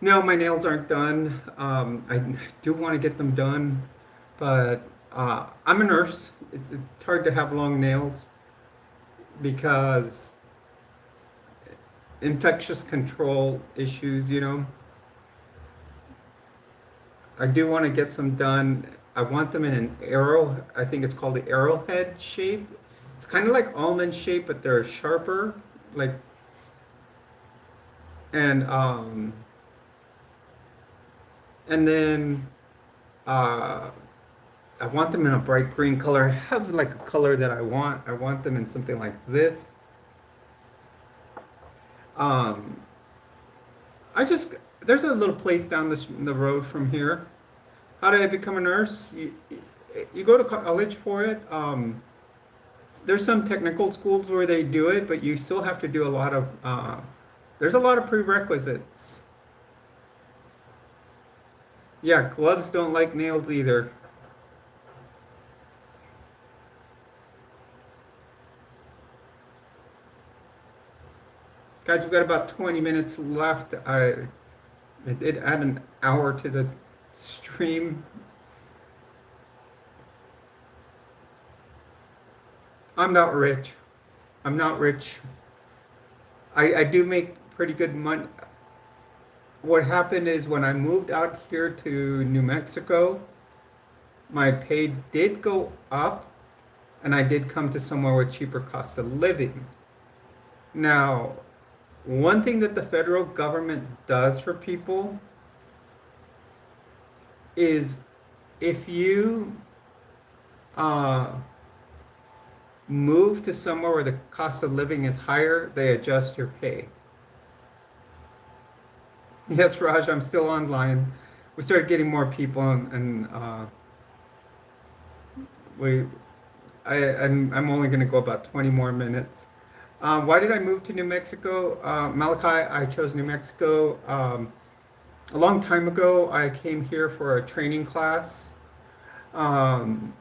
No, my nails aren't done. I do want to get them done, but I'm a nurse. It's hard to have long nails because infectious control issues, you know. I do want to get some done. I want them in an arrow. I think it's called the arrowhead shape. It's kind of like almond shape, but they're sharper. Like and and then uh, I want them in a bright green color. I have like a color that I want. I want them in something like this. Um, I just there's a little place down the road from here. How did I become a nurse? You go to college for it. There's some technical schools where they do it, but you still have to do a lot of. There's a lot of prerequisites. Yeah, gloves don't like nails either. Guys, we've got about 20 minutes left. I did add an hour to the stream. I'm not rich. I'm not rich. I do make pretty good money. What happened is when I moved out here to New Mexico, my pay did go up, and I did come to somewhere with cheaper cost of living. Now, one thing that the federal government does for people is if you uh, move to somewhere where the cost of living is higher, they adjust your pay. Yes, Raj, I'm still online. We started getting more people, and we I'm only going to go about 20 more minutes. Why did I move to New Mexico? Malachi, I chose New Mexico. A long time ago, I came here for a training class um,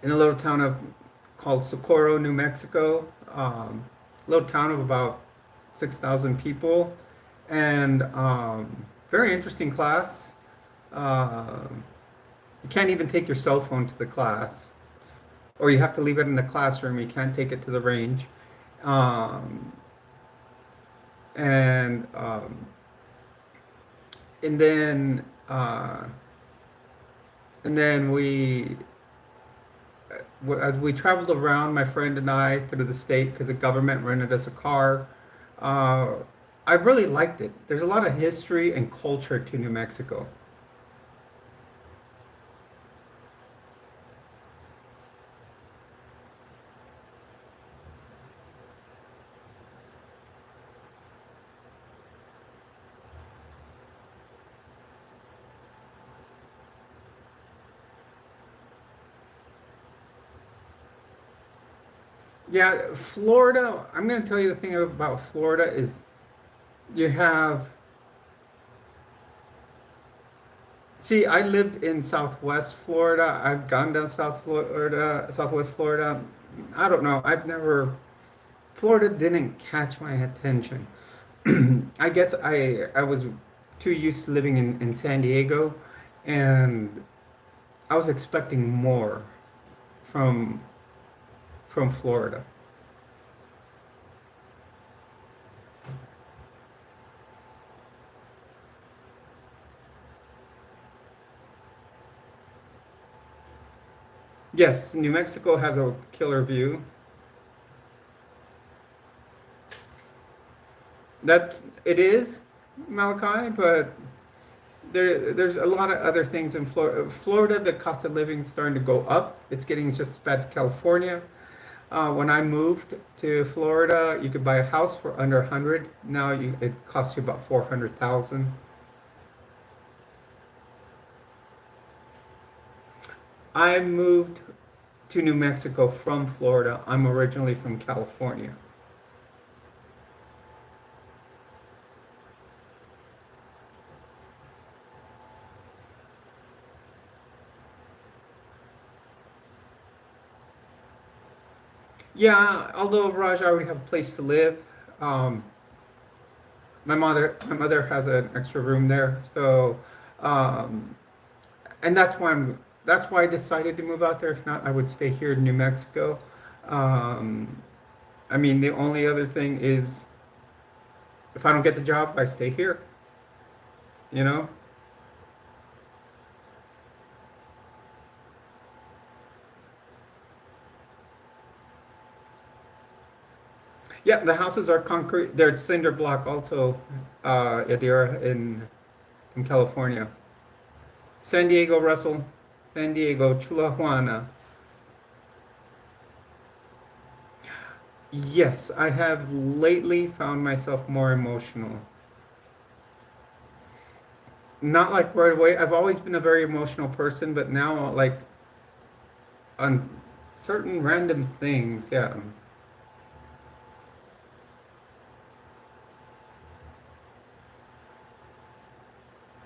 in a little town called Socorro, New Mexico. Little town of about 6,000 people, and very interesting class. You can't even take your cell phone to the class, or you have to leave it in the classroom. You can't take it to the range. Um, and and then uh, and then as we traveled around, my friend and I, through the state, because the government rented us a car. Uh, I really liked it. There's a lot of history and culture to New Mexico. Yeah, Florida, I'm going to tell you the thing about Florida is you have, see, I lived in Southwest Florida. I've gone down South Florida, Southwest Florida. I don't know. I've never, Florida didn't catch my attention. I guess I was too used to living in San Diego, and I was expecting more from from Florida. Yes, New Mexico has a killer view. That it is, Malachi, but there's a lot of other things in Florida. Florida, the cost of living is starting to go up. It's getting just as bad as California. When I moved to Florida, you could buy a house for under 100. Now it costs you about 400,000. I moved to New Mexico from Florida. I'm originally from California. Yeah, although Raj, I already have a place to live. Um, my mother has an extra room there, so um, and that's why I decided to move out there. If not, I would stay here in New Mexico. Um, I mean, the only other thing is if I don't get the job, I stay here. You know? Yeah, the houses are concrete. They're cinder block also, Yadira in California. San Diego, Russell. San Diego, Chula Juana. Yes, I have lately found myself more emotional. Not like right away. I've always been a very emotional person, but now like on certain random things, yeah.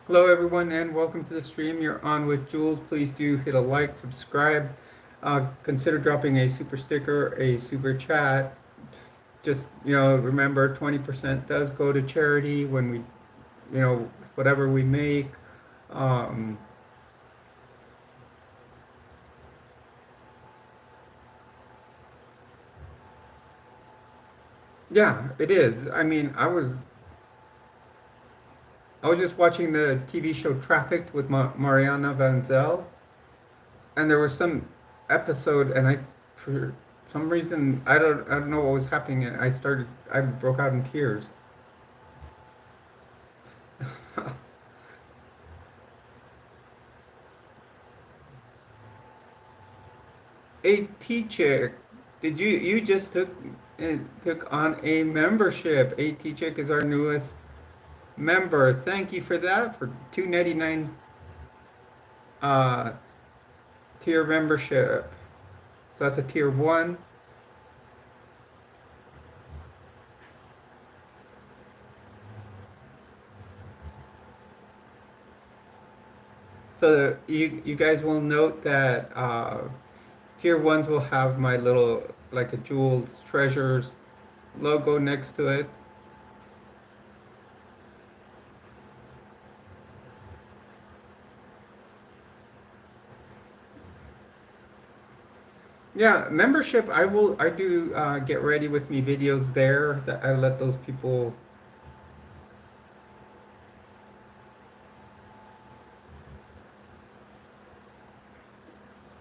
Hello everyone and welcome to the stream. You're on with Jules. Please do hit a like, subscribe, consider dropping a super sticker, a super chat. Just, remember 20% does go to charity when we, whatever we make. Um, yeah, it is. I mean, I was just watching the TV show Trafficked with Mariana Van Zel, and there was some episode, and for some reason, I don't know what was happening, and I broke out in tears. A teacher, you just took on a membership? A teacher is our newest member. Thank you for that for 299 uh tier membership. So that's a tier one. So you guys will note that tier ones will have my little like a Jules Treasures logo next to it. Yeah, membership. I do get ready with me videos there that I let those people.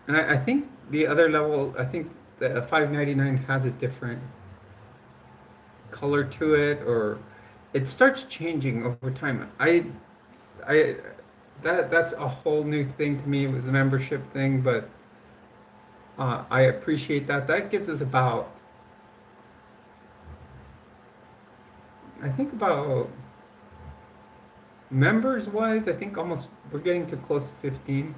And I think the other level, I think the 599 has a different color to it, or it starts changing over time. I that's a whole new thing to me. It was a membership thing, but I appreciate that. That gives us about, I think about members wise, I think almost we're getting to close to 15.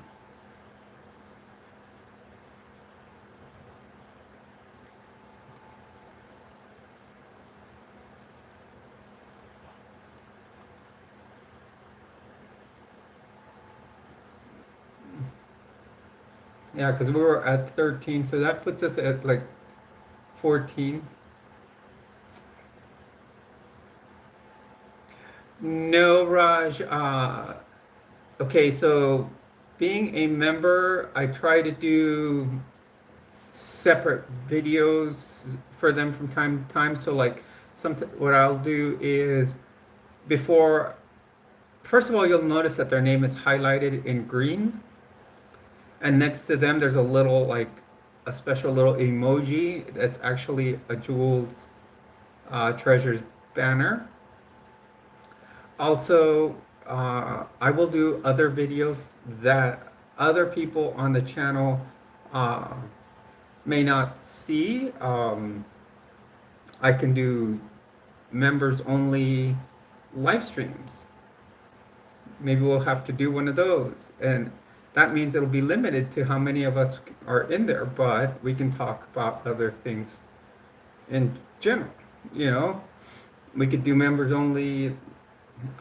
Yeah, because we were at 13, so that puts us at like 14. No, Raj. Okay, so being a member, I try to do separate videos for them from time to time. So like something what I'll do is before first of all you'll notice that their name is highlighted in green and next to them there's a little like a special little emoji that's actually a Jules Treasures banner. Also, I will do other videos that other people on the channel uh, may not see. I can do members only live streams. Maybe we'll have to do one of those. And that means it'll be limited to how many of us are in there, but we can talk about other things in general. You know, we could do members only.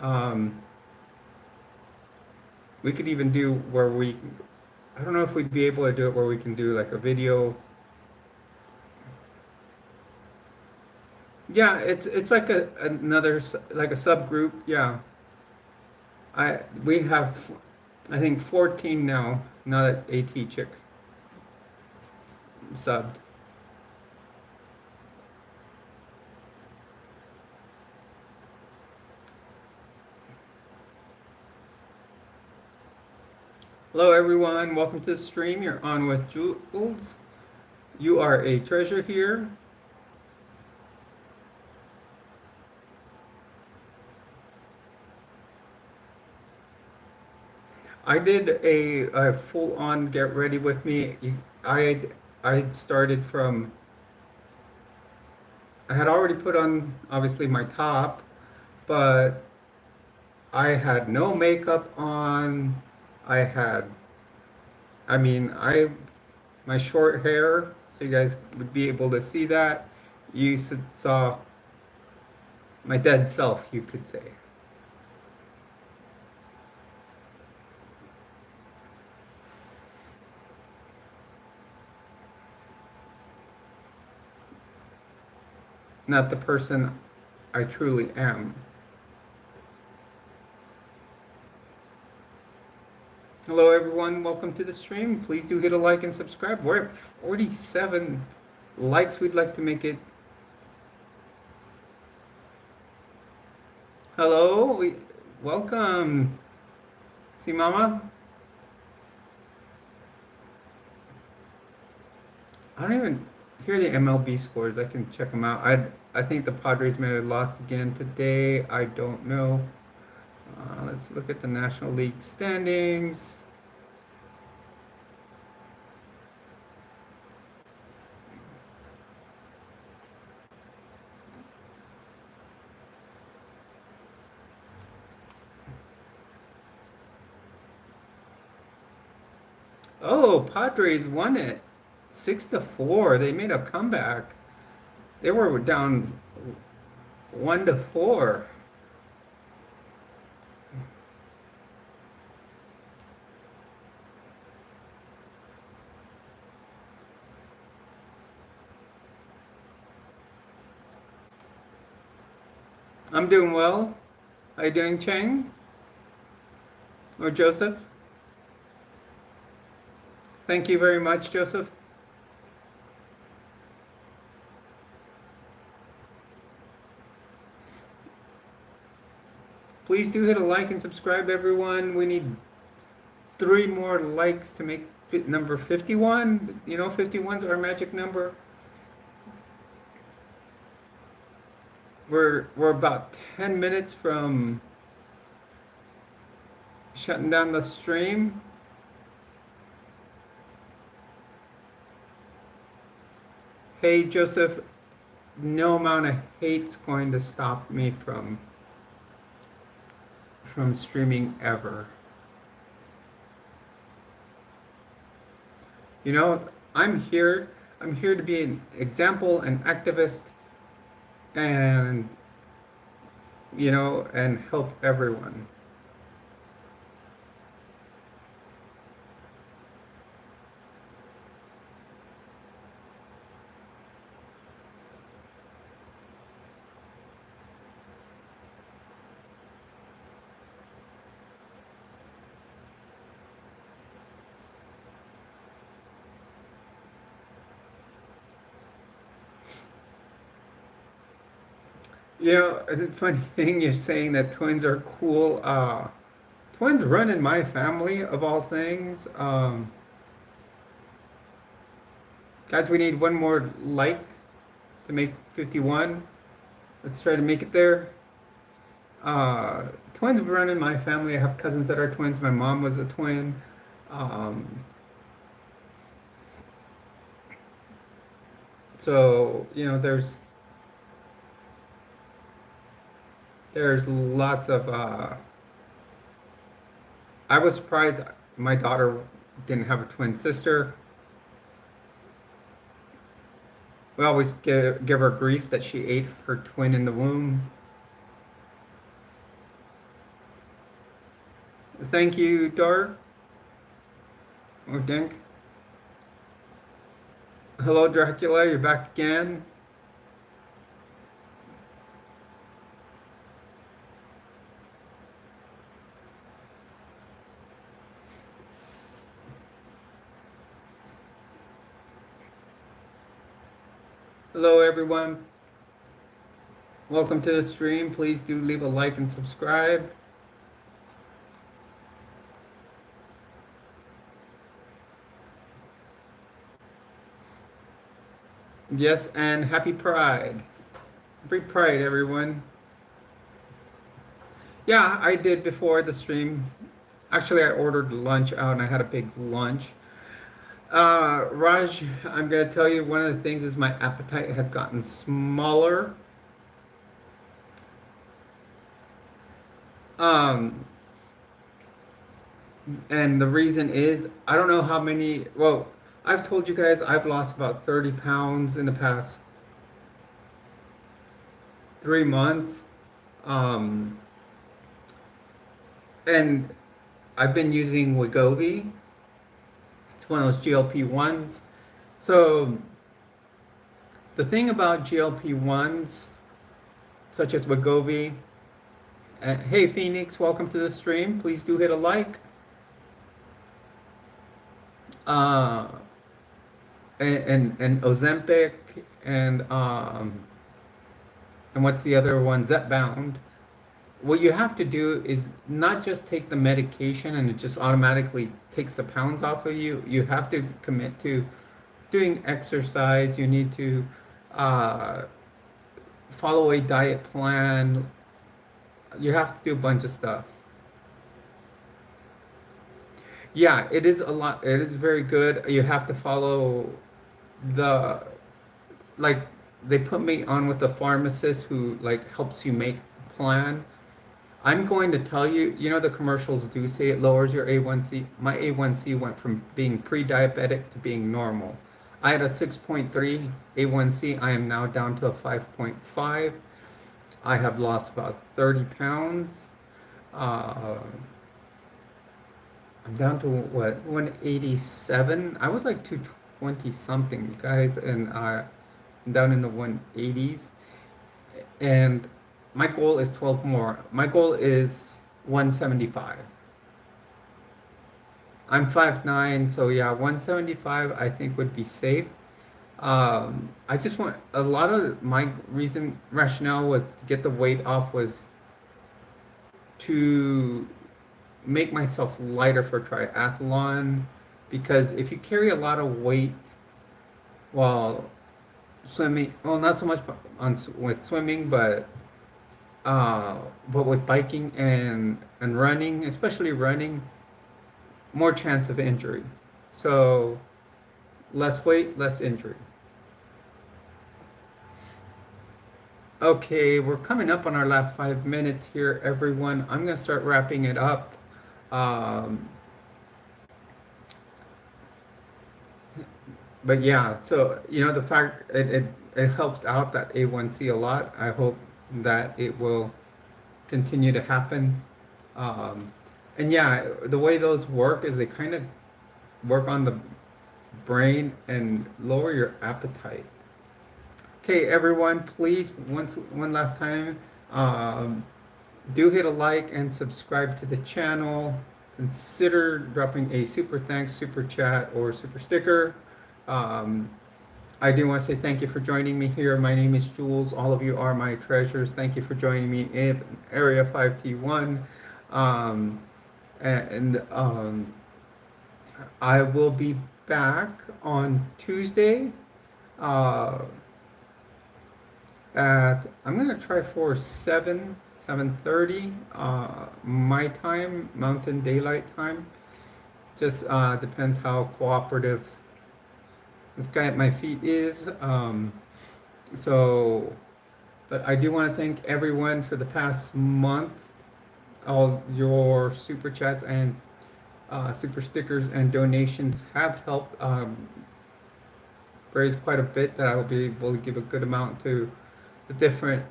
Um, we could even do where I don't know if we'd be able to do it where we can do like a video. Yeah, it's like like a subgroup. Yeah. We have I think 14 now, now that AT Chick subbed. Hello everyone, welcome to the stream. You're on with Jules. You are a treasure here. I did a full-on get ready with me. I started from I had already put on obviously my top, but I had no makeup on. I had I mean, my short hair, so you guys would be able to see that. You saw my dead self, you could say. Not the person I truly am. Hello everyone, welcome to the stream. Please do hit a like and subscribe. We're at 47 likes. We'd like to make it. Hello, welcome. See mama? I don't even hear the MLB scores. I can check them out. I think the Padres may have lost again today. I don't know. Let's look at the National League standings. Oh, Padres won it 6-4. They made a comeback. They were down 1-4. I'm doing well. How you doing, Chang? Or Joseph? Thank you very much, Joseph. Please do hit a like and subscribe, everyone. We need 3 more likes to make number 51. You know, 51's our magic number. We're about 10 minutes from shutting down the stream. Hey, Joseph, no amount of hate's going to stop me from streaming ever. You know, I'm here to be an example, an activist, and you know, and help everyone. You know, the funny thing you're saying that twins are cool. Twins run in my family of all things. Guys, we need one more like to make 51. Let's try to make it there. Twins run in my family. I have cousins that are twins. My mom was a twin. Um, so, you know, there's lots of I was surprised my daughter didn't have a twin sister. We always give her grief that she ate her twin in the womb. Thank you, Dar or Dink. Hello, Dracula. You're back again. Hello, everyone. Welcome to the stream. Please do leave a like and subscribe. Yes, and happy Pride. Happy Pride, everyone. Yeah, I did before the stream. Actually, I ordered lunch out and I had a big lunch. Raj, I'm going to tell you one of the things is my appetite has gotten smaller. Um, and the reason is, I don't know how many, well, I've told you guys I've lost about 30 pounds in the past 3 months. Um, and I've been using Wegovy. It's one of those GLP-1s. So the thing about GLP-1s, such as Wegovy, hey Phoenix, welcome to the stream. Please do hit a like. Uh, and Ozempic and what's the other one? Zepbound. What you have to do is not just take the medication and it just automatically takes the pounds off of you. You have to commit to doing exercise. You need to uh, follow a diet plan. You have to do a bunch of stuff. Yeah, it is a lot. It is very good. You have to follow the like they put me on with a pharmacist who like helps you make a plan. I'm going to tell you, you know, the commercials do say it lowers your A1C. My A1C went from being pre-diabetic to being normal. I had a 6.3 A1C. I am now down to a 5.5. I have lost about 30 pounds. Uh, I'm down to what, 187? I was like 220 something, you guys, and I'm down in the 180s. And my goal is 12 more. My goal is 175. I'm 5'9", so yeah, 175 I think would be safe. I just want a lot of my rationale was to get the weight off was to make myself lighter for triathlon, because if you carry a lot of weight while swimming, well, not so much with swimming, but with biking and running, especially running, more chance of injury. So less weight, less injury. Okay, we're coming up on our last 5 minutes here, everyone. I'm gonna start wrapping it up. Um, but yeah, so you know the fact it helped out that A1C a lot. I hope that it will continue to happen. And yeah, the way those work is they kind of work on the brain and lower your appetite. Okay, everyone, please, one last time, do hit a like and subscribe to the channel. Consider dropping a super thanks, super chat, or super sticker. I do want to say thank you for joining me here. My name is Jules. All of you are my treasures. Thank you for joining me in Area 5T1. Um, and I will be back on Tuesday uh, I'm going to try for 7:30 my time, Mountain Daylight Time. Just depends how cooperative this guy at my feet is. So, but I do want to thank everyone for the past month. All your super chats and super stickers and donations have helped raise quite a bit that I will be able to give a good amount to the different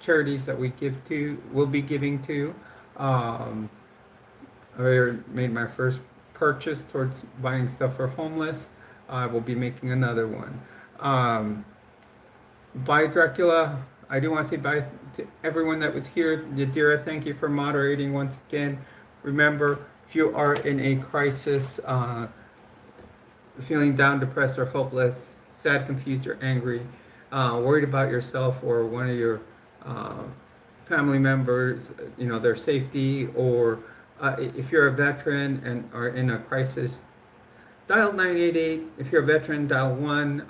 charities that will be giving to. I already made my first purchase towards buying stuff for homeless. I will be making another one. Bye, Dracula. I do want to say bye to everyone that was here. Yadira, thank you for moderating once again. Remember, if you are in a crisis, feeling down, depressed, or hopeless, sad, confused, or angry, worried about yourself or one of your family members, their safety, or if you're a veteran and are in a crisis, dial 988. If you're a veteran, dial 1.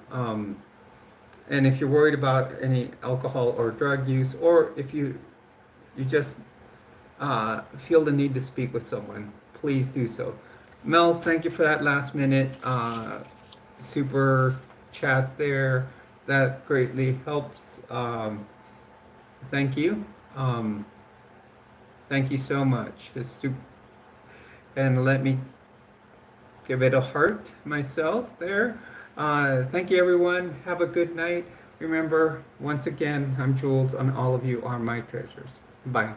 And if you're worried about any alcohol or drug use, or if you just feel the need to speak with someone, please do so. Mel, thank you for that last minute super chat there. That greatly helps. Thank you. Thank you so much. And let me give it a heart myself there. Thank you, everyone. Have a good night. Remember, once again, I'm Jules, and all of you are my treasures. Bye.